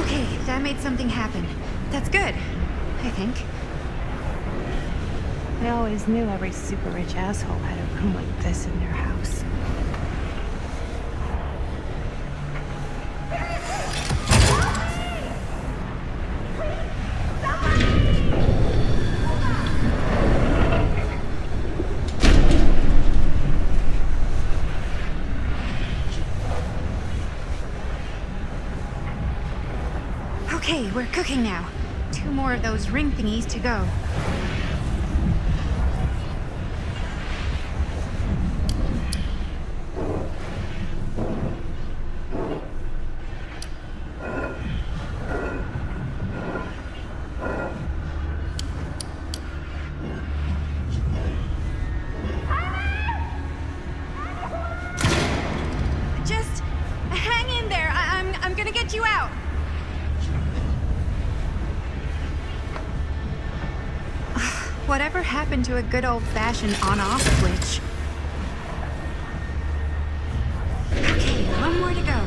Okay, that made something happen. That's good, I think. I always knew every super rich asshole had a room like this in their house. Okay, we're cooking now. 2 more of those ring thingies to go. Just hang in there. I'm gonna get you out. Whatever happened to a good old-fashioned on-off switch? Okay, 1 more to go.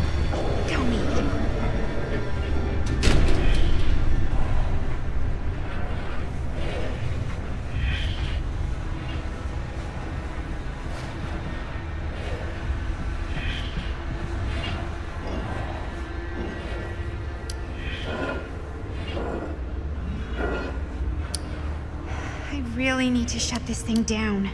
Go me. I really need to shut this thing down.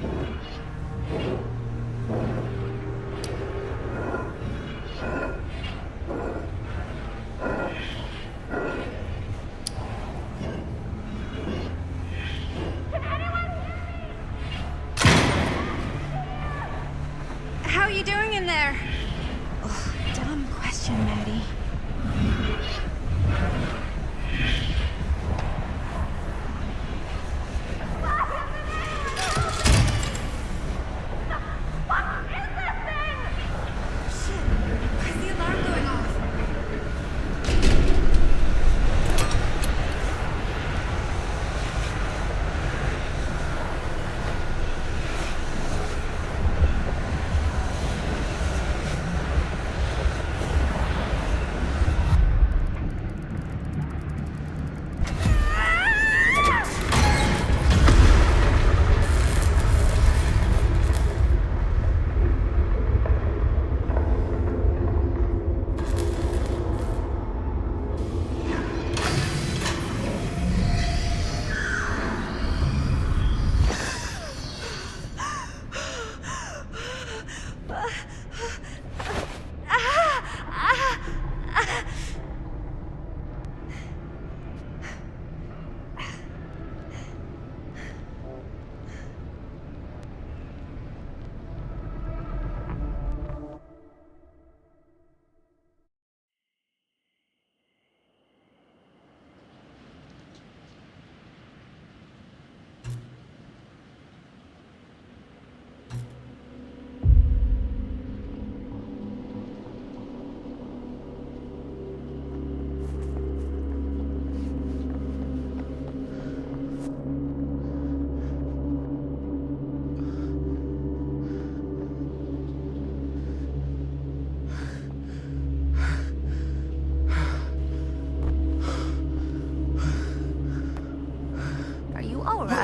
How you doing in there? Ugh, dumb question, Maddie.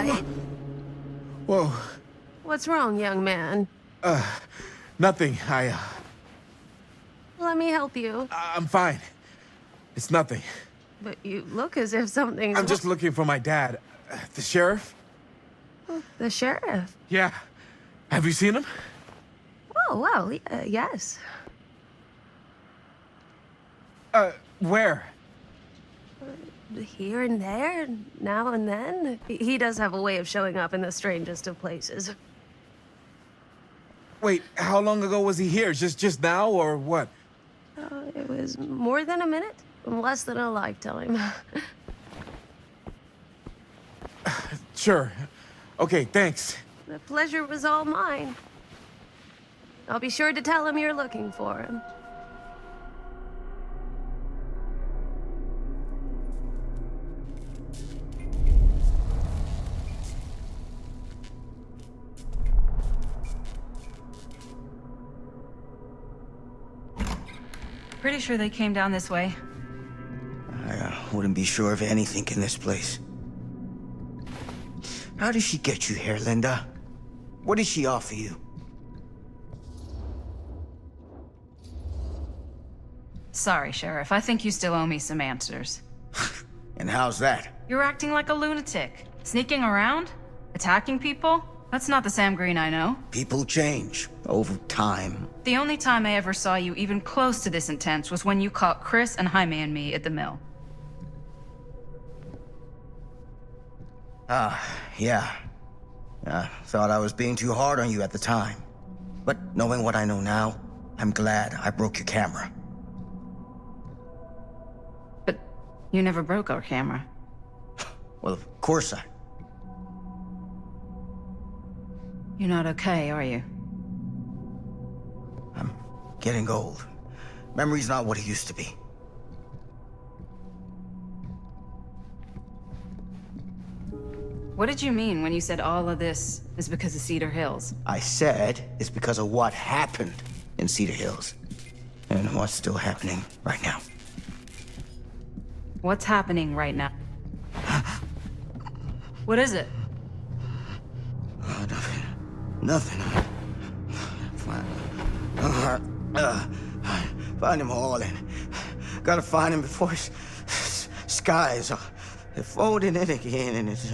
Hi. Whoa. What's wrong, young man? Nothing. Let me help you. I'm fine. It's nothing. But you look as if something's I'm just looking for my dad. The sheriff? The sheriff? Yeah. Have you seen him? Oh, well, yes. Where? Here and there, now and then. He does have a way of showing up in the strangest of places. Wait, how long ago was he here? Just now, or what? It was more than a minute, less than a lifetime. Sure. Okay, thanks. The pleasure was all mine. I'll be sure to tell him you're looking for him. Pretty sure they came down this way. I wouldn't be sure of anything in this place. How did she get you here, Linda? What did she offer you? Sorry, Sheriff. I think you still owe me some answers. And how's that? You're acting like a lunatic. Sneaking around? Attacking people? That's not the Sam Green I know. People change over time. The only time I ever saw you even close to this intense was when you caught Chris and Jaime and me at the mill. Yeah. I thought I was being too hard on you at the time. But knowing what I know now, I'm glad I broke your camera. But you never broke our camera. Well, of course I... You're not okay, are you? I'm getting old. Memory's not what it used to be. What did you mean when you said all of this is because of Cedar Hills? I said it's because of what happened in Cedar Hills. And what's still happening right now. What's happening right now? What is it? Nothing. Find him all and gotta find him before his skies are folding in again and it's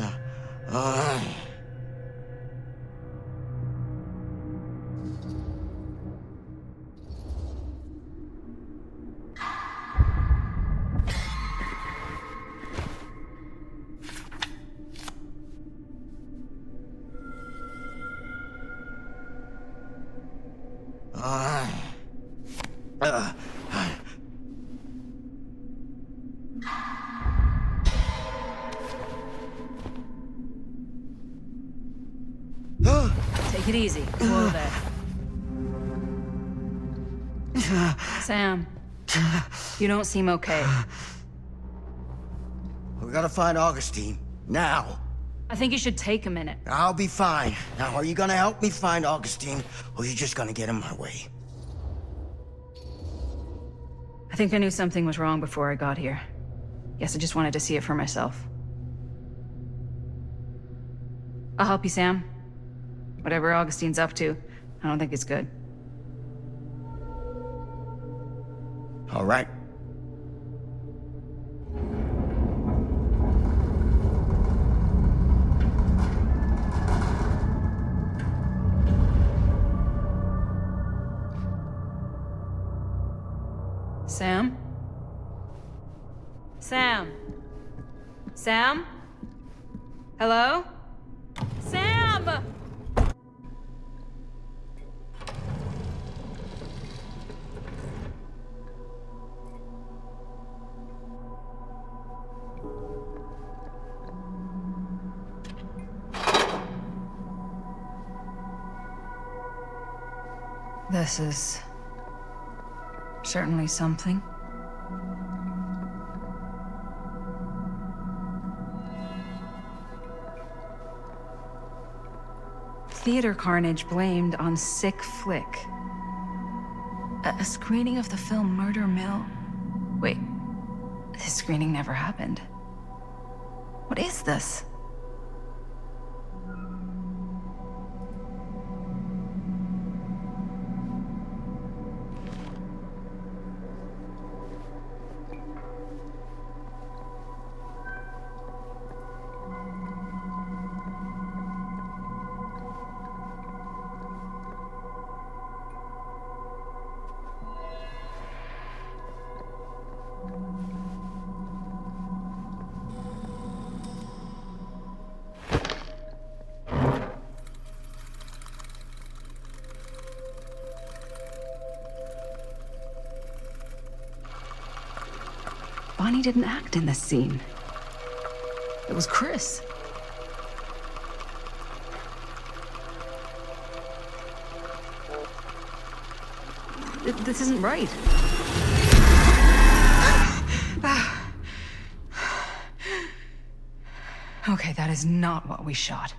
Take it easy. Whoa there. Sam, you don't seem okay. We gotta find Augustine. Now. I think you should take a minute. I'll be fine. Now, are you gonna help me find Augustine, or are you just gonna get in my way? I think I knew something was wrong before I got here. Guess I just wanted to see it for myself. I'll help you, Sam. Whatever Augustine's up to, I don't think it's good. All right. Sam? Sam? Sam? Hello? Sam! This is certainly something. Theater carnage blamed on sick flick. A screening of the film Murder Mill. Wait, this screening never happened. What is this? Bonnie didn't act in this scene. It was Chris. This isn't right. Okay, that is not what we shot.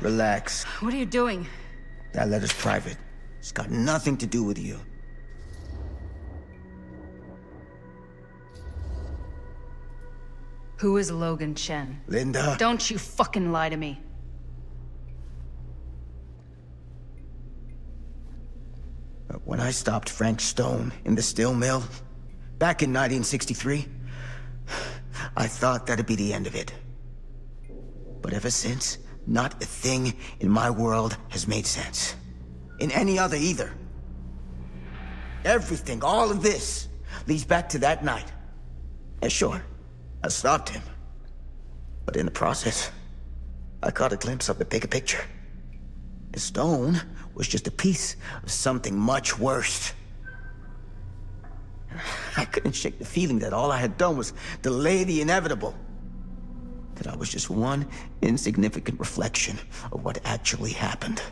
Relax. What are you doing? That letter's private. It's got nothing to do with you. Who is Logan Chen? Linda. Don't you fucking lie to me. When I stopped Frank Stone in the steel mill, back in 1963, I thought that'd be the end of it. But ever since, not a thing in my world has made sense. In any other either. Everything, all of this, leads back to that night. And sure, I stopped him. But in the process, I caught a glimpse of the bigger picture. The stone was just a piece of something much worse. I couldn't shake the feeling that all I had done was delay the inevitable. That I was just one insignificant reflection of what actually happened.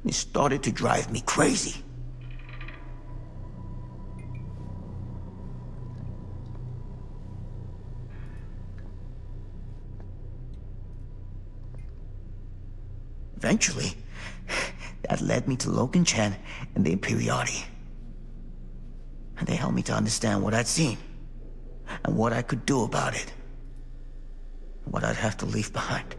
And it started to drive me crazy. Eventually, that led me to Logan Chen and the Imperiati. And they helped me to understand what I'd seen, and what I could do about it, and what I'd have to leave behind.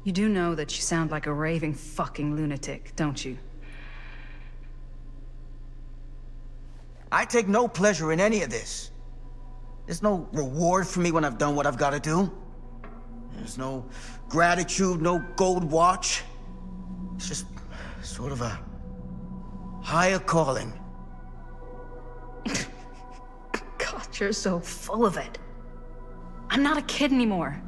You do know that you sound like a raving fucking lunatic, don't you? I take no pleasure in any of this. There's no reward for me when I've done what I've got to do. There's no gratitude, no gold watch. It's just sort of a higher calling. God, you're so full of it. I'm not a kid anymore.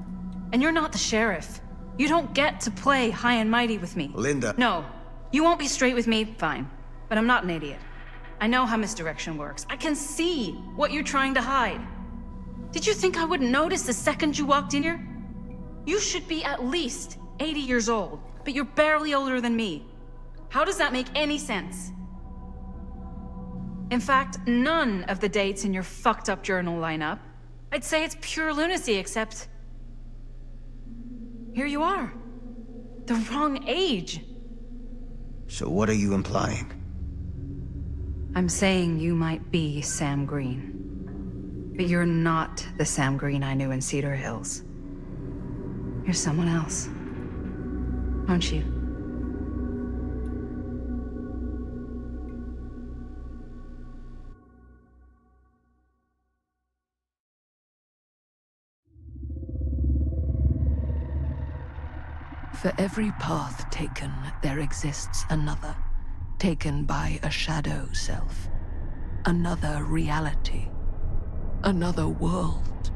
And you're not the sheriff. You don't get to play high and mighty with me. Linda. No. You won't be straight with me, fine. But I'm not an idiot. I know how misdirection works. I can see what you're trying to hide. Did you think I wouldn't notice the second you walked in here? You should be at least 80 years old, but you're barely older than me. How does that make any sense? In fact, none of the dates in your fucked up journal line up. I'd say it's pure lunacy, except... here you are. The wrong age. So what are you implying? I'm saying you might be Sam Green. But you're not the Sam Green I knew in Cedar Hills. You're someone else. Aren't you? For every path taken, there exists another, taken by a shadow self. Another reality. Another world.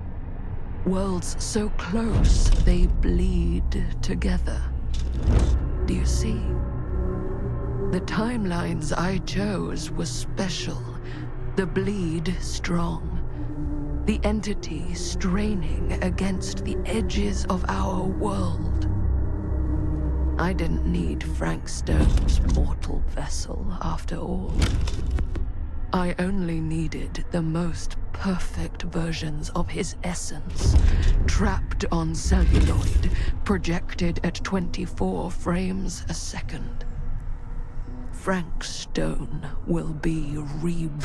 Worlds so close they bleed together. Do you see? The timelines I chose were special. The bleed strong. The entity straining against the edges of our world. I didn't need Frank Stone's mortal vessel, after all. I only needed the most perfect versions of his essence, trapped on celluloid, projected at 24 frames a second. Frank Stone will be reborn.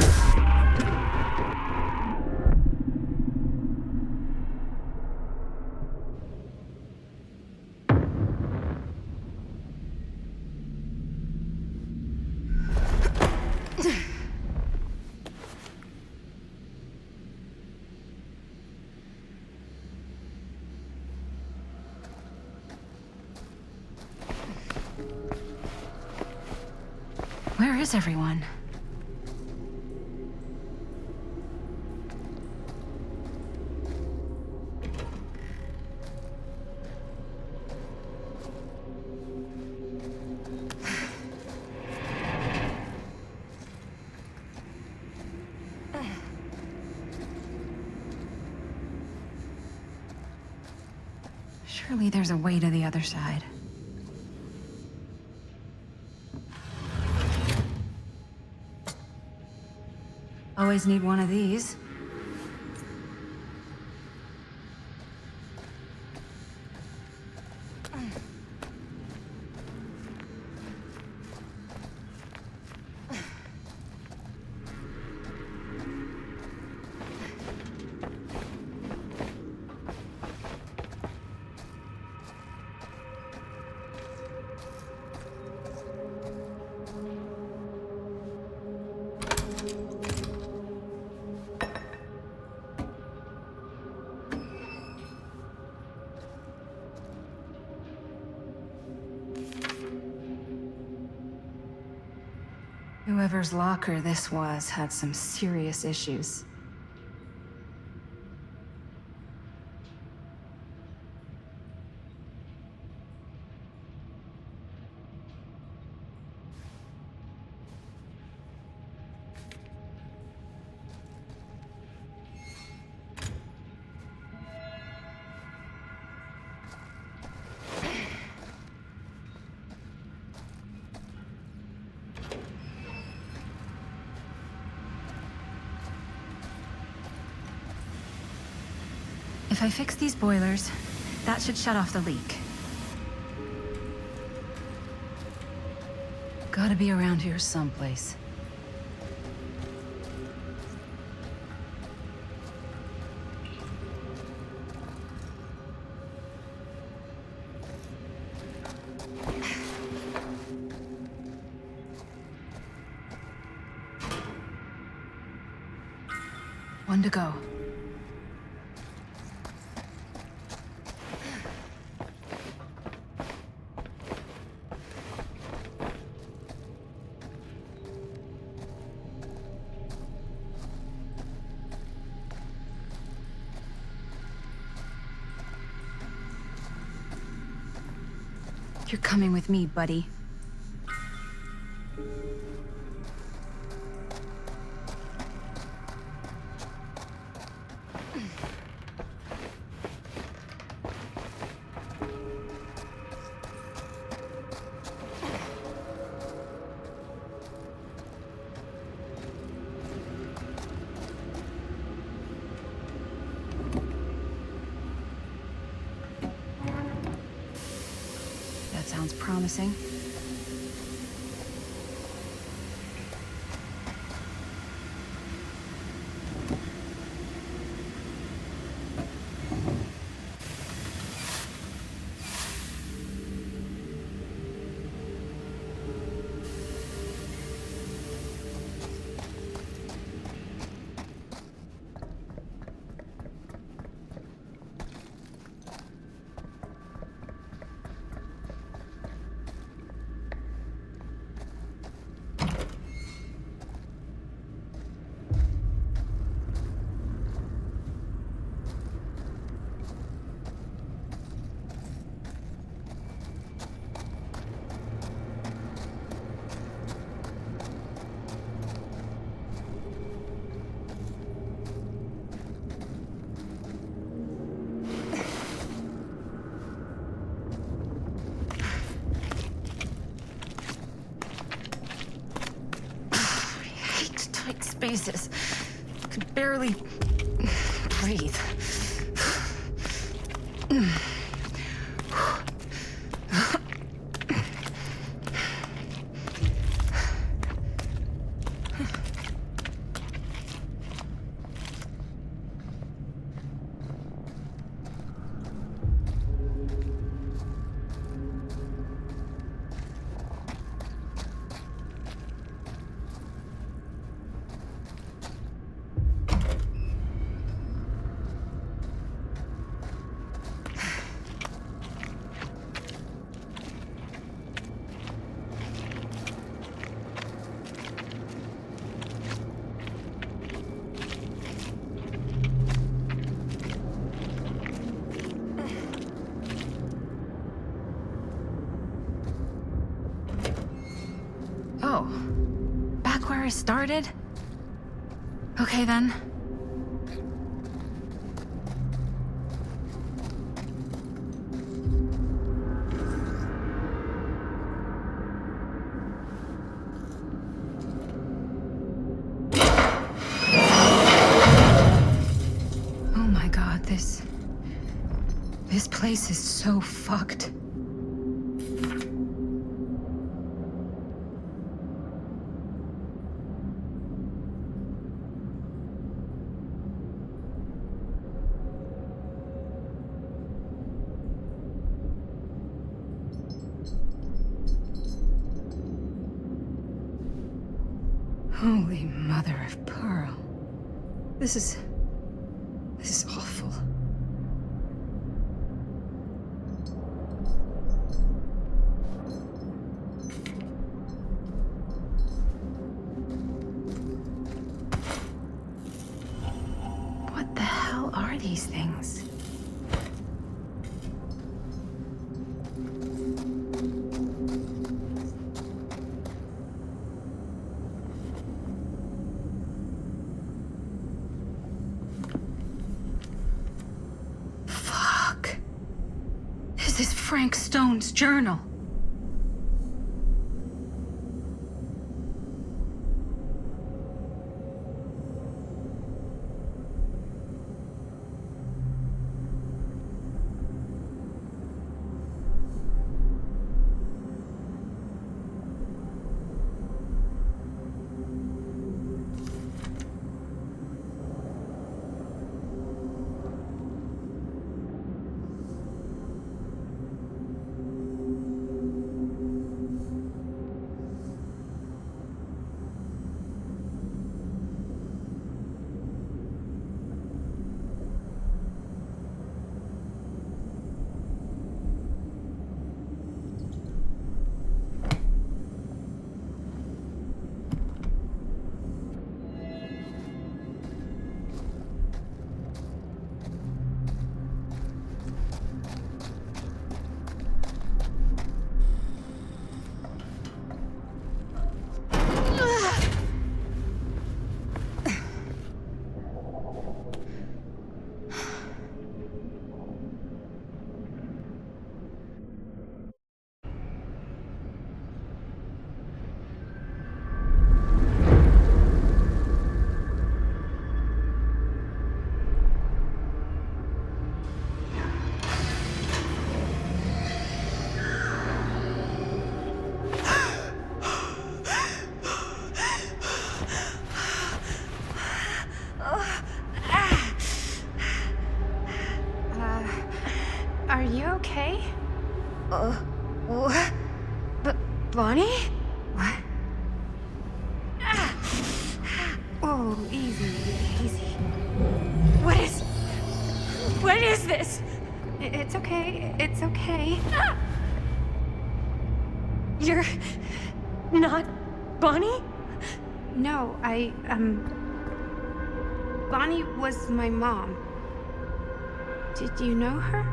Where is everyone? Surely there's a way to the other side. Always need one of these. Whoever's locker this was had some serious issues. If I fix these boilers, that should shut off the leak. Gotta be around here someplace. One to go. You're coming with me, buddy. Sounds promising. spaces. Could barely breathe. Oh, back where I started? Okay then. Oh my god, this place is so fucked. Holy mother of pearl. This is awful. What the hell are these things? This is Frank Stone's journal. Are you okay? What? Bonnie? What? Oh, easy, easy. What is this? It's okay, it's okay. You're not Bonnie? No, Bonnie was my mom. Did you know her?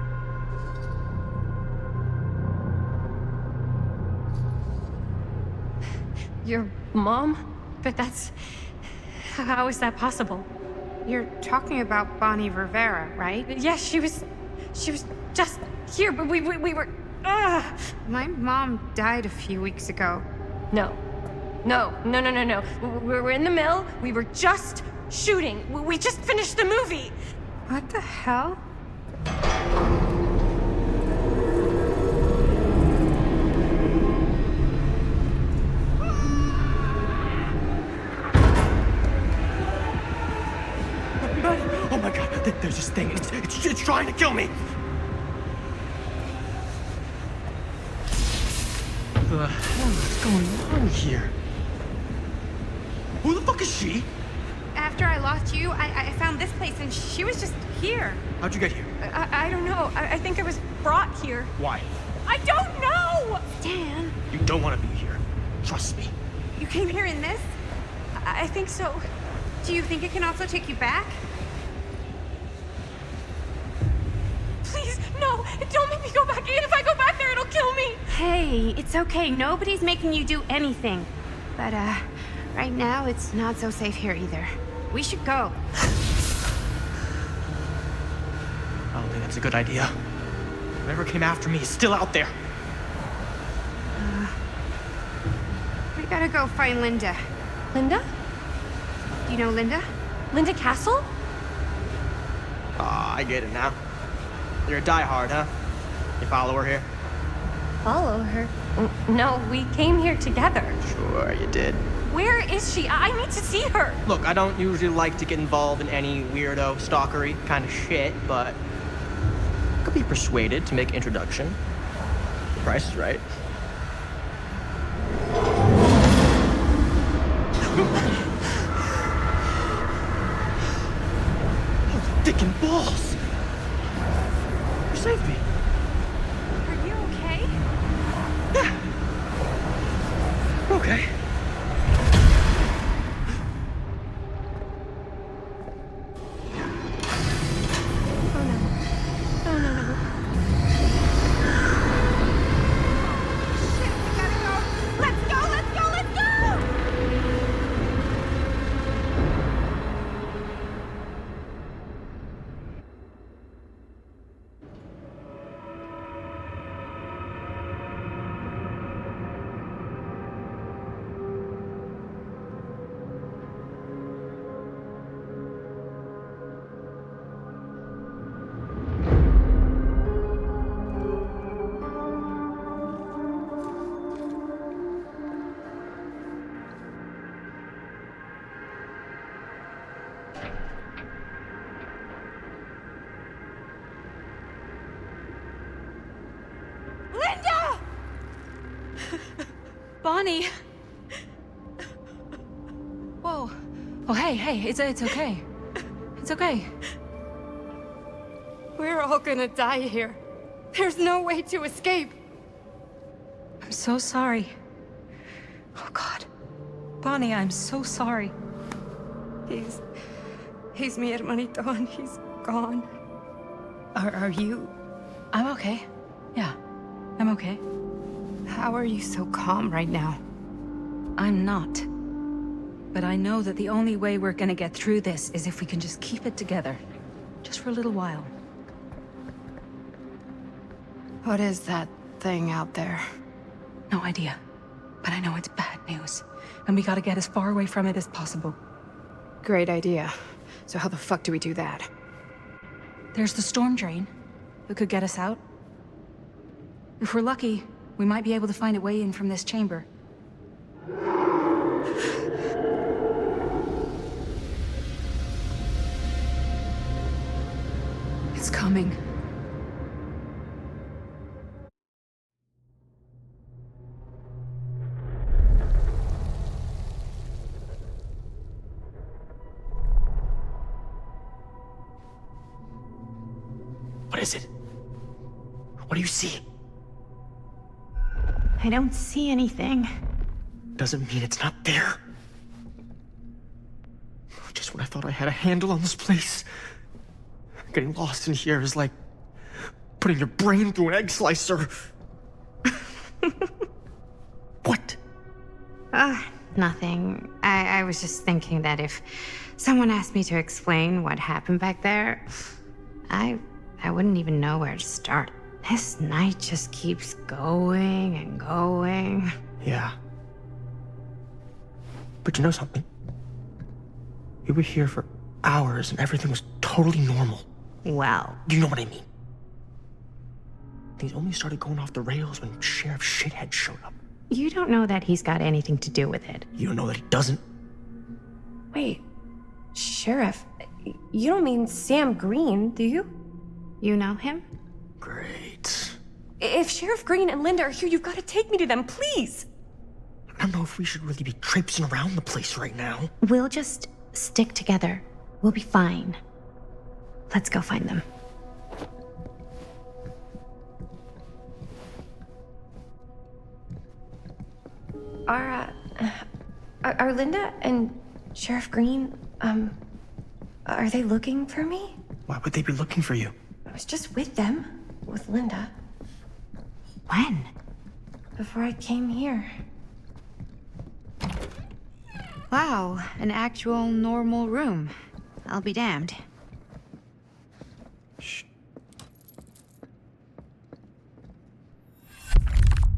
Your mom? But how is that possible? You're talking about Bonnie Rivera, right? Yes, she was just here, but we were... My mom died a few weeks ago. No. No. We're in the mill. We were just shooting. We just finished the movie. What the hell? Oh my god, there's this thing. It's trying to kill me. What the hell is going on here? Who the fuck is she? After I lost you, I found this place and she was just here. How'd you get here? I don't know. I think I was brought here. Why? I don't know! Dan, You don't want to be here. Trust me. you came here in this? I think so. Do you think it can also take you back? Please, no! Don't make me go back in. If I go back there, it'll kill me! Hey, it's okay. Nobody's making you do anything. But, right now, it's not so safe here either. We should go. I don't think that's a good idea. Whoever came after me is still out there. We gotta go find Linda. Linda? Do you know Linda? Linda Castle? Ah, I get it now. You're a diehard, huh? You follow her here? Follow her? No, we came here together. Sure, you did. Where is she? I need to see her. Look, I don't usually like to get involved in any weirdo, stalkery kind of shit, but I could be persuaded to make introduction. The price is right. Oh, dick and balls! You saved me. Are you okay? Yeah. Okay. Linda! Bonnie! Whoa. Oh, hey, it's okay. It's okay. We're all gonna die here. There's no way to escape. I'm so sorry. Oh, God. Bonnie, I'm so sorry. He's mi hermanito and he's gone. Are you? I'm okay. Yeah, I'm okay. How are you so calm right now? I'm not. But I know that the only way we're gonna get through this is if we can just keep it together. Just for a little while. What is that thing out there? No idea. But I know it's bad news. And we gotta get as far away from it as possible. Great idea. So how the fuck do we do that? There's the storm drain that could get us out. If we're lucky, we might be able to find a way in from this chamber. It's coming. What is it? What do you see? I don't see anything. Doesn't mean it's not there. Just when I thought I had a handle on this place. Getting lost in here is like putting your brain through an egg slicer. What? Nothing. I was just thinking that if someone asked me to explain what happened back there, I wouldn't even know where to start. This night just keeps going and going. Yeah. But you know something? We were here for hours and everything was totally normal. Well, Do you know what I mean? Things only started going off the rails when Sheriff Shithead showed up. you don't know that he's got anything to do with it. You don't know that he doesn't? Wait, Sheriff, you don't mean Sam Green, do you? You know him? Great. If Sheriff Green and Linda are here, you've got to take me to them, please. I don't know if we should really be traipsing around the place right now. We'll just stick together. We'll be fine. Let's go find them. Are Linda and Sheriff Green, are they looking for me? Why would they be looking for you? I was just with them, with Linda, When? before I came here. Wow, an actual normal room. I'll be damned.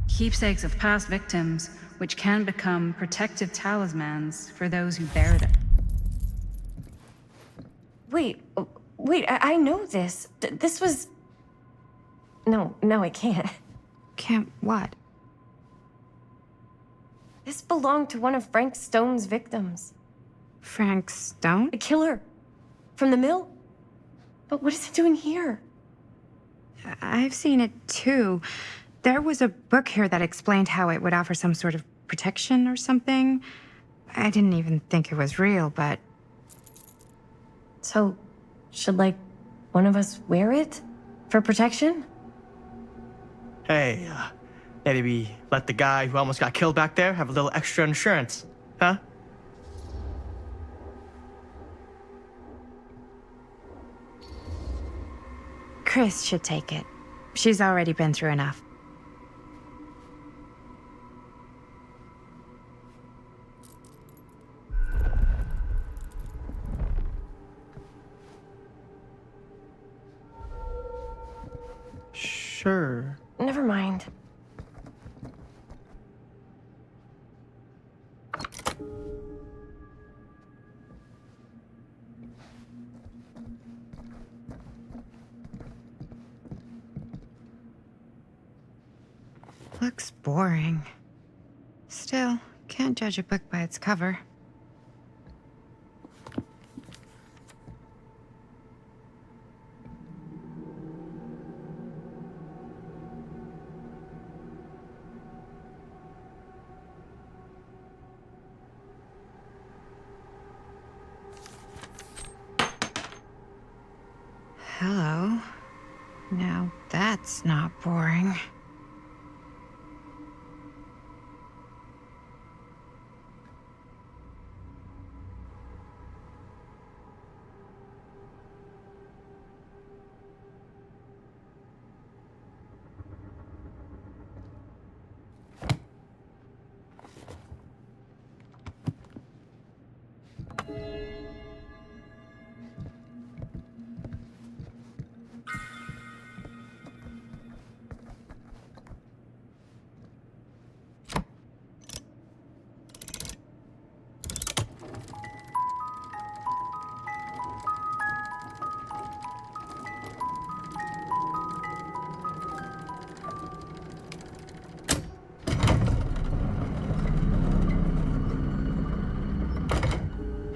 Keepsakes of past victims, which can become protective talismans for those who bear them. Wait, I know this. This was... No, I can't. Can't what? This belonged to one of Frank Stone's victims. Frank Stone? The killer. From the mill. But what is it doing here? I've seen it too. There was a book here that explained how it would offer some sort of protection or something. I didn't even think it was real, but... So, should, one of us wear it? For protection? Hey, maybe we let the guy who almost got killed back there have a little extra insurance, huh? Chris should take it. She's already been through enough. Sure. Never mind. Looks boring. Still, can't judge a book by its cover. Hello. Now that's not boring.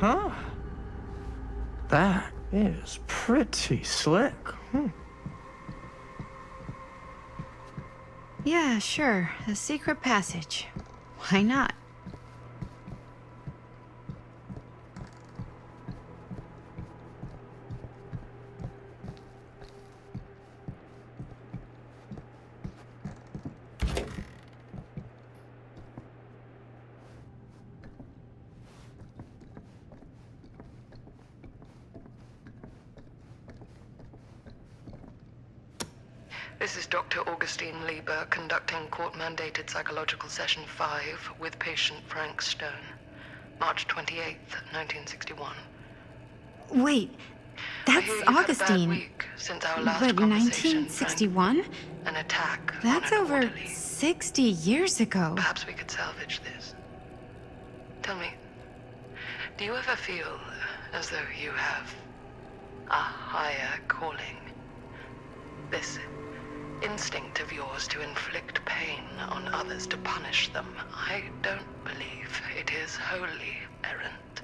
Huh? That is pretty slick. Yeah, sure. A secret passage. Why not? This is Dr. Augustine Lieber conducting court-mandated psychological session 5 with patient Frank Stone. March 28th, 1961. Wait, that's I hear you've had a bad Augustine. week since our last But conversation, 1961? Frank. An attack That's on an over orderly. 60 years ago. Perhaps we could salvage this. Tell me, Do you ever feel as though you have a higher calling? This instinct of yours to inflict pain on others, to punish them, I don't believe it is wholly errant.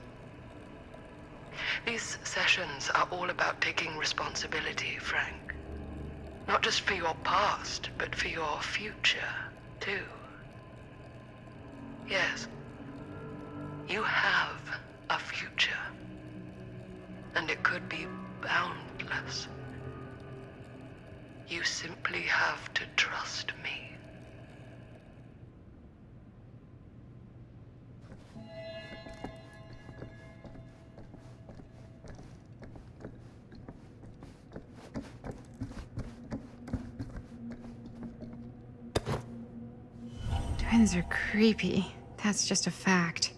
These sessions are all about taking responsibility, Frank. Not just for your past, but for your future, too. Yes, you have a future. And it could be boundless. You simply have to trust me. Twins are creepy. That's just a fact.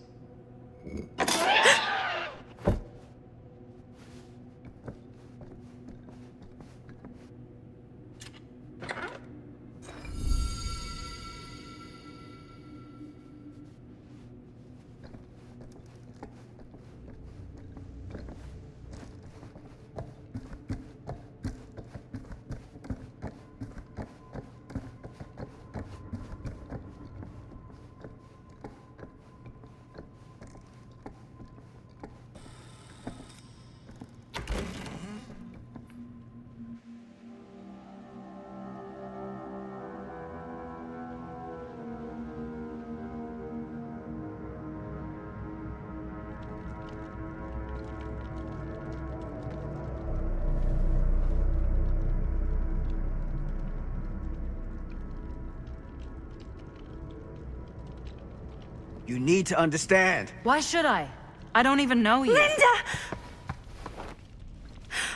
You need to understand. Why should I? I don't even know you. Linda!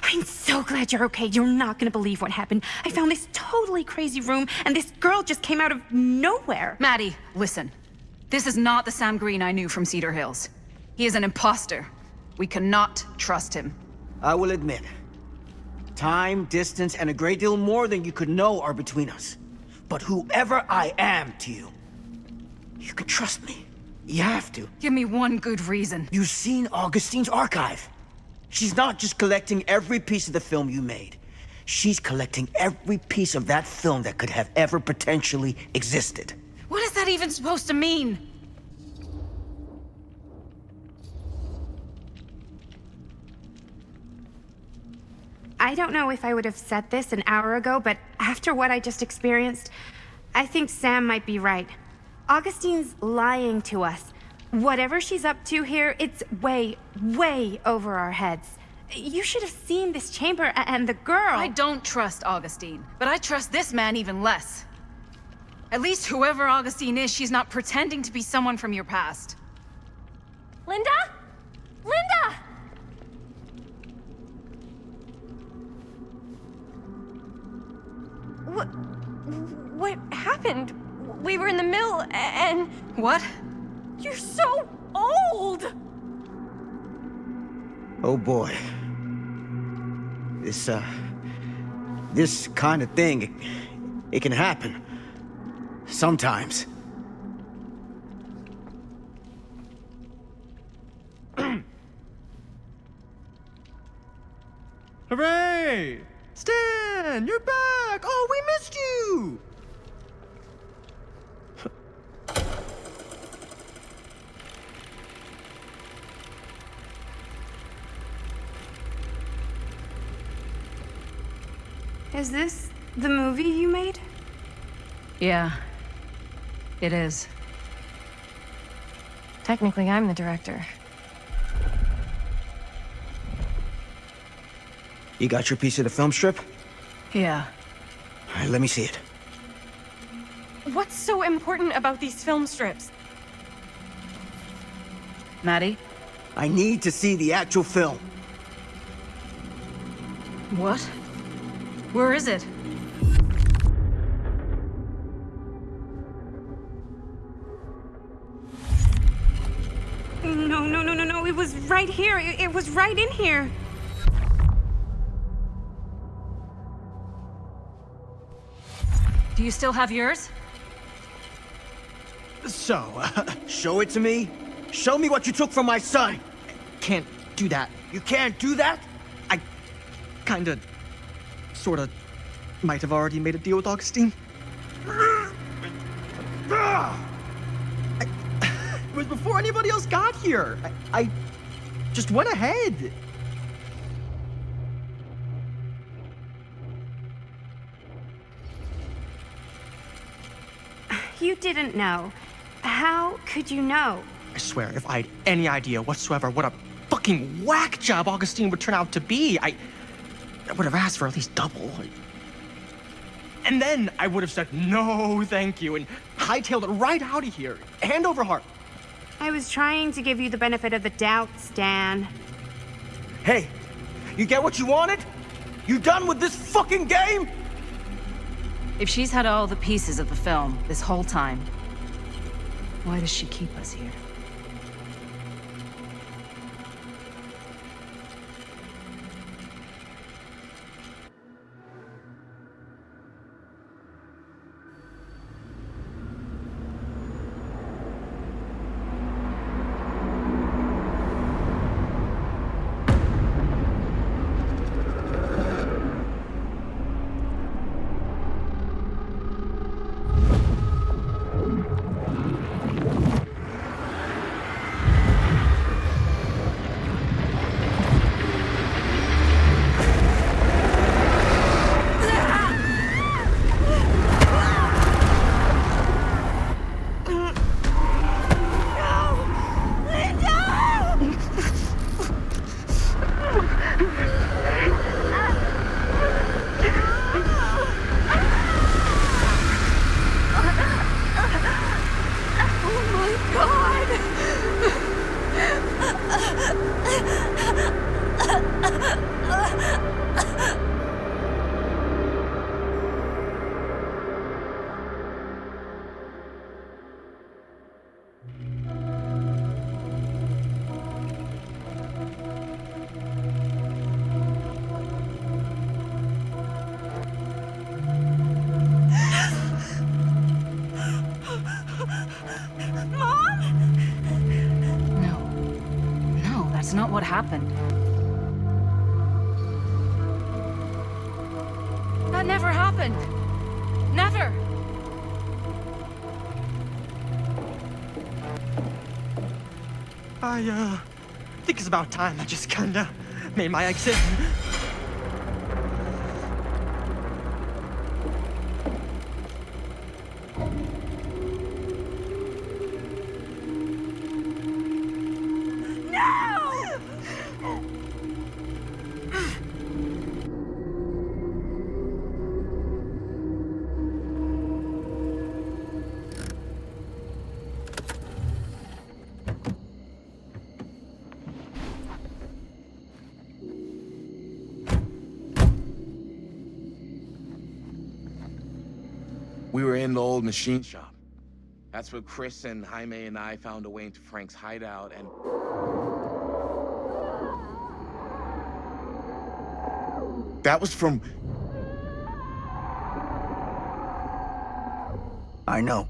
I'm so glad you're okay. You're not gonna believe what happened. I found this totally crazy room, and this girl just came out of nowhere. Maddie, listen. This is not the Sam Green I knew from Cedar Hills. He is an imposter. We cannot trust him. I will admit, time, distance, and a great deal more than you could know are between us. But whoever I am to you, you can trust me. You have to. Give me one good reason. You've seen Augustine's archive. She's not just collecting every piece of the film you made. She's collecting every piece of that film that could have ever potentially existed. What is that even supposed to mean? I don't know if I would have said this an hour ago, but after what I just experienced, I think Sam might be right. Augustine's lying to us. Whatever she's up to here, it's way, way over our heads. You should have seen this chamber and the girl. I don't trust Augustine, but I trust this man even less. At least whoever Augustine is, she's not pretending to be someone from your past. Linda? Linda! What happened? We were in the mill and... What? You're so old! Oh boy. This kind of thing, it can happen. Sometimes. Hooray! Stan, you're back! Oh, we missed you! Is this the movie you made? Yeah, it is. Technically, I'm the director. You got your piece of the film strip? Yeah. All right, let me see it. What's so important about these film strips? Maddie? I need to see the actual film. What? Where is it? No. It was right here. It was right in here. Do you still have yours? So, show it to me. Show me what you took from my son. can't do that. You can't do that? I kinda, sorta, might have already made a deal with Augustine. It was before anybody else got here. I just went ahead. You didn't know. How could you know? I swear, if I had any idea whatsoever what a fucking whack job Augustine would turn out to be, I would have asked for at least double. And then I would have said no thank you and hightailed it right out of here, hand over heart. I was trying to give you the benefit of the doubt, Stan. Hey, you get what you wanted? You done with this fucking game? If she's had all the pieces of the film this whole time, why does she keep us here? That's not what happened. That never happened. Never. I think it's about time I just kinda made my exit. We were in the old machine shop. That's where Chris and Jaime and I found a way into Frank's hideout and... That was from... I know.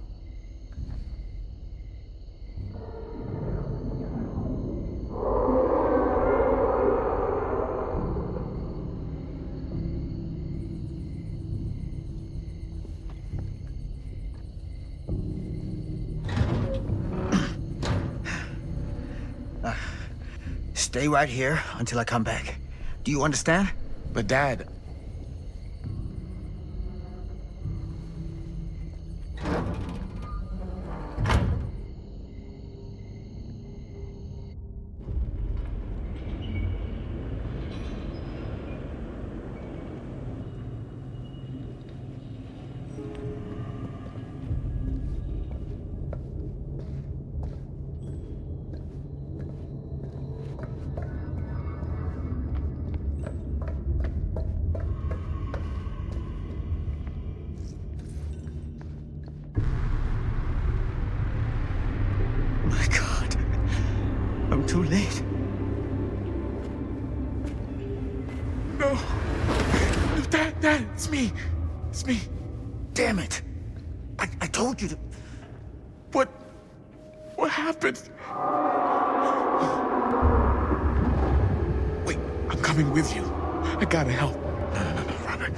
Stay right here until I come back. Do you understand? But Dad... My God. I'm too late. No. No, Dad, it's me. It's me. Damn it. I told you to... What happened? coming with you. I gotta help. No, Robert.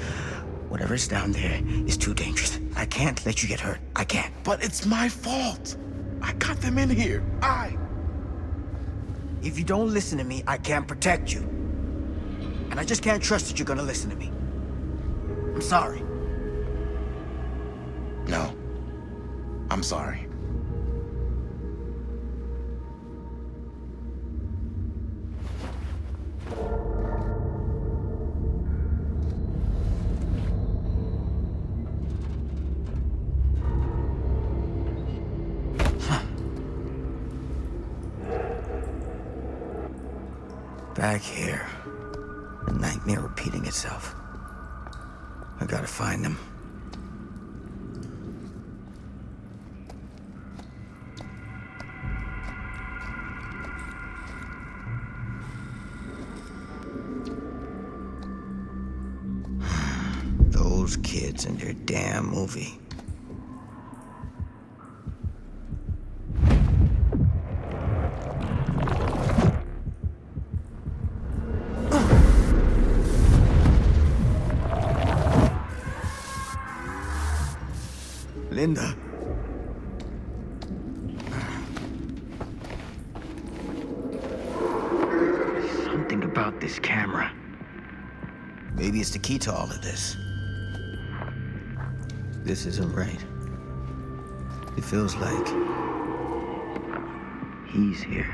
Whatever's down there is too dangerous. I can't let you get hurt. I can't. But it's my fault. I got them in here. If you don't listen to me, I can't protect you. And I just can't trust that you're gonna listen to me. I'm sorry. No. I'm sorry. Back here. The nightmare repeating itself. I gotta find them. Those kids and their damn movie. Linda. Something about this camera. Maybe it's the key to all of this. This isn't right. It feels like he's here.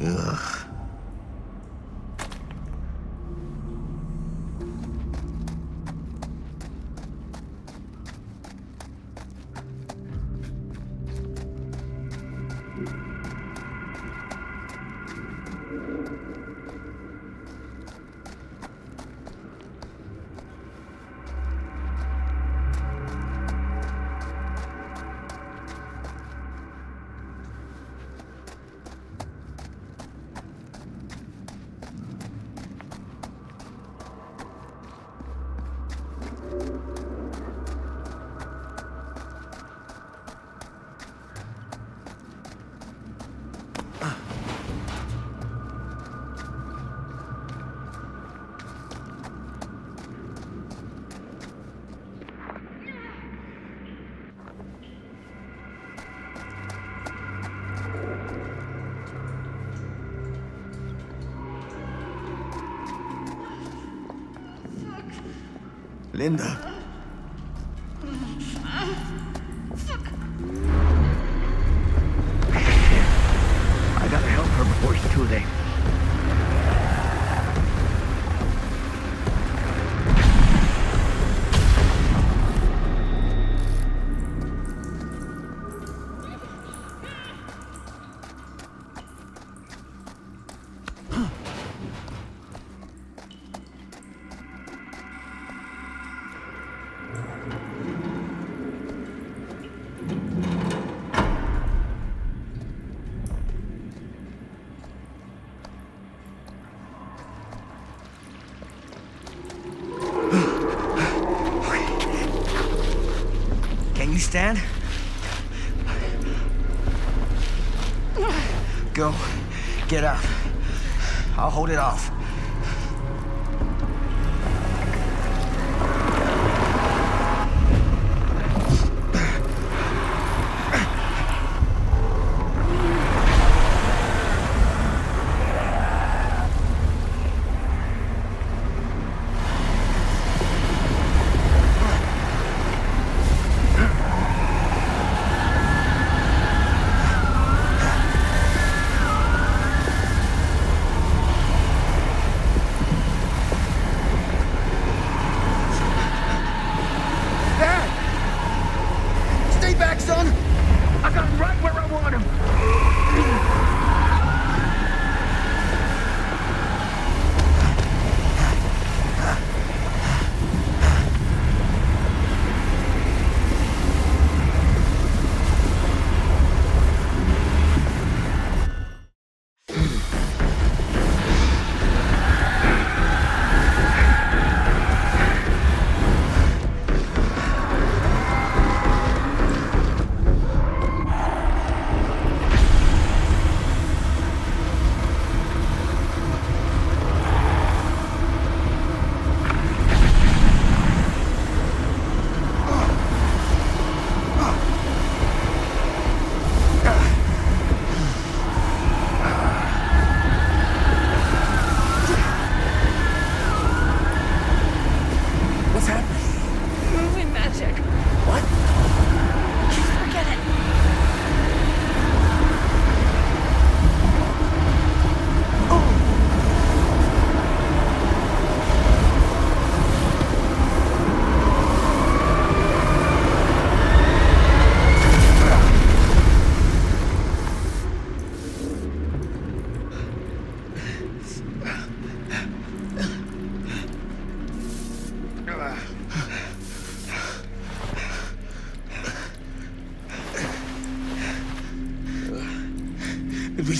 Ugh. Linda. I gotta help her before it's too late. You stand? Go. Get out. I'll hold it off.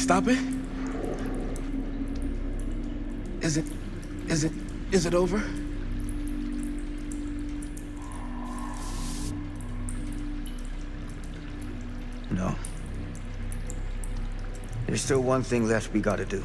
stop it? Is it over? No. There's still one thing left we gotta do.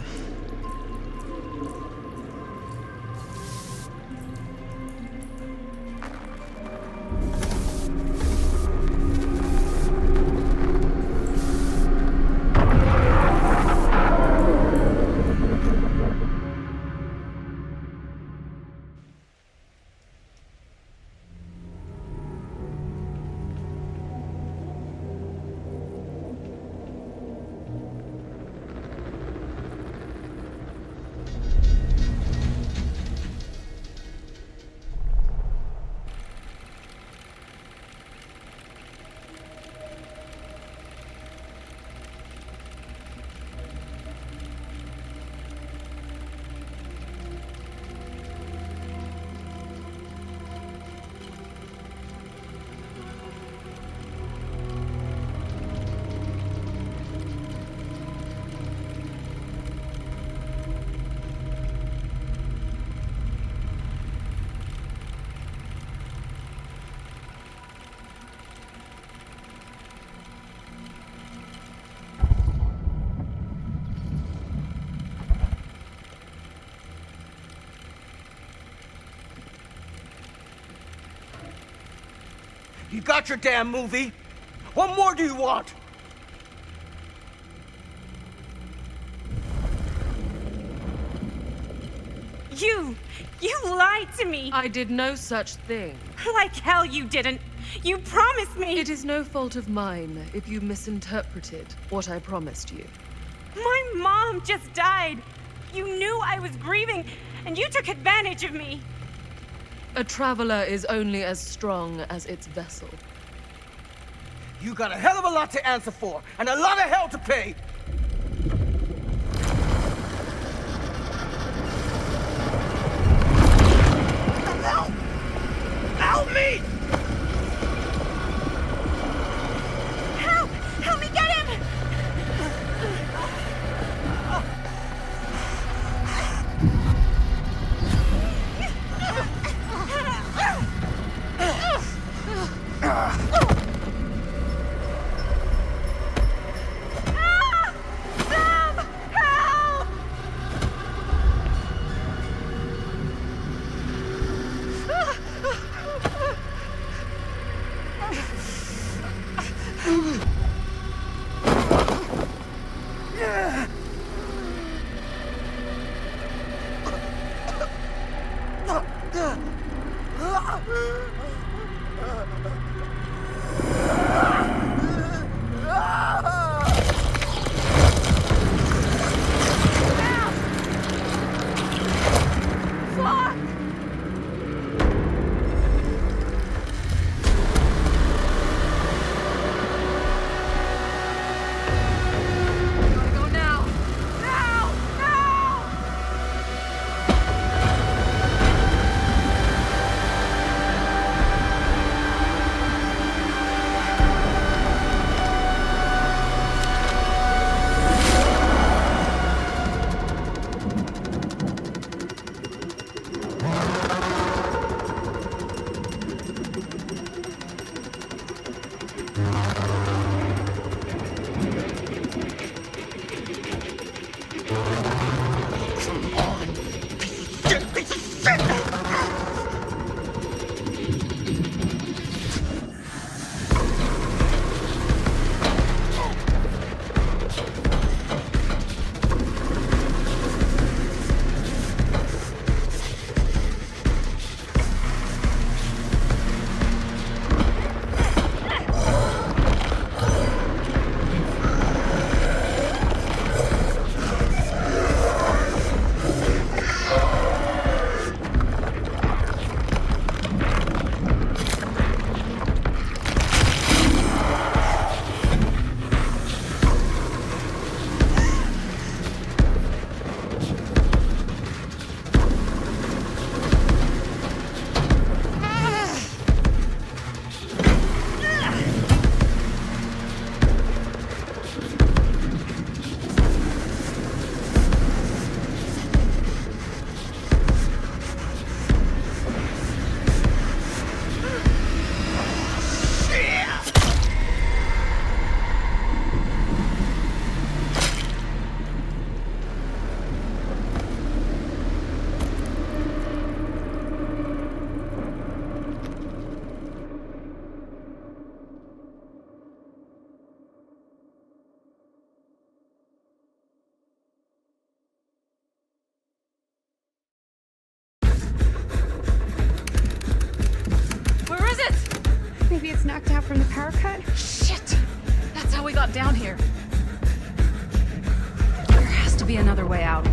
You got your damn movie. What more do you want? You lied to me. I did no such thing. Like hell you didn't. You promised me. It is no fault of mine if you misinterpreted what I promised you. My mom just died. You knew I was grieving, and you took advantage of me. A traveler is only as strong as its vessel. You got a hell of a lot to answer for, and a lot of hell to pay! Help! Help me! Help! Help me get him! got down here? There has to be another way out.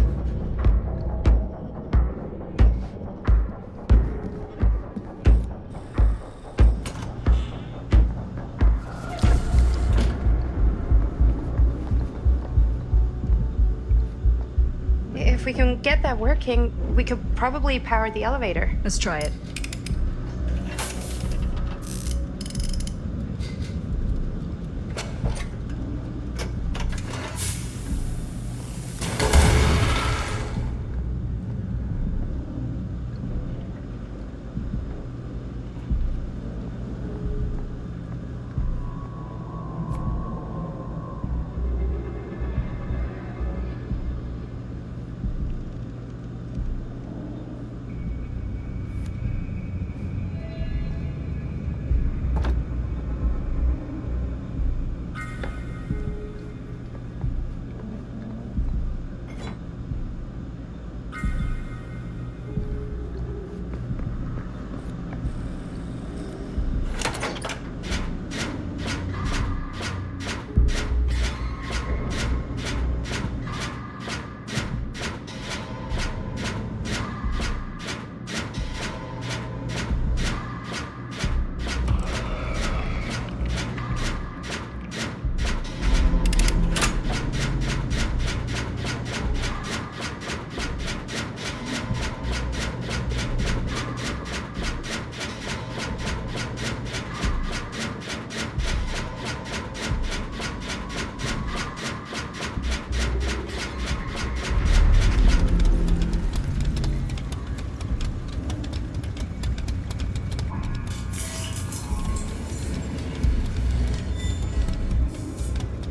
If we can get that working, we could probably power the elevator. Let's try it.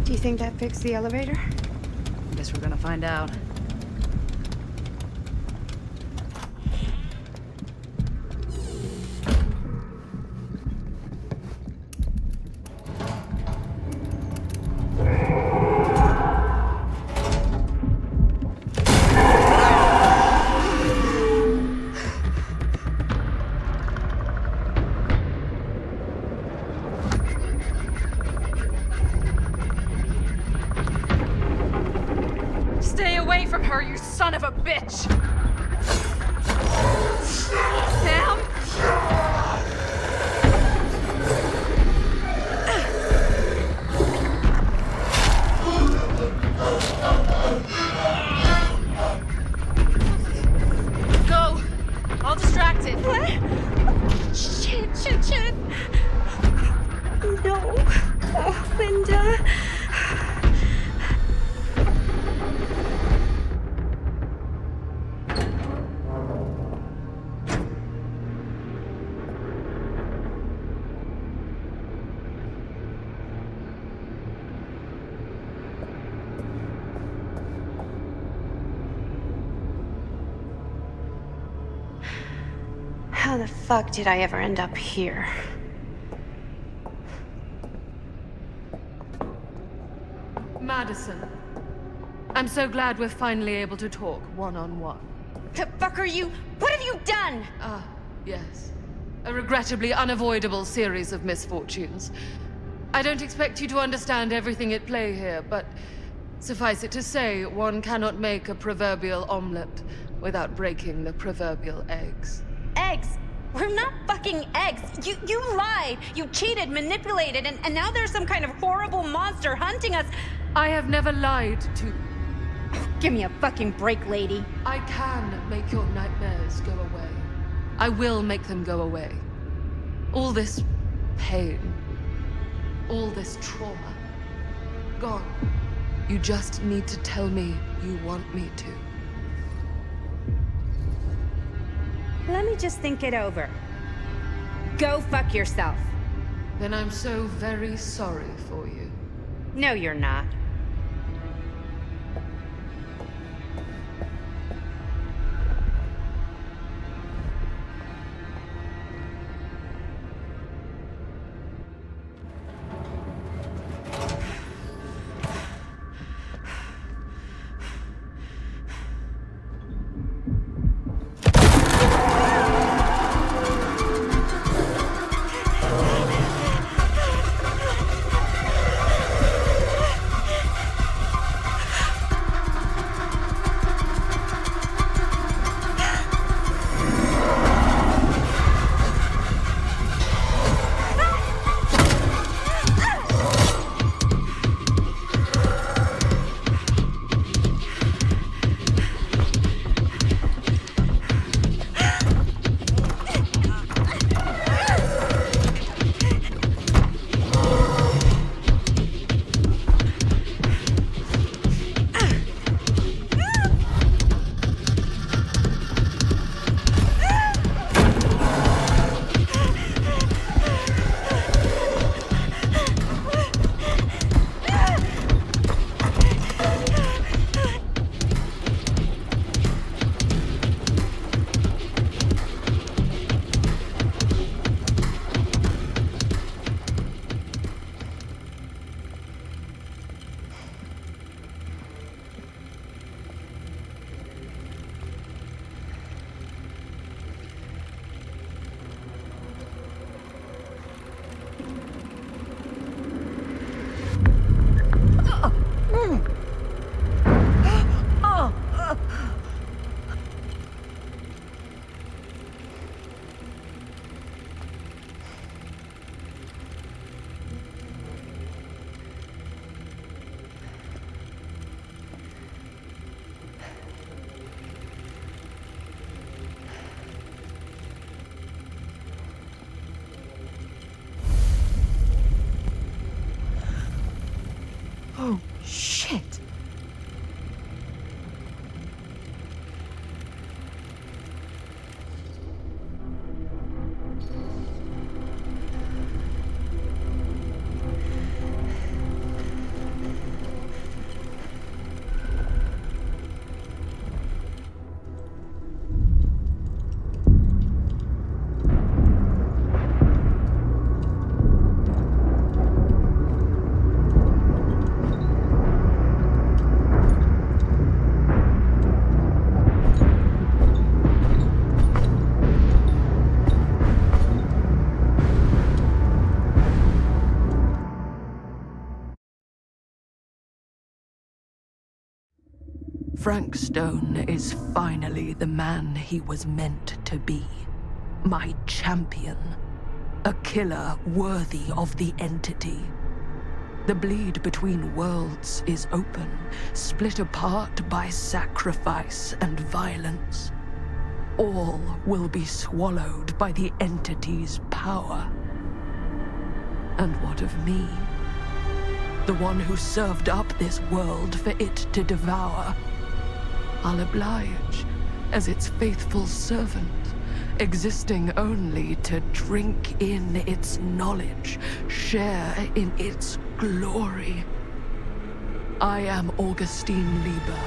Do you think that fixed the elevator? Guess we're gonna find out. Stay away from her, you son of a bitch! Sam? Go! I'll distract it. What? Shit. No. Oh, Linda. How the fuck did I ever end up here? Madison, I'm so glad we're finally able to talk one-on-one. The fuck are you? What have you done? Ah, yes. A regrettably unavoidable series of misfortunes. I don't expect you to understand everything at play here, but suffice it to say, one cannot make a proverbial omelet without breaking the proverbial eggs. Eggs? We're not fucking eggs. You lied. You cheated, manipulated, and now there's some kind of horrible monster hunting us. I have never lied to... Give me a fucking break, lady. I can make your nightmares go away. I will make them go away. All this pain, all this trauma, gone. You just need to tell me you want me to. Let me just think it over. Go fuck yourself. Then I'm so very sorry for you. No, you're not. Frank Stone is finally the man he was meant to be. My champion. A killer worthy of the entity. The bleed between worlds is open, split apart by sacrifice and violence. All will be swallowed by the entity's power. And what of me? The one who served up this world for it to devour. I'll oblige as its faithful servant, existing only to drink in its knowledge, share in its glory. I am Augustine Lieber,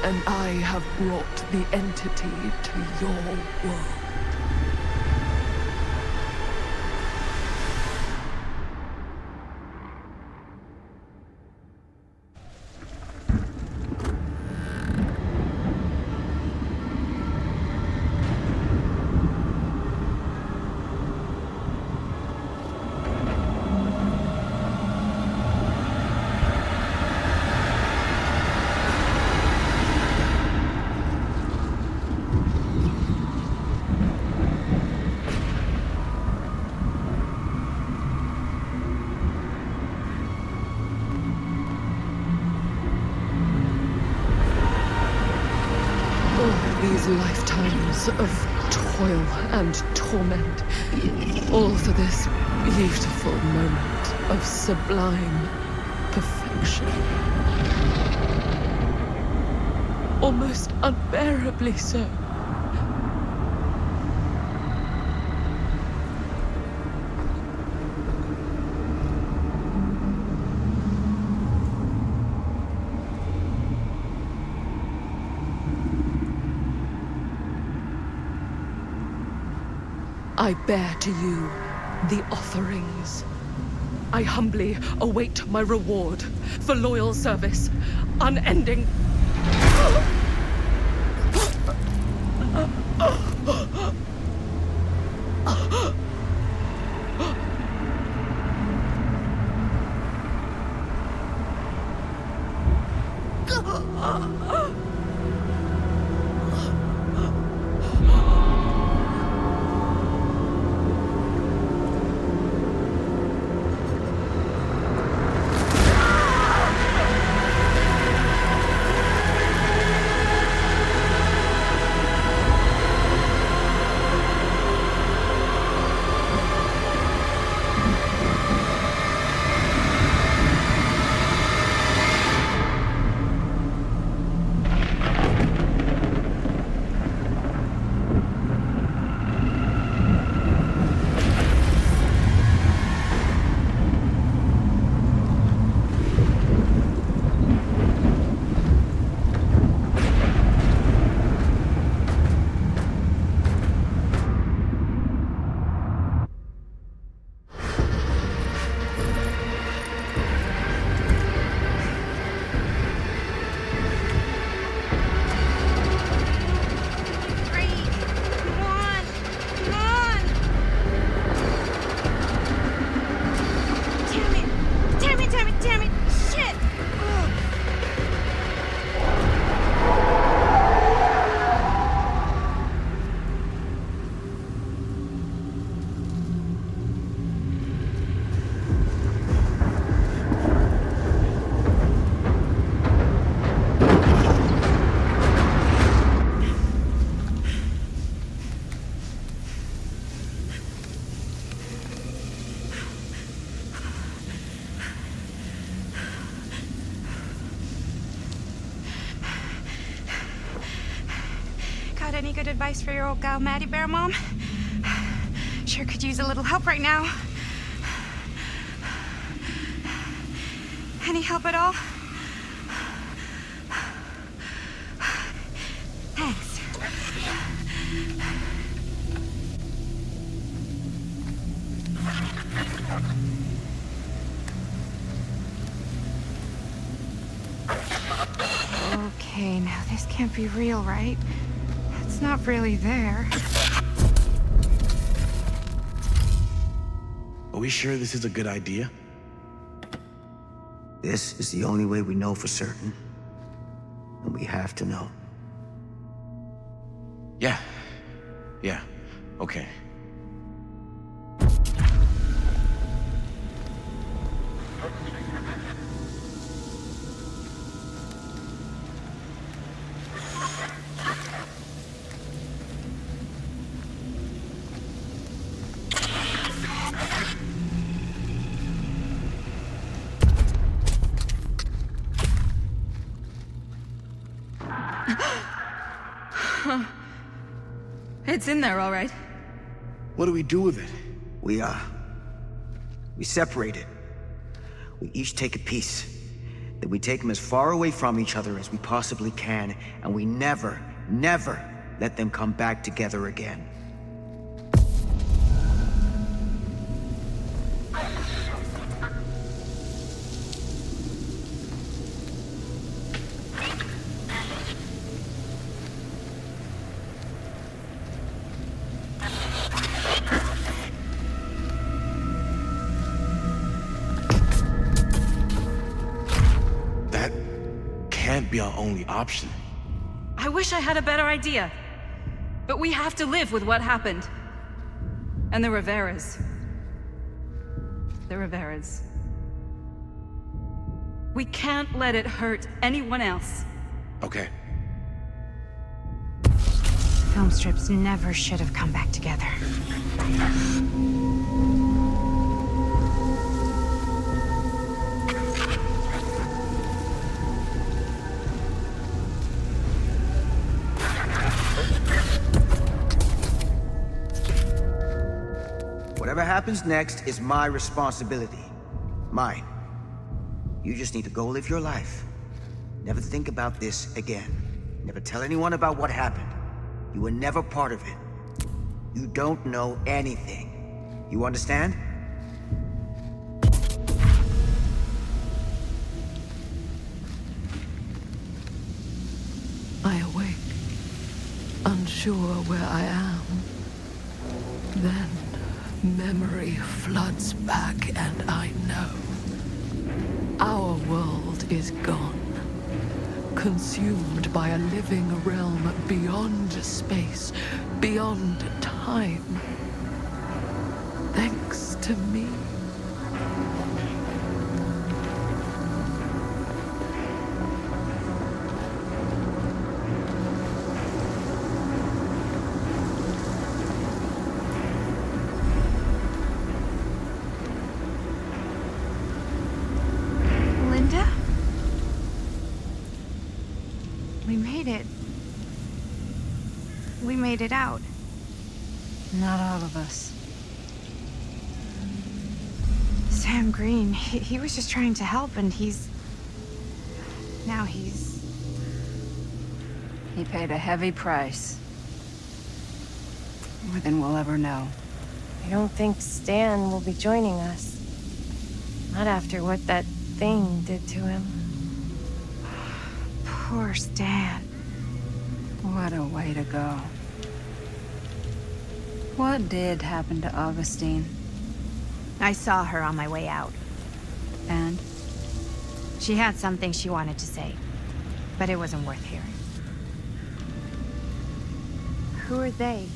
and I have brought the entity to your world. These lifetimes of toil and torment, all for this beautiful moment of sublime perfection. Almost unbearably so. I bear to you the offerings. I humbly await my reward for loyal service, unending. Got any good advice for your old gal Maddie Bear, Mom? Sure could use a little help right now. Any help at all? Thanks. Okay, now this can't be real, right? It's not really there. Are we sure this is a good idea? This is the only way we know for certain. And we We have to know. Yeah. Yeah. Okay. It's in there, all right. What do we do with it? We separate it. We each take a piece. Then we take them as far away from each other as we possibly can, and we never, never let them come back together again. Can't be our only option. I wish I had a better idea. But we have to live with what happened. And the Riveras. The Riveras. We can't let it hurt anyone else. Okay. Film strips never should have come back together. Whatever happens next is my responsibility. Mine. You just need to go live your life. Never think about this again. Never tell anyone about what happened. You were never part of it. You don't know anything. You understand? I awake, unsure where I am. Then memory floods back and I know. Our world is gone. Consumed by a living realm beyond space, beyond time. Thanks to me. We made it out. Not all of us. Sam Green, he was just trying to help, and now he's... He paid a heavy price. More than we'll ever know. I don't think Stan will be joining us. Not after what that thing did to him. Poor Stan. What a way to go. What did happen to Augustine? I saw her on my way out. And? She had something she wanted to say, but it wasn't worth hearing. Who are they?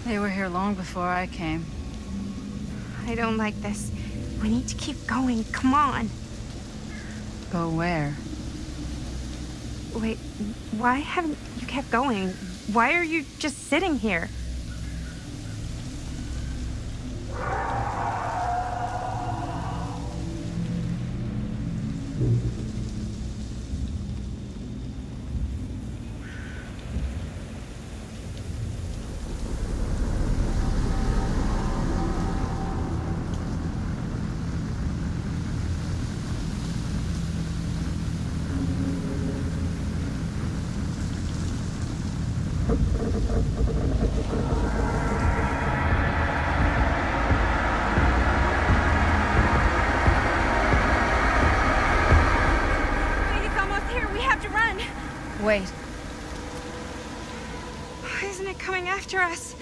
They were here long before I came. I don't like this. We need to keep going. Come on. Go where? Wait, why haven't you kept going? Why are you just sitting here? Wait. Isn't it coming after us?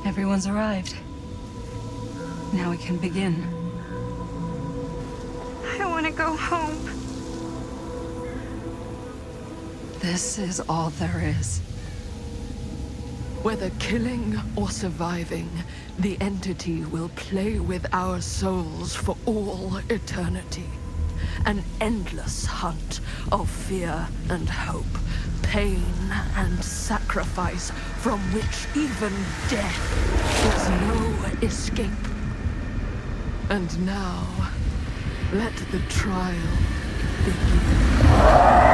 Everyone's arrived. Now we can begin. want to go home. This is all there is. Whether killing or surviving, the entity will play with our souls for all eternity. An endless hunt of fear and hope, pain and sacrifice, from which even death is no escape. And now, let the trial begin.